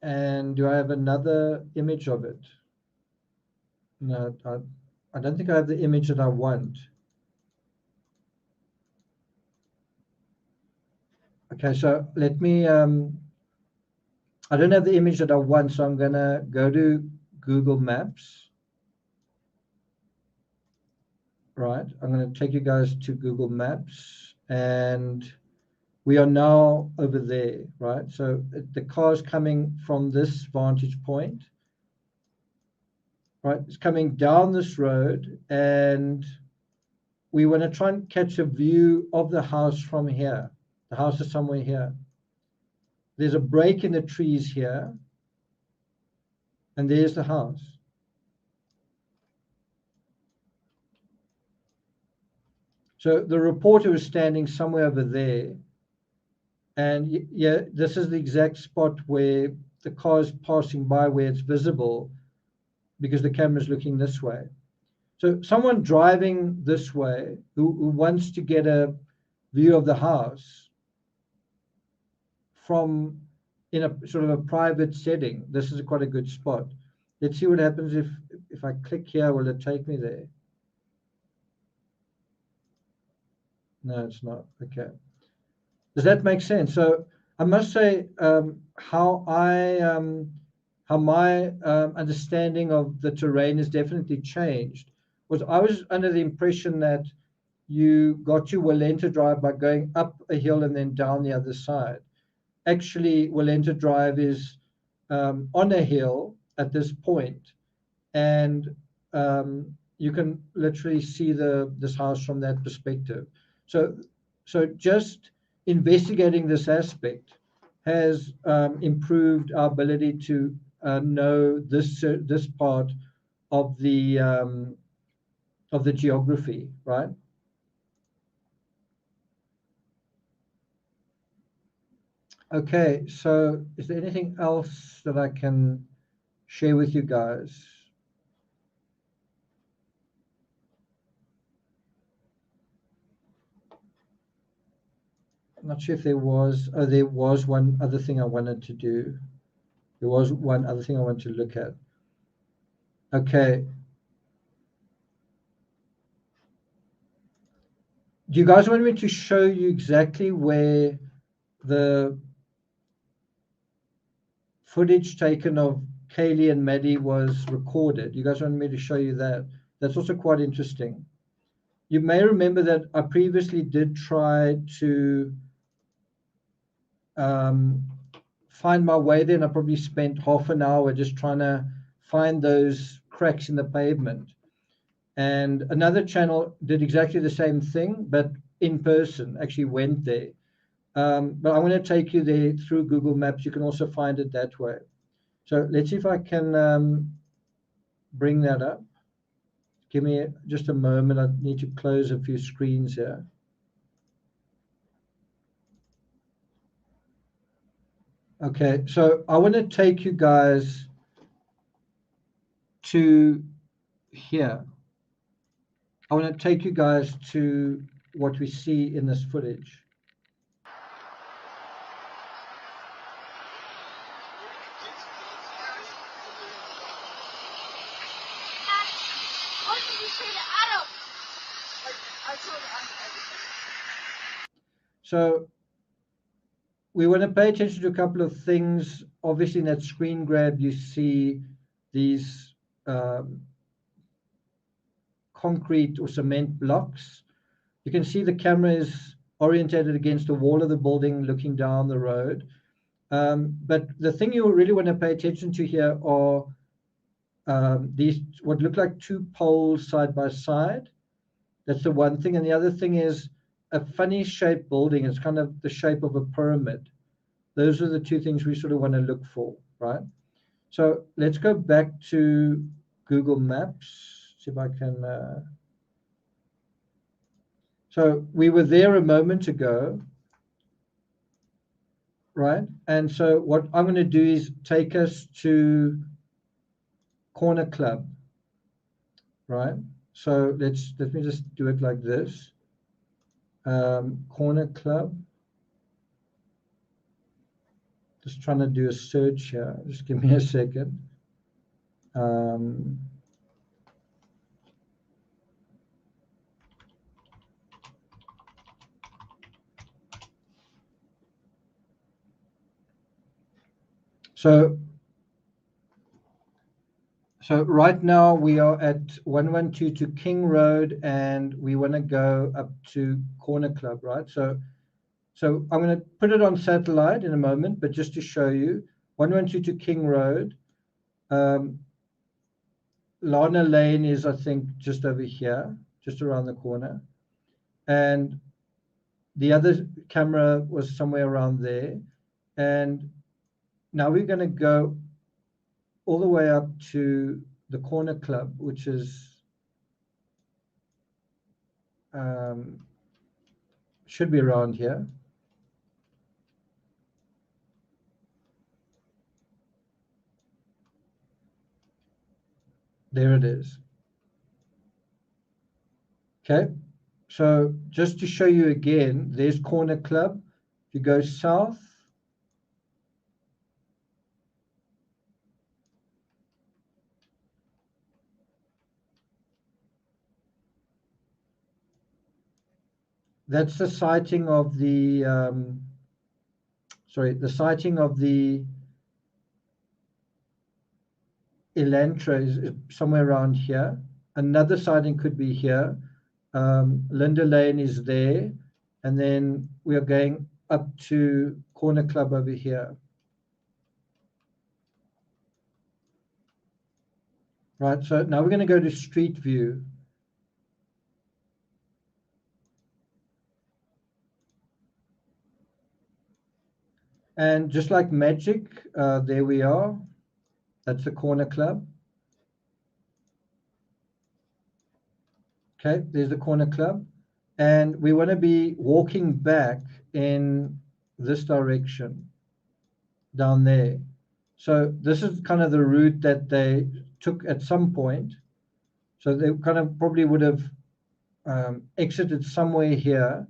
And do I have another image of it? No, I don't think I have the image that I want. Okay, so let me, I don't have the image that I want, so I'm going to go to Google Maps. Right, I'm going to take you guys to Google Maps, and we are now over there, right? So the car's coming from this vantage point, right? It's coming down this road, and we want to try and catch a view of the house from here. The house is somewhere here. There's a break in the trees here, and there's the house. So the reporter was standing somewhere over there, and yeah, this is the exact spot where the car's passing by, where it's visible, because the camera's looking this way. So someone driving this way who wants to get a view of the house from in a sort of a private setting, this is quite a good spot. Let's see what happens if I click here. Will it take me there? No, it's not. Okay. Does that make sense? So I must say how my understanding of the terrain has definitely changed. Was I was under the impression that you got to Walenta Drive by going up a hill and then down the other side. Actually, Walenta Drive is on a hill at this point, and you can literally see this house from that perspective. So just investigating this aspect has improved our ability to know this part of the geography, right? Okay, so is there anything else that I can share with you guys? I'm not sure if there was, oh, there was one other thing I wanted to do. There was one other thing I wanted to look at. Okay. Do you guys want me to show you exactly where the footage taken of Kaylee and Maddie was recorded? You guys want me to show you that? That's also quite interesting. You may remember that I previously did try to find my way there, and I probably spent half an hour just trying to find those cracks in the pavement. And another channel did exactly the same thing, but in person, actually went there. But I'm going to take you there through Google Maps. You can also find it that way. So let's see if I can bring that up. Give me just a moment. I need to close a few screens here. Okay, so I want to take you guys to here. I want to take you guys to what we see in this footage. So we want to pay attention to a couple of things. Obviously, in that screen grab, you see these concrete or cement blocks. You can see the camera is orientated against the wall of the building looking down the road. But the thing you really want to pay attention to here are these what look like two poles side by side. That's the one thing. And the other thing is a funny shaped building. It's kind of the shape of a pyramid. Those are the two things we sort of want to look for, right? So let's go back to Google Maps. See if I can. So we were there a moment ago, right? And so what I'm going to do is take us to Corner Club, right? So let me just do it like this. Corner Club. Just trying to do a search here. Just give me a second. So right now we are at 112 King Road, and we want to go up to Corner Club, right? So I'm going to put it on satellite in a moment, but just to show you, 112 King Road. Lana Lane is, I think, just over here, just around the corner. and the other camera was somewhere around there. And now we're going to go all the way up to the corner club, which is should be around here. There it is. Okay, so just to show you again, there's corner club. If you go south, that's the sighting of the the sighting of the Elantra is somewhere around here. Another sighting could be here. Linda Lane is there, and then we are going up to corner club over here. Right, so now we're going to go to street view. And just like magic, there we are. That's the corner club. Okay, there's the corner club. And we want to be walking back in this direction down there. So this is kind of the route that they took at some point. So they kind of probably would have exited somewhere here,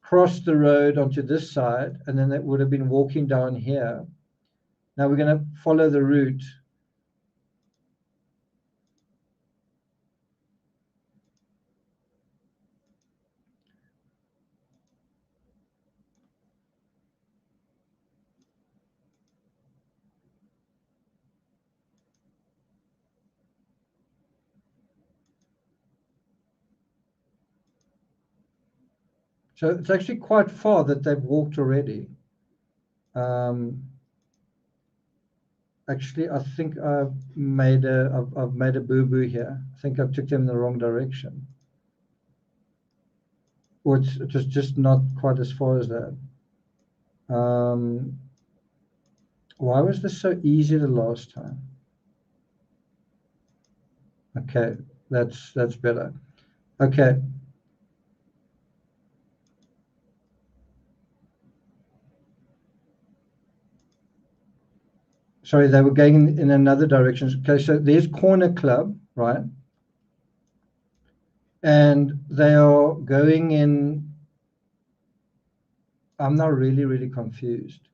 crossed the road onto this side, and then they would have been walking down here. Now we're going to follow the route. So it's actually quite far that they've walked already. Actually, I think I've made a boo-boo here. I think I took them in the wrong direction. Or it was just not quite as far as that. Why was this so easy the last time? Okay, that's better. Okay. Sorry, they were going in another direction. Okay, so there's corner club, right? And they are going in. I'm now really confused.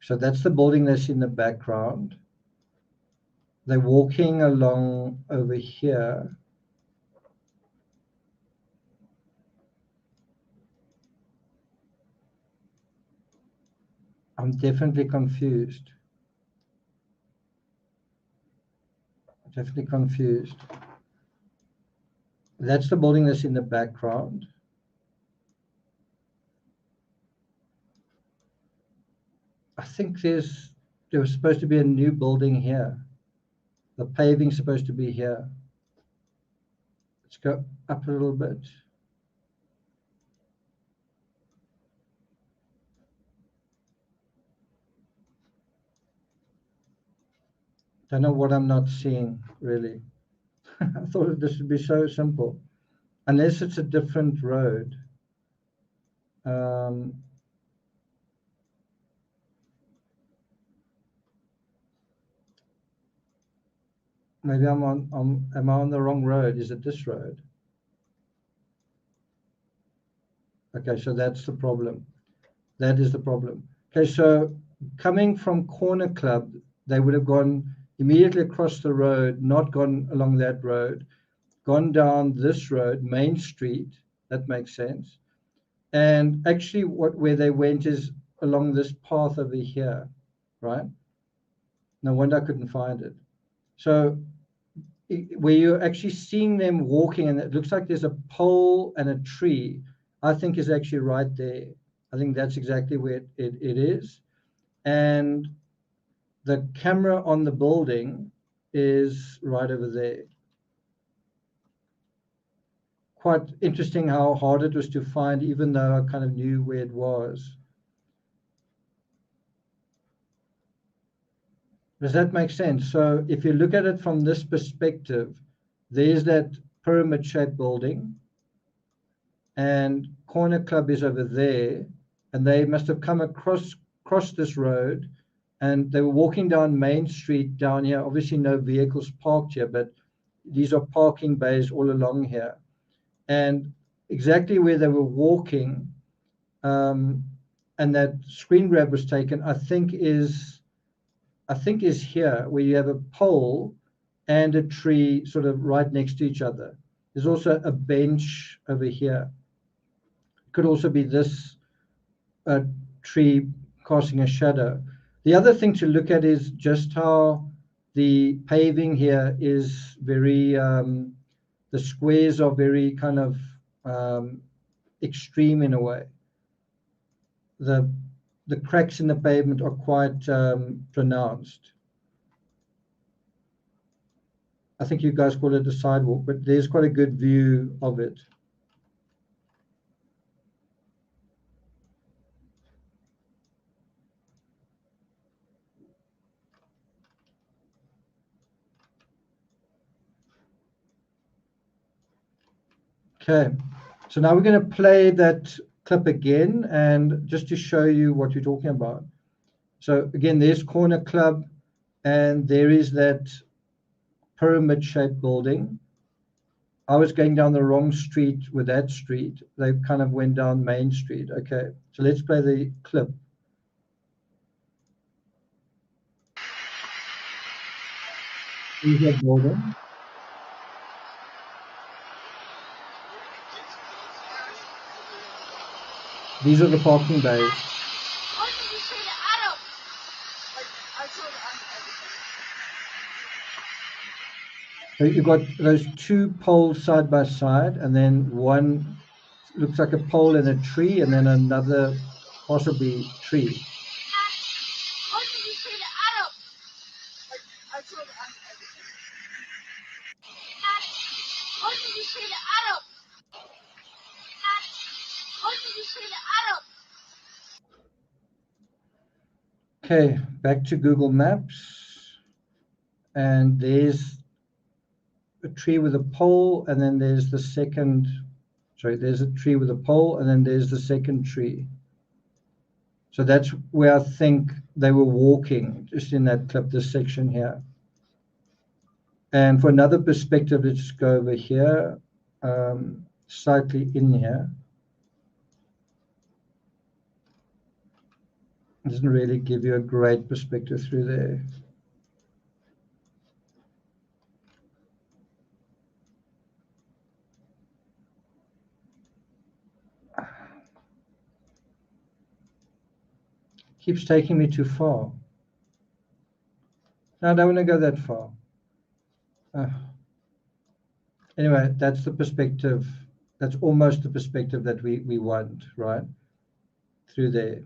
So that's the building that's in the background. They're walking along over here. I'm definitely confused. Definitely confused. That's the building that's in the background. I think there was supposed to be a new building here. The paving's supposed to be here. Let's go up a little bit. Don't know what I'm not seeing, really. I thought this would be so simple. Unless it's a different road. Maybe am I on the wrong road? Is it this road? Okay, so that's the problem. That is the problem. Okay, so coming from Corner Club, they would have gone immediately across the road, not gone along that road, gone down this road, Main Street. That makes sense. And actually where they went is along this path over here, right? No wonder I couldn't find it. So where you're actually seeing them walking, and it looks like there's a pole and a tree, I think is actually right there. I think that's exactly where it is. And the camera on the building is right over there. quite interesting how hard it was to find, even though I kind of knew where it was. Does that make sense? So if you look at it from this perspective, there's that pyramid-shaped building, and Corner Club is over there, and they must have come across this road, and they were walking down Main Street down here. Obviously no vehicles parked here, but these are parking bays all along here. And exactly where they were walking, and that screen grab was taken, I think is here, where you have a pole and a tree sort of right next to each other. There's also a bench over here. It could also be this tree casting a shadow. The other thing to look at is just how the paving here is very, the squares are very kind of extreme in a way. The cracks in the pavement are quite pronounced. I think you guys call it a sidewalk, but there's quite a good view of it. Okay, so now we're going to play that clip again, and just to show you what you're talking about. So again, there's Corner Club, and there is that pyramid-shaped building. I was going down the wrong street with that street. They kind of went down Main Street. Okay, so let's play the clip. Here's that building. These are the parking bays. So you've got those two poles side by side, and then one looks like a pole and a tree, and then another possibly tree. Okay, back to Google Maps, and there's a tree with a pole, and then there's the second, sorry, there's a tree with a pole, and then there's the second tree. So that's where I think they were walking, just in that clip, this section here. And for another perspective, let's go over here, slightly in here. It doesn't really give you a great perspective through there. Keeps taking me too far. No, I don't want to go that far. Anyway, that's the perspective. That's almost the perspective that we want, right? Through there.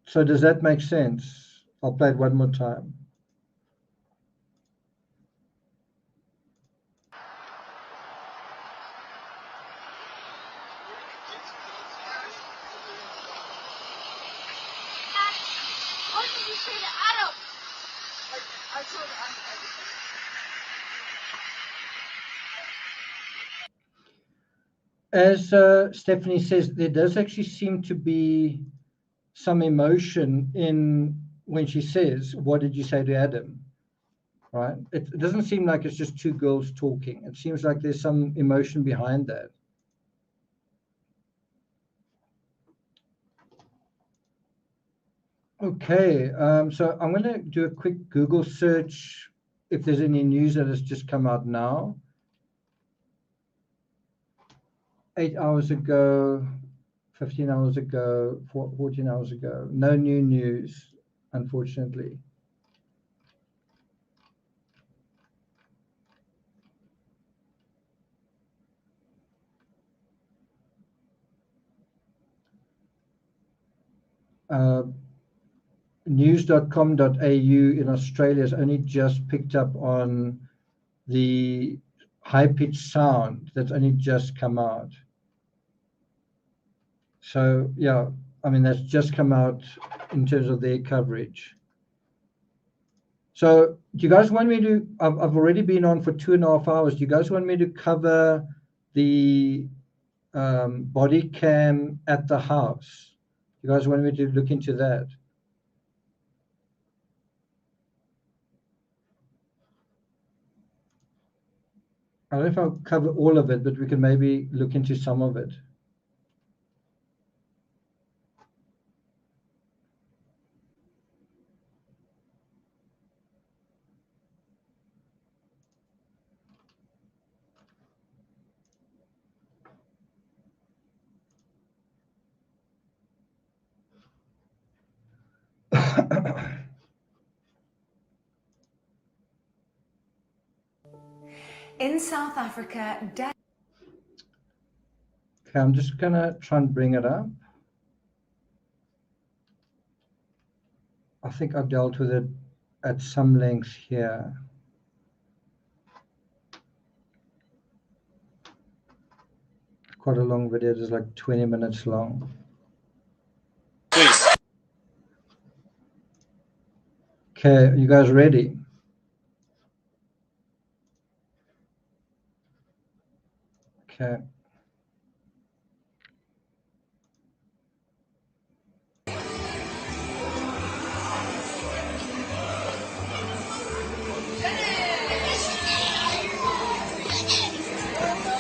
So does that make sense? I'll play it one more time. As Stephanie says, there does actually seem to be some emotion in when she says, "What did you say to Adam?" Right? It doesn't seem like it's just two girls talking. It seems like there's some emotion behind that. Okay, so I'm going to do a quick Google search if there's any news that has just come out now. 8 hours ago, 15 hours ago, 14 hours ago. No new news, unfortunately. News.com.au in Australia has only just picked up on the high-pitched sound that's only just come out. So yeah, I mean, that's just come out in terms of their coverage. So do you guys want me to, I've already been on for 2.5 hours. Do you guys want me to cover the body cam at the house? You guys want me to look into that? I don't know if I'll cover all of it, but we can maybe look into some of it. In South Africa, Okay, I'm just gonna try and bring it up. I think I've dealt with it at some length here. Quite a long video, it's like 20 minutes long. Please. Okay, you guys ready? Okay.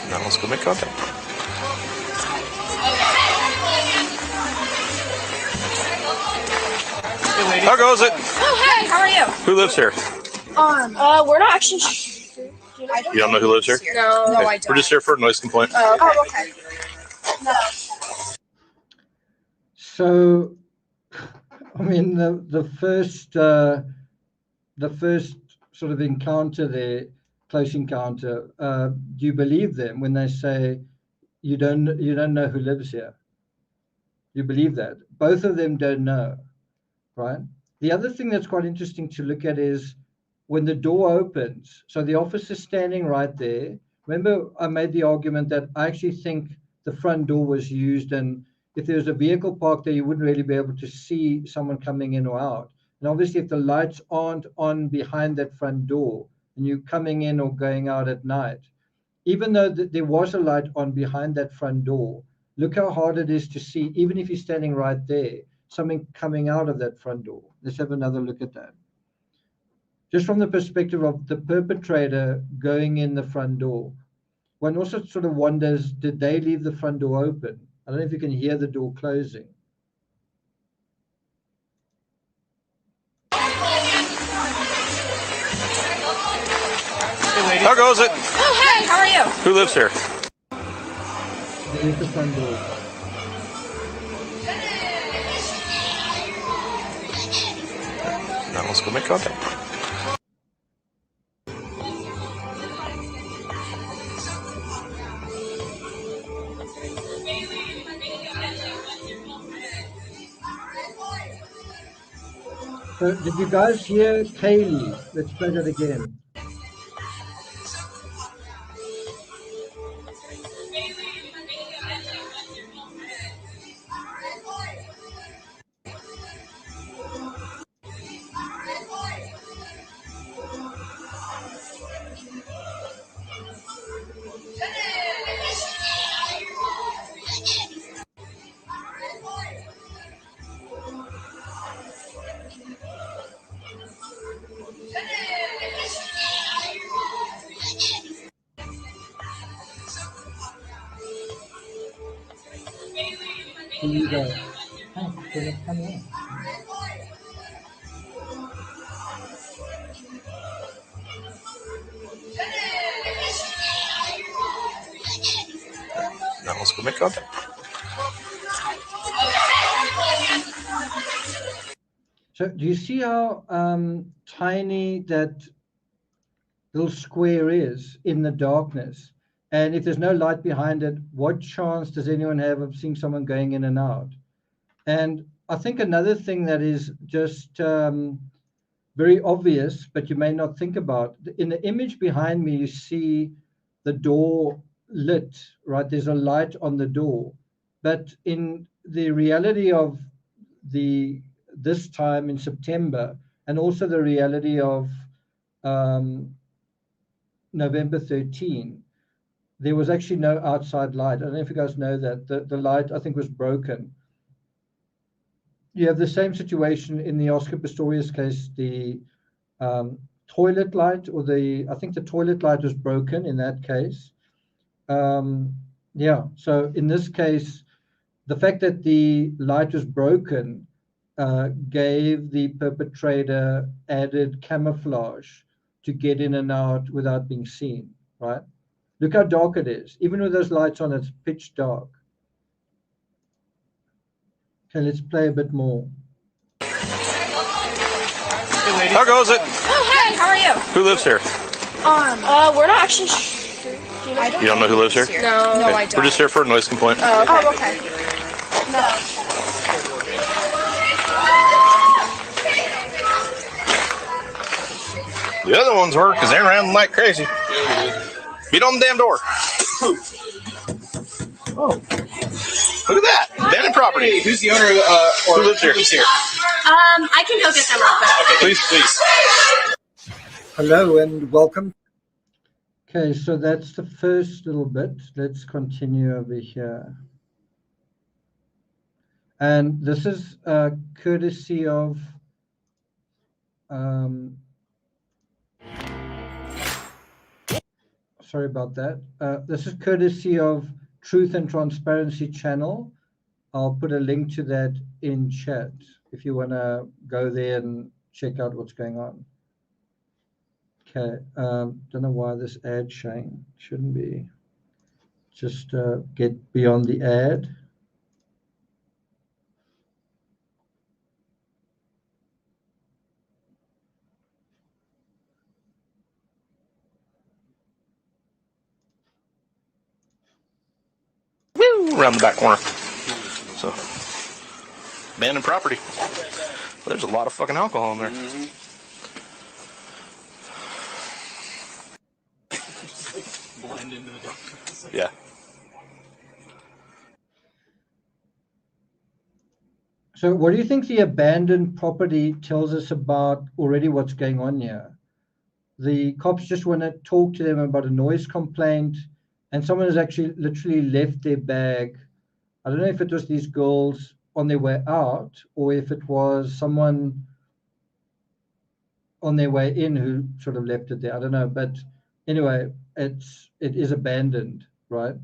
Now let's go make contact. How goes it? Oh, hey, how are you? Who lives here? We're not actually. You don't know who lives here? No, Okay. I don't. We're just here for a noise complaint. Oh, okay. No. So, I mean, the first sort of encounter there, close encounter. Do you believe them when they say you don't know who lives here? You believe that? Both of them don't know, right? The other thing that's quite interesting to look at is when the door opens. So the officer's standing right there. Remember, I made the argument that I actually think the front door was used, and if there was a vehicle parked there, you wouldn't really be able to see someone coming in or out. And obviously, if the lights aren't on behind that front door and you're coming in or going out at night, even though there was a light on behind that front door, look how hard it is to see, even if you're standing right there, something coming out of that front door. Let's have another look at that. Just from the perspective of the perpetrator going in the front door, one also sort of wonders, did they leave the front door open? I don't know if you can hear the door closing. How goes it? Oh, hey, how are you? Who lives here? There's the front door. Now let's go make contact. So did you guys hear Kaylee? Let's play that again. Here you go. Oh, so let's come in. Now let's go make contact. So do you see how tiny that little square is in the darkness? And if there's no light behind it, what chance does anyone have of seeing someone going in and out? And I think another thing that is just very obvious, but you may not think about. In the image behind me, you see the door lit, right? There's a light on the door. But in the reality of this time in September, and also the reality of November 13, there was actually no outside light. I don't know if you guys know that. The light, I think, was broken. You have the same situation in the Oscar Pistorius case, the toilet light, or I think the toilet light was broken in that case. Yeah, so in this case, the fact that the light was broken gave the perpetrator added camouflage to get in and out without being seen, right? Look how dark it is. Even with those lights on, it's pitch dark. Okay, let's play a bit more. How goes it? Oh, hey, how are you? Who lives here? We're not actually sure. You don't know who lives here? No, Okay. I don't. We're just here for a noise complaint. Oh, okay. No. The other ones were because they ran like crazy. Beat on the damn door. Oh. Look at that. Abandoned property. Hey, who's the owner who lives here? I can go get them real quick. Okay, please. Hello and welcome. Okay, so that's the first little bit. Let's continue over here. And this is courtesy of sorry about that. This is courtesy of Truth and Transparency channel. I'll put a link to that in chat if you want to go there and check out what's going on. Okay, don't know why this ad showing. Shouldn't be. Just get beyond the ad. Woo! Around the back corner. So, abandoned property. Well, there's a lot of fucking alcohol in there. Yeah. So what do you think the abandoned property tells us about already what's going on here? The cops just want to talk to them about a noise complaint, and someone has actually literally left their bag. I don't know if it was these girls on their way out or if it was someone on their way in who sort of left it there. I don't know, but anyway, it is abandoned, right?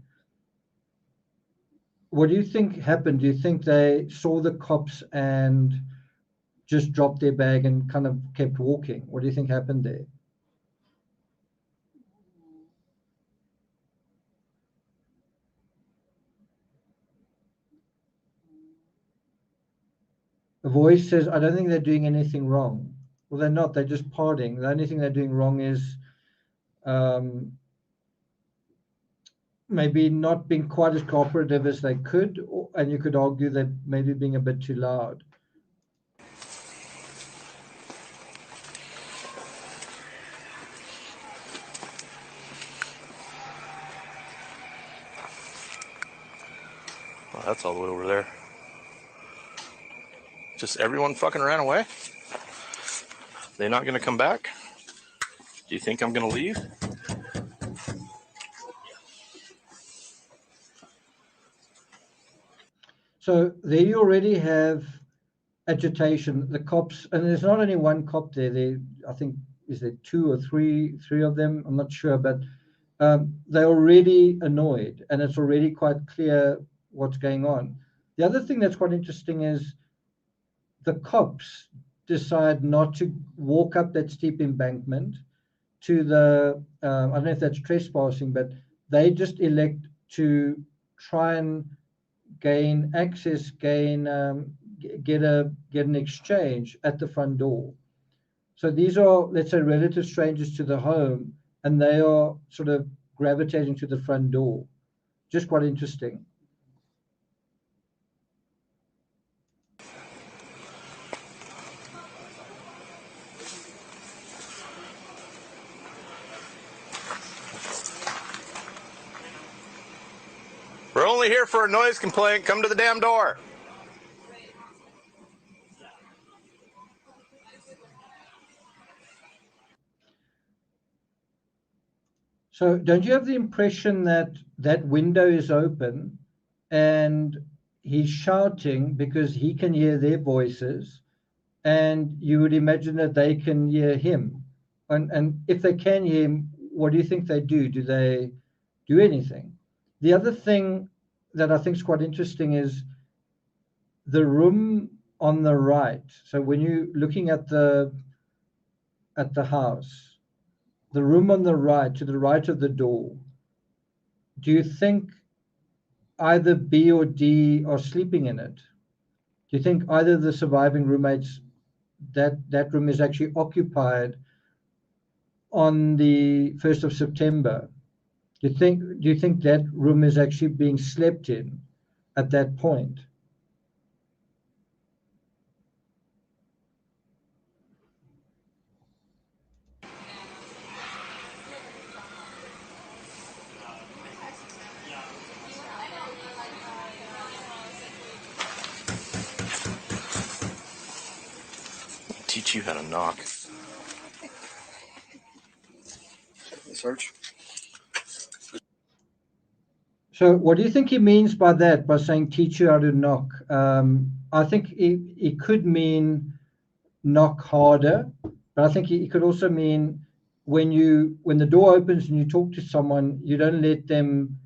What do you think happened? Do you think they saw the cops and just dropped their bag and kind of kept walking? What do you think happened there? A voice says, I don't think they're doing anything wrong. Well, they're not. They're just partying. The only thing they're doing wrong is maybe not being quite as cooperative as they could, and you could argue that maybe being a bit too loud. Well, that's all the way over there. Just everyone fucking ran away? They're not going to come back? Do you think I'm going to leave? So there you already have agitation. The cops, and there's not only one cop there. I think, is there two or three of them? I'm not sure, but they're already annoyed, and it's already quite clear what's going on. The other thing that's quite interesting is the cops decide not to walk up that steep embankment to the, I don't know if that's trespassing, but they just elect to try and gain access, get an exchange at the front door. So these are, let's say, relative strangers to the home, and they are sort of gravitating to the front door. Just quite interesting. only here for a noise complaint. Come to the damn door. So don't you have the impression that that window is open and he's shouting because he can hear their voices, and you would imagine that they can hear him? And if they can hear him, what do you think they do? Do they do anything? The other thing that I think is quite interesting is the room on the right. So when you're looking at the house, the room on the right, to the right of the door, do you think either B or D are sleeping in it? Do you think either of the surviving roommates, that room is actually occupied on the 1st of September? Do you think that room is actually being slept in at that point? Teach you how to knock. Search. So what do you think he means by that, by saying teach you how to knock? I think he could mean knock harder, but I think he could also mean when the door opens and you talk to someone, you don't let them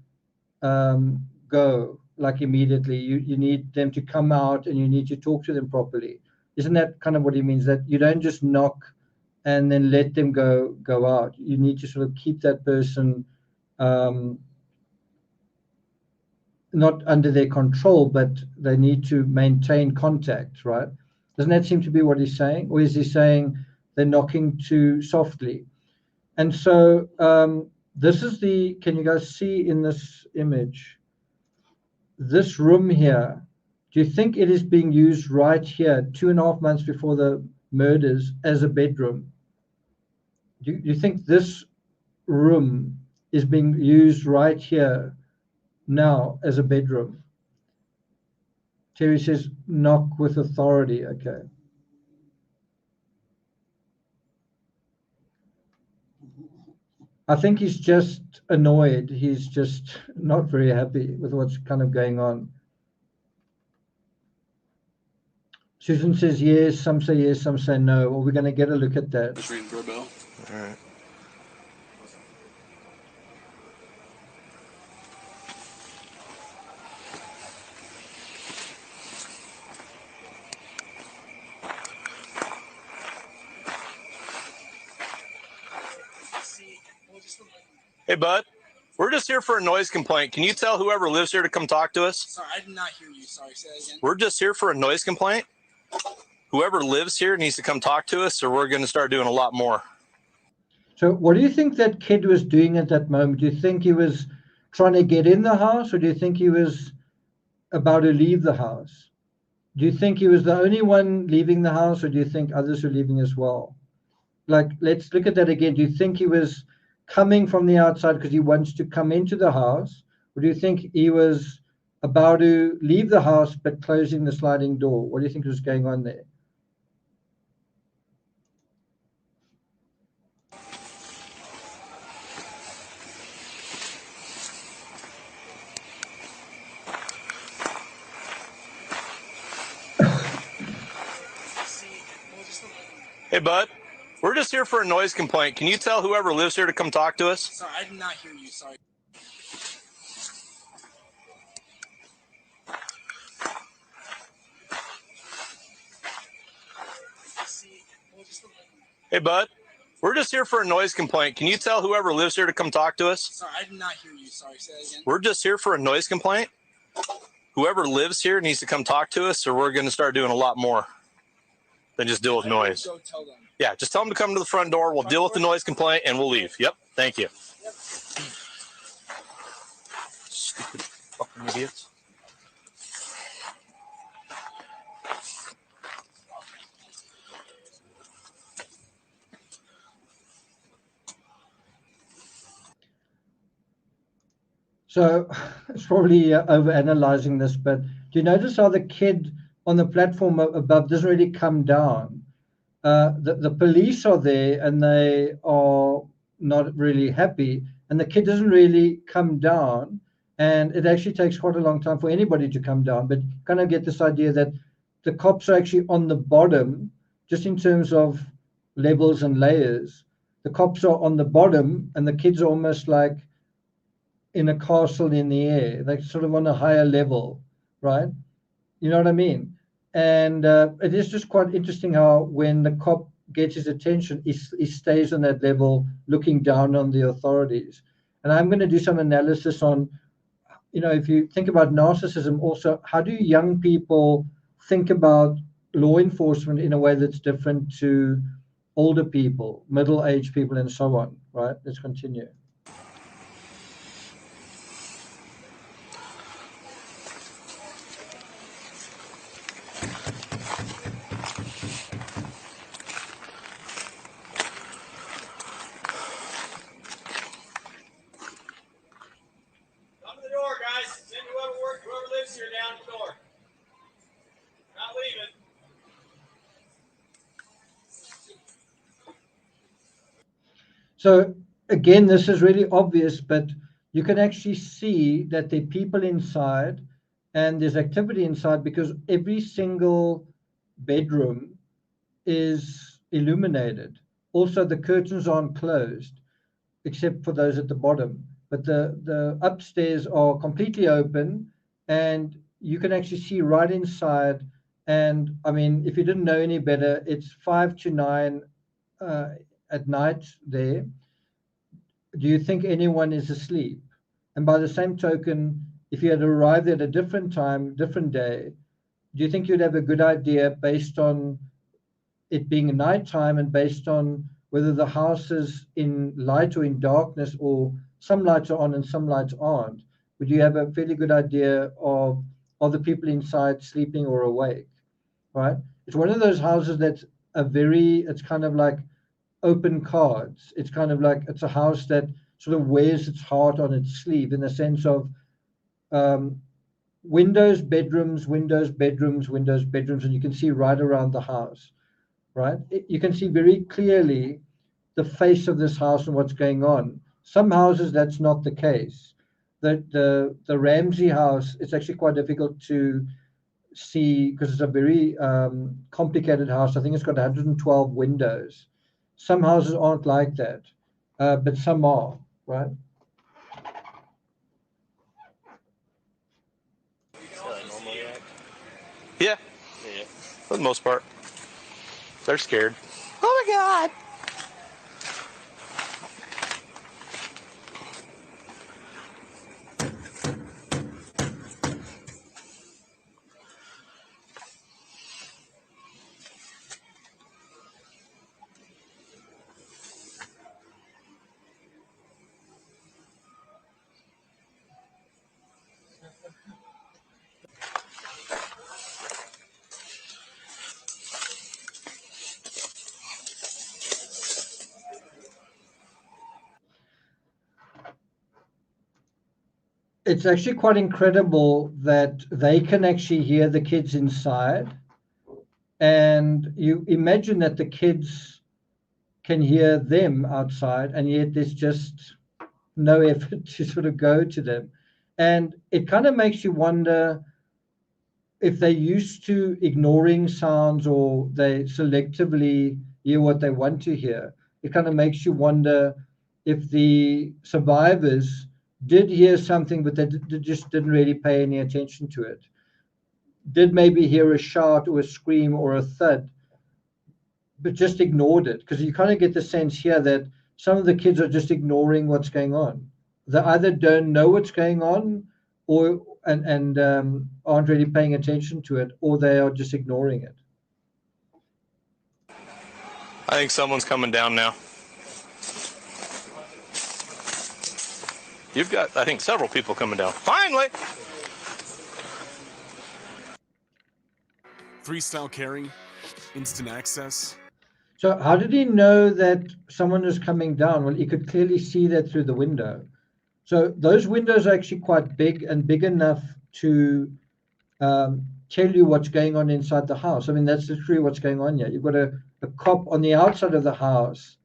go like immediately. You need them to come out and you need to talk to them properly. Isn't that kind of what he means? That you don't just knock and then let them go out. You need to sort of keep that person not under their control, but they need to maintain contact, right? Doesn't that seem to be what he's saying? Or is he saying they're knocking too softly? And so this is can you guys see in this image, this room here, do you think it is being used right here, 2.5 months before the murders, as a bedroom? Do you think this room is being used right here now as a bedroom? Terry says, knock with authority. Okay. I think he's just annoyed. He's just not very happy with what's kind of going on. Susan says yes, some say no. Well, we're going to get a look at that. Just reading doorbell. All right. Hey, bud. We're just here for a noise complaint. Can you tell whoever lives here to come talk to us? Sorry, I did not hear you. Sorry, say that again. We're just here for a noise complaint. Whoever lives here needs to come talk to us, or we're going to start doing a lot more. So what do you think that kid was doing at that moment? Do you think he was trying to get in the house, or do you think he was about to leave the house? Do you think he was the only one leaving the house, or do you think others were leaving as well? Like, let's look at that again. Do you think he was coming from the outside because he wants to come into the house, or do you think he was about to leave the house but closing the sliding door? What do you think was going on there? Hey, bud. We're just here for a noise complaint. Can you tell whoever lives here to come talk to us? Sorry, I did not hear you. Sorry. Hey, bud. We're just here for a noise complaint. Can you tell whoever lives here to come talk to us? Sorry, I did not hear you. Sorry, say that again. We're just here for a noise complaint. Whoever lives here needs to come talk to us, or we're going to start doing a lot more than just deal with noise. Go tell them. Yeah, just tell them to come to the front door. We'll deal with the noise complaint, and we'll leave. Yep, thank you. Yep. Stupid fucking idiots. So it's probably over-analyzing this, but do you notice how the kid on the platform above doesn't really come down? The police are there and they are not really happy, and the kid doesn't really come down, and it actually takes quite a long time for anybody to come down. But kind of get this idea that the cops are actually on the bottom, just in terms of levels and layers. The cops are on the bottom, and the kids are almost like in a castle in the air. They're sort of on a higher level, right? You know what I mean? And it is just quite interesting how when the cop gets his attention, he stays on that level, looking down on the authorities. And I'm going to do some analysis on, if you think about narcissism, also, how do young people think about law enforcement in a way that's different to older people, middle-aged people, and so on, right? Let's continue. So again, this is really obvious, but you can actually see that there are people inside and there's activity inside, because every single bedroom is illuminated. Also, the curtains aren't closed, except for those at the bottom. But the upstairs are completely open, and you can actually see right inside. And I mean, if you didn't know any better, it's 5 to 9 at night there. Do you think anyone is asleep? And by the same token, if you had arrived at a different time, different day, do you think you'd have a good idea based on it being nighttime and based on whether the house is in light or in darkness, or some lights are on and some lights aren't? Would you have a fairly good idea of are the people inside sleeping or awake, right? It's one of those houses that's it's kind of like open cards. It's kind of like it's a house that sort of wears its heart on its sleeve, in the sense of windows, bedrooms, windows, bedrooms, windows, bedrooms, and you can see right around the house, right? You can see very clearly the face of this house and what's going on. Some houses, that's not the case. The Ramsey house, it's actually quite difficult to see because it's a very complicated house. I think it's got 112 windows. Some houses aren't like that, but some are, right? Yeah, for the most part. They're scared. Oh my God. It's actually quite incredible that they can actually hear the kids inside. And you imagine that the kids can hear them outside, and yet there's just no effort to sort of go to them. And it kind of makes you wonder if they're used to ignoring sounds or they selectively hear what they want to hear. It kind of makes you wonder if the survivors did hear something, but they just didn't really pay any attention to it. Did maybe hear a shout or a scream or a thud, but just ignored it. Because you kind of get the sense here that some of the kids are just ignoring what's going on. They either don't know what's going on, or and aren't really paying attention to it, or they are just ignoring it. I think someone's coming down now. You've got, I think, several people coming down. Finally! Freestyle carry, instant access. So how did he know that someone was coming down? Well, he could clearly see that through the window. So those windows are actually quite big and big enough to tell you what's going on inside the house. I mean, that's literally what's going on here. You've got a cop on the outside of the house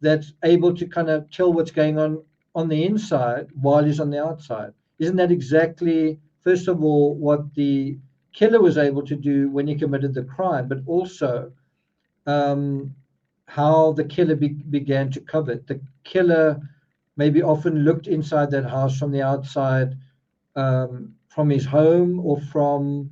that's able to kind of tell what's going on the inside while he's on the outside. Isn't that exactly, first of all, what the killer was able to do when he committed the crime, but also how the killer began to covet. The killer maybe often looked inside that house from the outside, from his home or from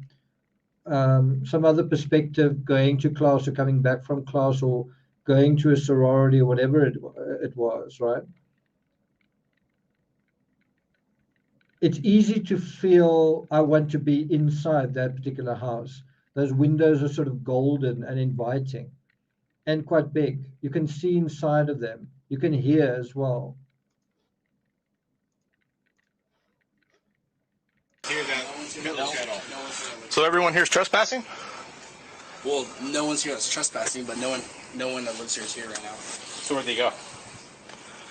some other perspective, going to class or coming back from class or going to a sorority or whatever it was, right? It's easy to feel I want to be inside that particular house. Those windows are sort of golden and inviting and quite big. You can see inside of them. You can hear as well. So everyone here is trespassing? Well, no one's here that's trespassing, but no one that lives here is here right now. So where'd they go?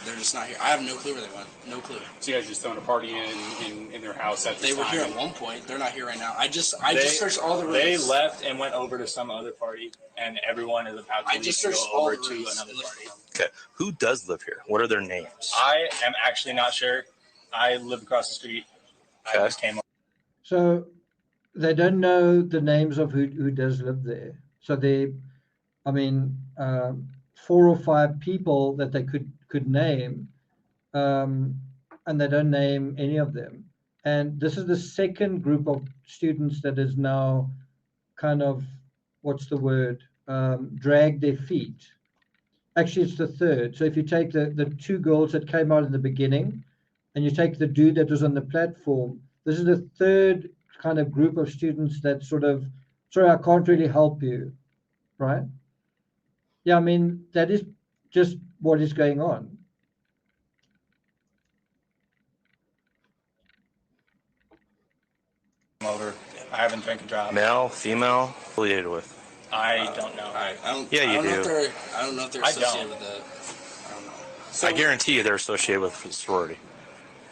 They're just not here. I have no clue where they went. No clue. So you guys just throwing a party in their house at this They were time? here at one point. They're not here right now. I just searched all the rooms. They left and went over to some other party, and everyone is about to go over to another party. Okay. Who does live here? What are their names? I am actually not sure. I live across the street. Okay. I just came. So they don't know the names of who does live there. So they, I mean, 4 or 5 people that they could name, and they don't name any of them. And this is the second group of students that is now kind of, what's the word, drag their feet. Actually, it's the third. So if you take the 2 girls that came out in the beginning, and you take the dude that was on the platform, this is the third kind of group of students that sort of, sorry, I can't really help you, right? Yeah, I mean, that is just what is going on. Over. I haven't drank and drive. Male, female, affiliated with? I don't know. I don't know if they're associated with it. I don't know. I guarantee you they're associated with the sorority.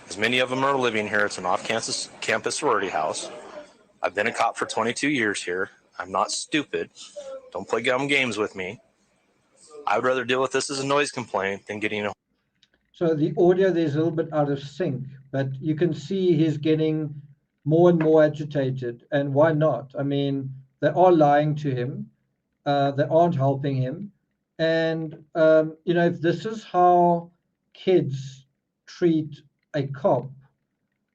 As many of them are living here. It's an off-campus sorority house. I've been a cop for 22 years here. I'm not stupid. Don't play dumb games with me. I would rather deal with this as a noise complaint than getting a... So the audio there's a little bit out of sync, but you can see he's getting more and more agitated. And why not? I mean, they are lying to him. They aren't helping him. And, if this is how kids treat a cop,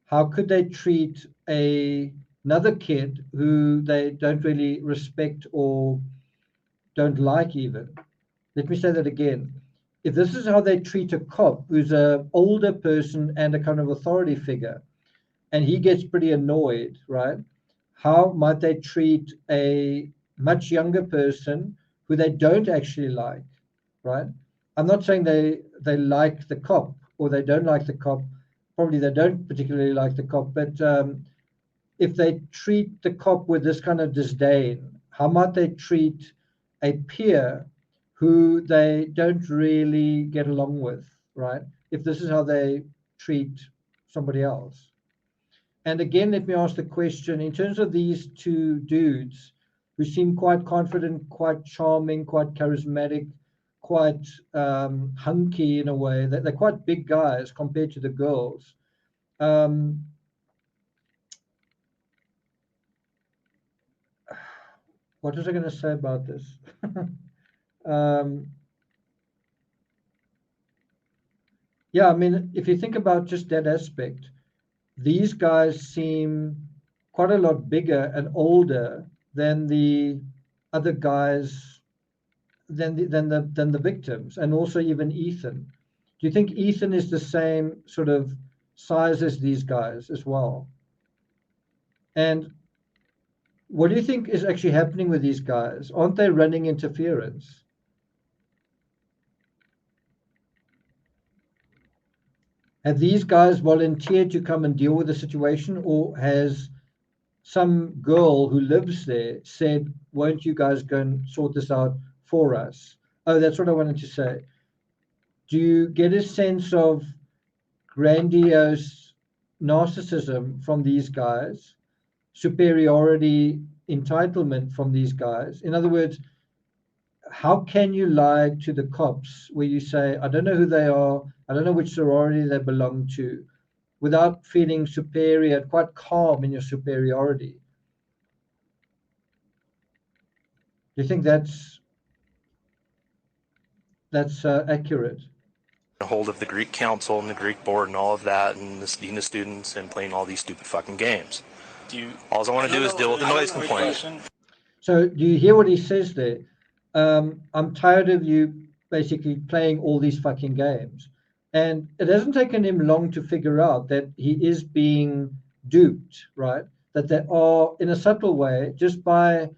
how could they treat another kid who they don't really respect or don't like even? Let me say that again. If this is how they treat a cop who's an older person and a kind of authority figure, and he gets pretty annoyed, right? How might they treat a much younger person who they don't actually like, right? I'm not saying they like the cop or they don't like the cop. Probably they don't particularly like the cop, but if they treat the cop with this kind of disdain, how might they treat a peer who they don't really get along with, right? If this is how they treat somebody else. And again, let me ask the question, in terms of these 2 dudes who seem quite confident, quite charming, quite charismatic, quite hunky in a way, they're quite big guys compared to the girls. What was I going to say about this? Yeah, I mean, if you think about just that aspect, these guys seem quite a lot bigger and older than the other guys, than the victims, and also even Ethan. Do you think Ethan is the same sort of size as these guys as well? And what do you think is actually happening with these guys? Aren't they running interference? Have these guys volunteered to come and deal with the situation, or has some girl who lives there said, won't you guys go and sort this out for us? Oh, that's what I wanted to say. Do you get a sense of grandiose narcissism from these guys, superiority, entitlement from these guys. In other words, how can you lie to the cops where you say, I don't know who they are, I don't know which sorority they belong to, without feeling superior, quite calm in your superiority? Do you think that's accurate? A hold of the Greek council and the Greek board and all of that, and the dean of students, and playing all these stupid fucking games. All I want to do is deal with the noise complaint. So do you hear what he says there? I'm tired of you basically playing all these fucking games. And it hasn't taken him long to figure out that he is being duped, right? That they are, in a subtle way, just by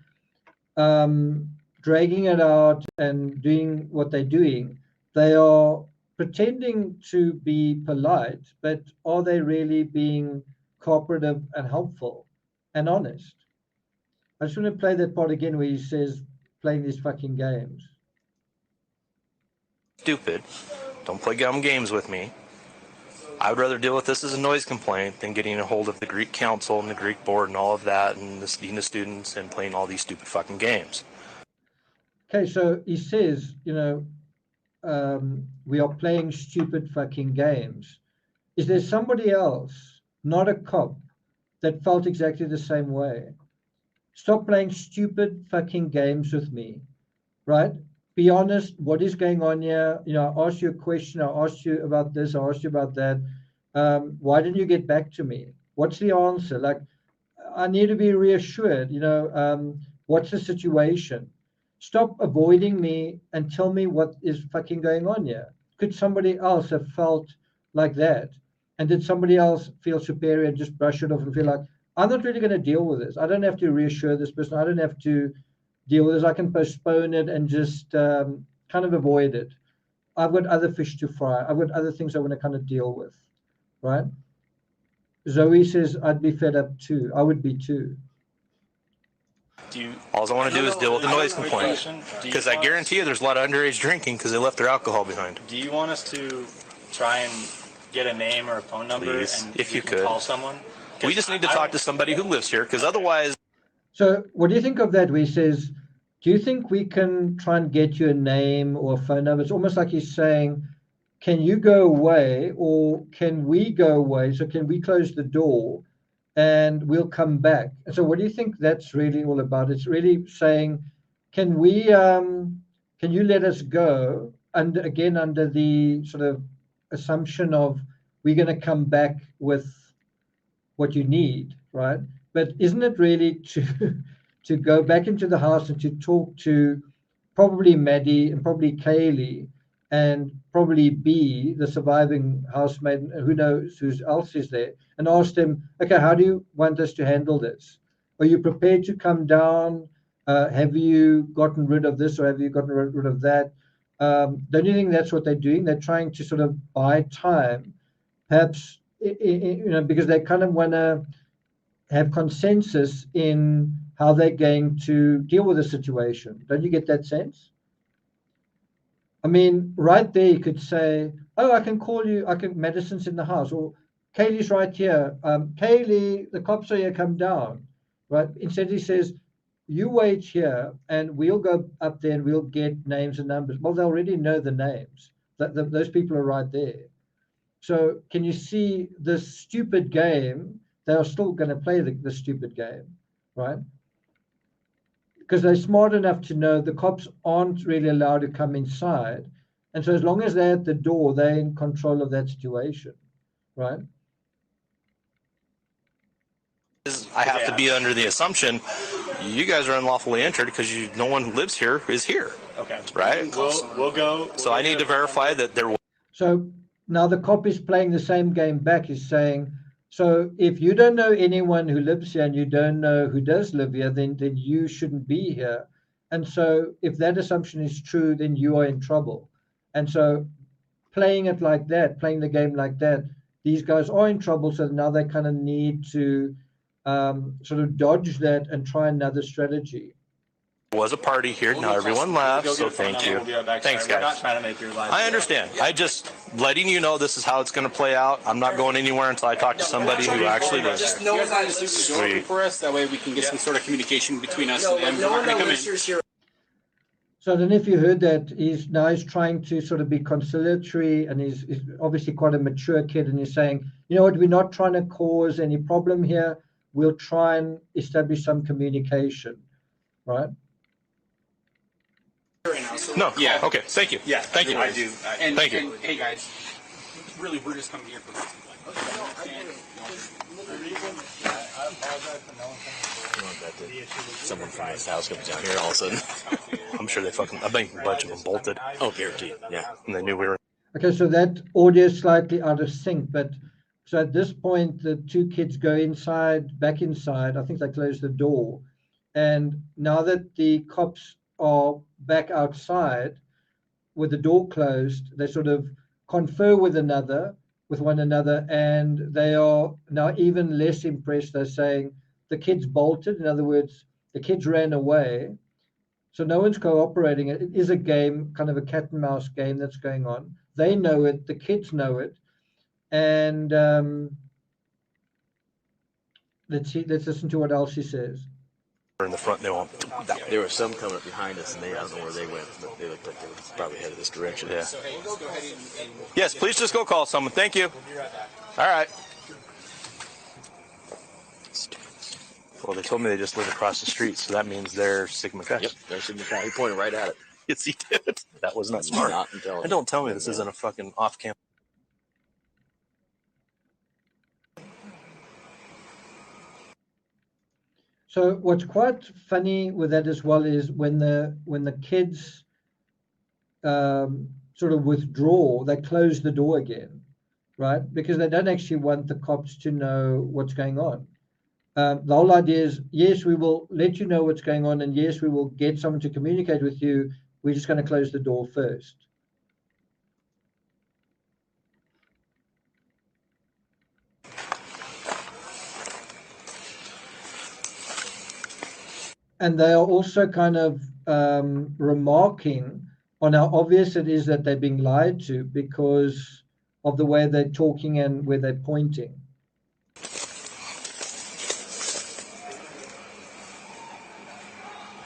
dragging it out and doing what they're doing, they are pretending to be polite, but are they really being cooperative and helpful and honest? I just want to play that part again where he says, playing these fucking games. Stupid. Don't play dumb games with me. I would rather deal with this as a noise complaint than getting a hold of the Greek council and the Greek board and all of that, and the dean of students, and playing all these stupid fucking games. Okay, so he says, you know, we are playing stupid fucking games. Is there somebody else, not a cop, that felt exactly the same way? Stop playing stupid fucking games with me, right? Be honest. What is going on here? You know, I asked you a question. I asked you about this. I asked you about that. Why didn't you get back to me? What's the answer? Like, I need to be reassured. You know, what's the situation? Stop avoiding me and tell me what is fucking going on here. Could somebody else have felt like that? And did somebody else feel superior and just brush it off and feel like, I'm not really going to deal with this. I don't have to reassure this person. I don't have to deal with this. I can postpone it and just kind of avoid it. I've got other fish to fry. I've got other things I want to kind of deal with, right? Zoe says, I'd be fed up too. I would be too. All I want to do is deal with the noise complaint. Because I guarantee you there's a lot of underage drinking because they left their alcohol behind. Do you want us to try and get a name or a phone number? Please, and if you could. Call someone? We just need to talk to somebody who lives here, because otherwise... So what do you think of that where he says, do you think we can try and get you a name or a phone number? It's almost like he's saying, can you go away or can we go away? So can we close the door and we'll come back? And so what do you think that's really all about? It's really saying, can we, can you let us go? And again, under the sort of assumption of we're going to come back with what you need, right? But isn't it really to go back into the house and to talk to probably Maddie and probably Kaylee and probably B, the surviving housemaid, and who knows who else is there, and ask them, okay, how do you want us to handle this? Are you prepared to come down? Have you gotten rid of this or have you gotten rid of that? Don't you think that's what they're doing? They're trying to sort of buy time, perhaps, you know, because they kind of want to have consensus in how they're going to deal with the situation. Don't you get that sense? I mean, right there, you could say, oh, I can call you, Madison's in the house, or Kaylee's right here. Kaylee, the cops are here, come down, right? Instead, he says, you wait here and we'll go up there and we'll get names and numbers. Well, they already know the names. Those people are right there. So can you see this stupid game? They are still going to play the stupid game, right? Because they're smart enough to know the cops aren't really allowed to come inside. And so as long as they're at the door, they're in control of that situation, right? I have to be under the assumption you guys are unlawfully entered because no one who lives here is here. Okay. Right? We'll go. So I need to verify that there was. So now the cop is playing the same game back. He's saying, so if you don't know anyone who lives here and you don't know who does live here, then you shouldn't be here. And so if that assumption is true, then you are in trouble. And so playing it like that, playing the game like that, these guys are in trouble. So now they kind of need to sort of dodge that and try another strategy. There was a party here. Now everyone left. So thank you. We'll be right back. Thanks, Sorry, guys. We're not trying to make your life. I understand. I just letting you know this is how it's going to play out. I'm not going anywhere until I talk to somebody who actually lives Just there. no one's not to sleep the door for us. That way we can get some sort of communication between us and them. So I don't know if you heard that he's trying to sort of be conciliatory, and he's obviously quite a mature kid, and he's saying, you know what, we're not trying to cause any problem here. We'll try and establish some communication, right? No. Yeah. Okay. Thank you. Yeah. Thank you. I do. Thank you. And hey guys, really, we're just coming here for this. Someone from this house comes down here all of a sudden. I'm sure they fucking, I think a bunch of them bolted. Oh, guaranteed. Yeah. And they knew we were. Okay, so that audio is slightly out of sync, but so at this point, the two kids go back inside. I think they close the door. And now that the cops are back outside with the door closed, they sort of confer with one another, and they are now even less impressed. They're saying the kids bolted. In other words, the kids ran away. So no one's cooperating. It is a game, kind of a cat and mouse game that's going on. They know it. The kids know it. And let's listen to what else he says. In the front, they won't. There were some coming up behind us, and I don't know where they went, but they looked like they were probably headed this direction. Yeah. Yes, please just go call someone. Thank you. All right. Well, they told me they just live across the street, so that means they're Sigma Chi. Yep, they're Sigma Chi. He pointed right at it. Yes, he did. That was not smart. Not intelligent. And don't tell me this isn't a fucking off-campus. So what's quite funny with that as well is when the kids sort of withdraw, they close the door again, right? Because they don't actually want the cops to know what's going on. The whole idea is, yes, we will let you know what's going on, and yes, we will get someone to communicate with you. We're just going to close the door first. And they are also kind of remarking on how obvious it is that they're being lied to because of the way they're talking and where they're pointing.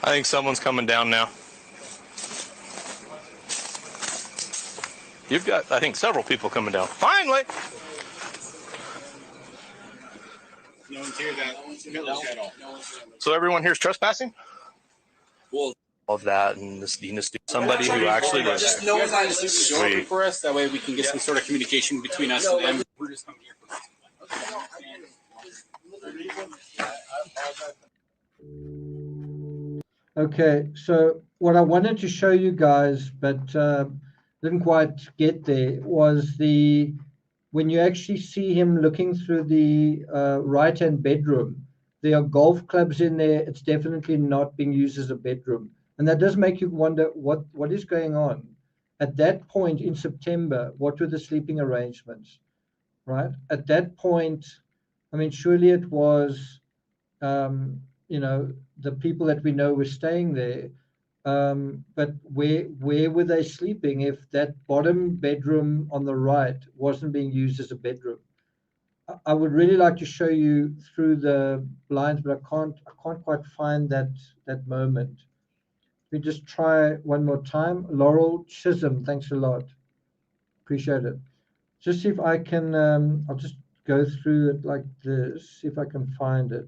I think someone's coming down now. You've got, I think, several people coming down. Finally! No one's here at all. So everyone here's trespassing? Well, of that, and this somebody who actually lives just there. no one's not to sleep the door for us. That way we can get some sort of communication between us and them. We're just coming here for this. Okay, so what I wanted to show you guys, but didn't quite get there, was when you actually see him looking through the right-hand bedroom, there are golf clubs in there. It's definitely not being used as a bedroom. And that does make you wonder what is going on. At that point in September, what were the sleeping arrangements, right? At that point, I mean, surely it was, the people that we know were staying there. But where were they sleeping if that bottom bedroom on the right wasn't being used as a bedroom? I would really like to show you through the blinds, but I can't quite find that moment. We just try one more time. Laurel Chisholm, thanks a lot. Appreciate it. Just see if I can, I'll just go through it like this, see if I can find it.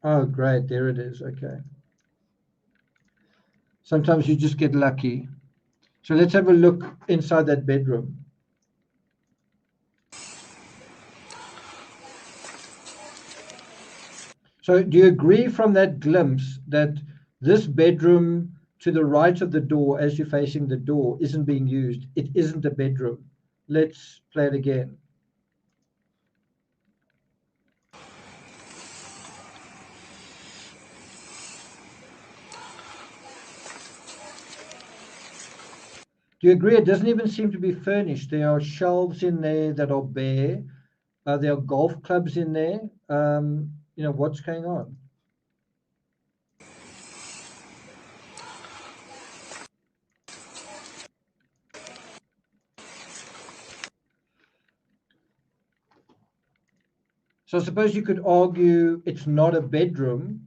Oh, great. There it is. Okay. Sometimes you just get lucky. So let's have a look inside that bedroom. So do you agree from that glimpse that this bedroom to the right of the door, as you're facing the door, isn't being used? It isn't a bedroom. Let's play it again. Do you agree? It doesn't even seem to be furnished. There are shelves in there that are bare. There are golf clubs in there. you know, what's going on? So I suppose you could argue it's not a bedroom,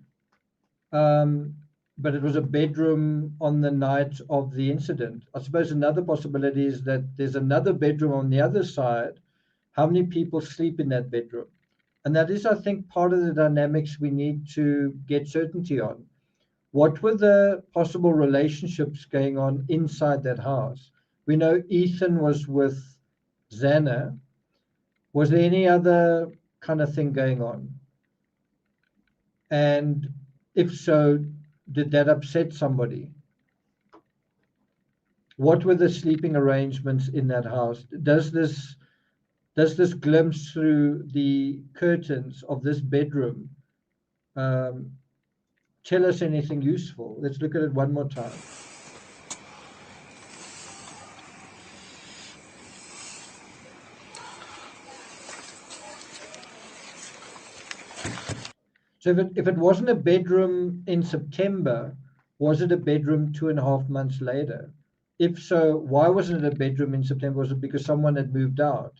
but it was a bedroom on the night of the incident. I suppose another possibility is that there's another bedroom on the other side. How many people sleep in that bedroom? And that is, I think, part of the dynamics we need to get certainty on. What were the possible relationships going on inside that house? We know Ethan was with Xana. Was there any other kind of thing going on? And if so, did that upset somebody? What were the sleeping arrangements in that house? Does this glimpse through the curtains of this bedroom tell us anything useful? Let's look at it one more time. So if it wasn't a bedroom in September, was it a bedroom 2.5 months later? If so, why wasn't it a bedroom in September? Was it because someone had moved out?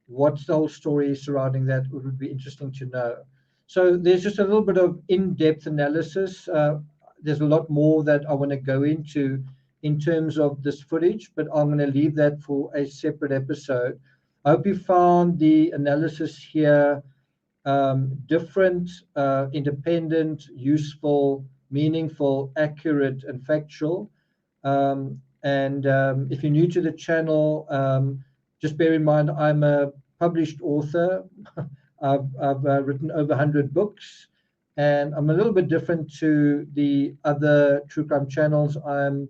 What's the whole story surrounding that? It would be interesting to know. So there's just a little bit of in-depth analysis. There's a lot more that I want to go into in terms of this footage, but I'm going to leave that for a separate episode. I hope you found the analysis here different, independent, useful, meaningful, accurate, and factual. If you're new to the channel, just bear in mind I'm a published author. I've written over 100 books, and I'm a little bit different to the other true crime channels. I'm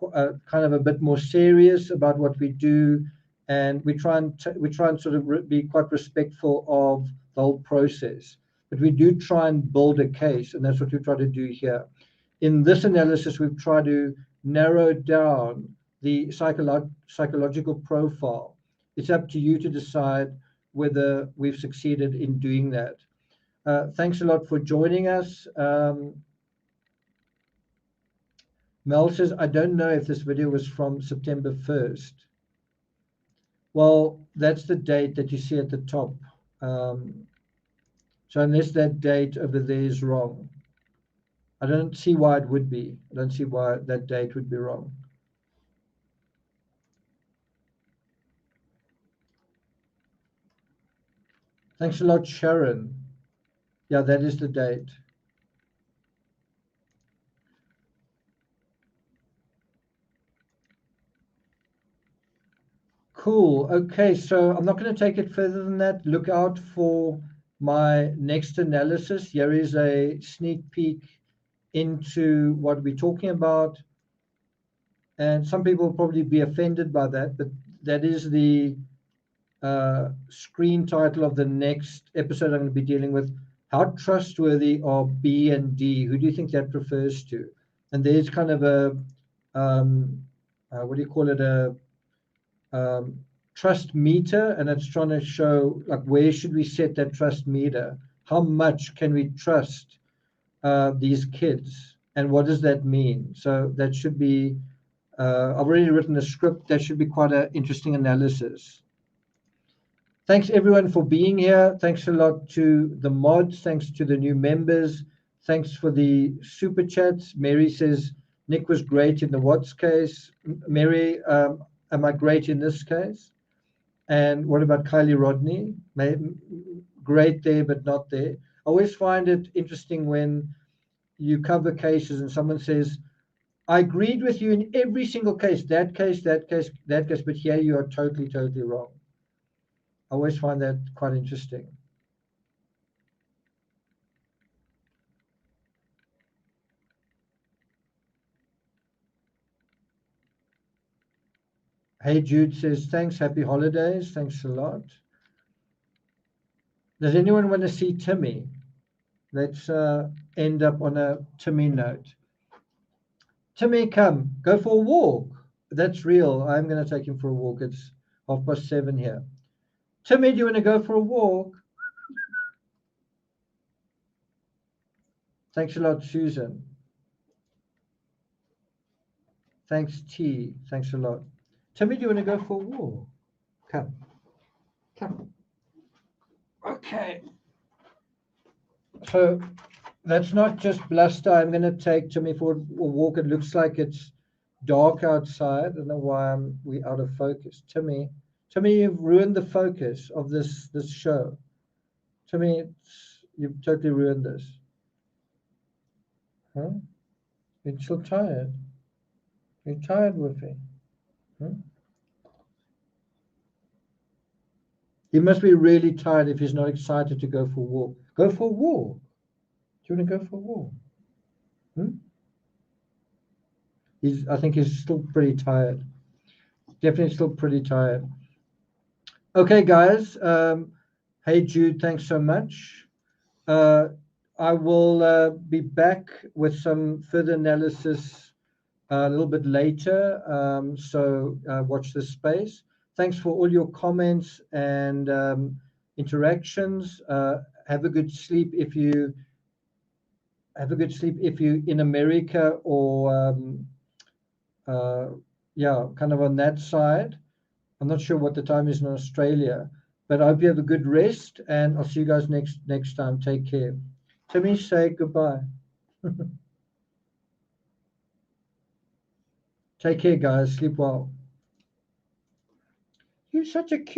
kind of a bit more serious about what we do, and we try and sort of be quite respectful of the whole process. But we do try and build a case, and that's what we try to do here. In this analysis, we've tried to narrow down the psychological profile. It's up to you to decide whether we've succeeded in doing that. Thanks a lot for joining us. Mel says, I don't know if this video was from September 1st. Well, that's the date that you see at the top. So unless that date over there is wrong, I don't see why it would be. I don't see why that date would be wrong. Thanks a lot, Sharon. Yeah, that is the date. Cool. Okay, so I'm not going to take it further than that. Look out for my next analysis. Here is a sneak peek into what we're talking about. And some people will probably be offended by that, but that is the screen title of the next episode I'm going to be dealing with. How trustworthy are B and D? Who do you think that refers to? And there's kind of a, what do you call it? A trust meter, and it's trying to show like where should we set that trust meter? How much can we trust these kids, and what does that mean? So that should be, I've already written a script. That should be quite an interesting analysis. Thanks everyone for being here. Thanks a lot to the mods. Thanks to the new members. Thanks for the super chats. Mary says Nick was great in the Watts case. Mary, am I great in this case? And what about Kylie Rodney? Great there, but not there. I always find it interesting when you cover cases and someone says, I agreed with you in every single case, that case, that case, that case, but here you are totally, totally wrong. I always find that quite interesting. Hey, Jude says, thanks, happy holidays. Thanks a lot. Does anyone want to see Timmy? Let's end up on a Timmy note. Timmy, come, go for a walk. That's real. I'm going to take him for a walk. It's 7:30 here. Timmy, do you want to go for a walk? Thanks a lot, Susan. Thanks, T. Thanks a lot. Timmy, do you want to go for a walk? Come. Come. Okay. So that's not just bluster. I'm going to take Timmy for a walk. It looks like it's dark outside. I don't know why we out of focus. Timmy, you've ruined the focus of this show. Timmy, you've totally ruined this. Huh? You're still tired. You're tired, Woofy. Huh? He must be really tired if he's not excited to go for a walk. Go for a walk. Do you want to go for a walk? I think he's still pretty tired. Definitely still pretty tired. Okay, guys. Hey, Jude, thanks so much. I will be back with some further analysis a little bit later. So watch this space. Thanks for all your comments and interactions. Have a good sleep if you in America or yeah, kind of on that side. I'm not sure what the time is in Australia, but I hope you have a good rest, and I'll see you guys next time. Take care. Timmy, say goodbye. Take care, guys. Sleep well. You're such a cute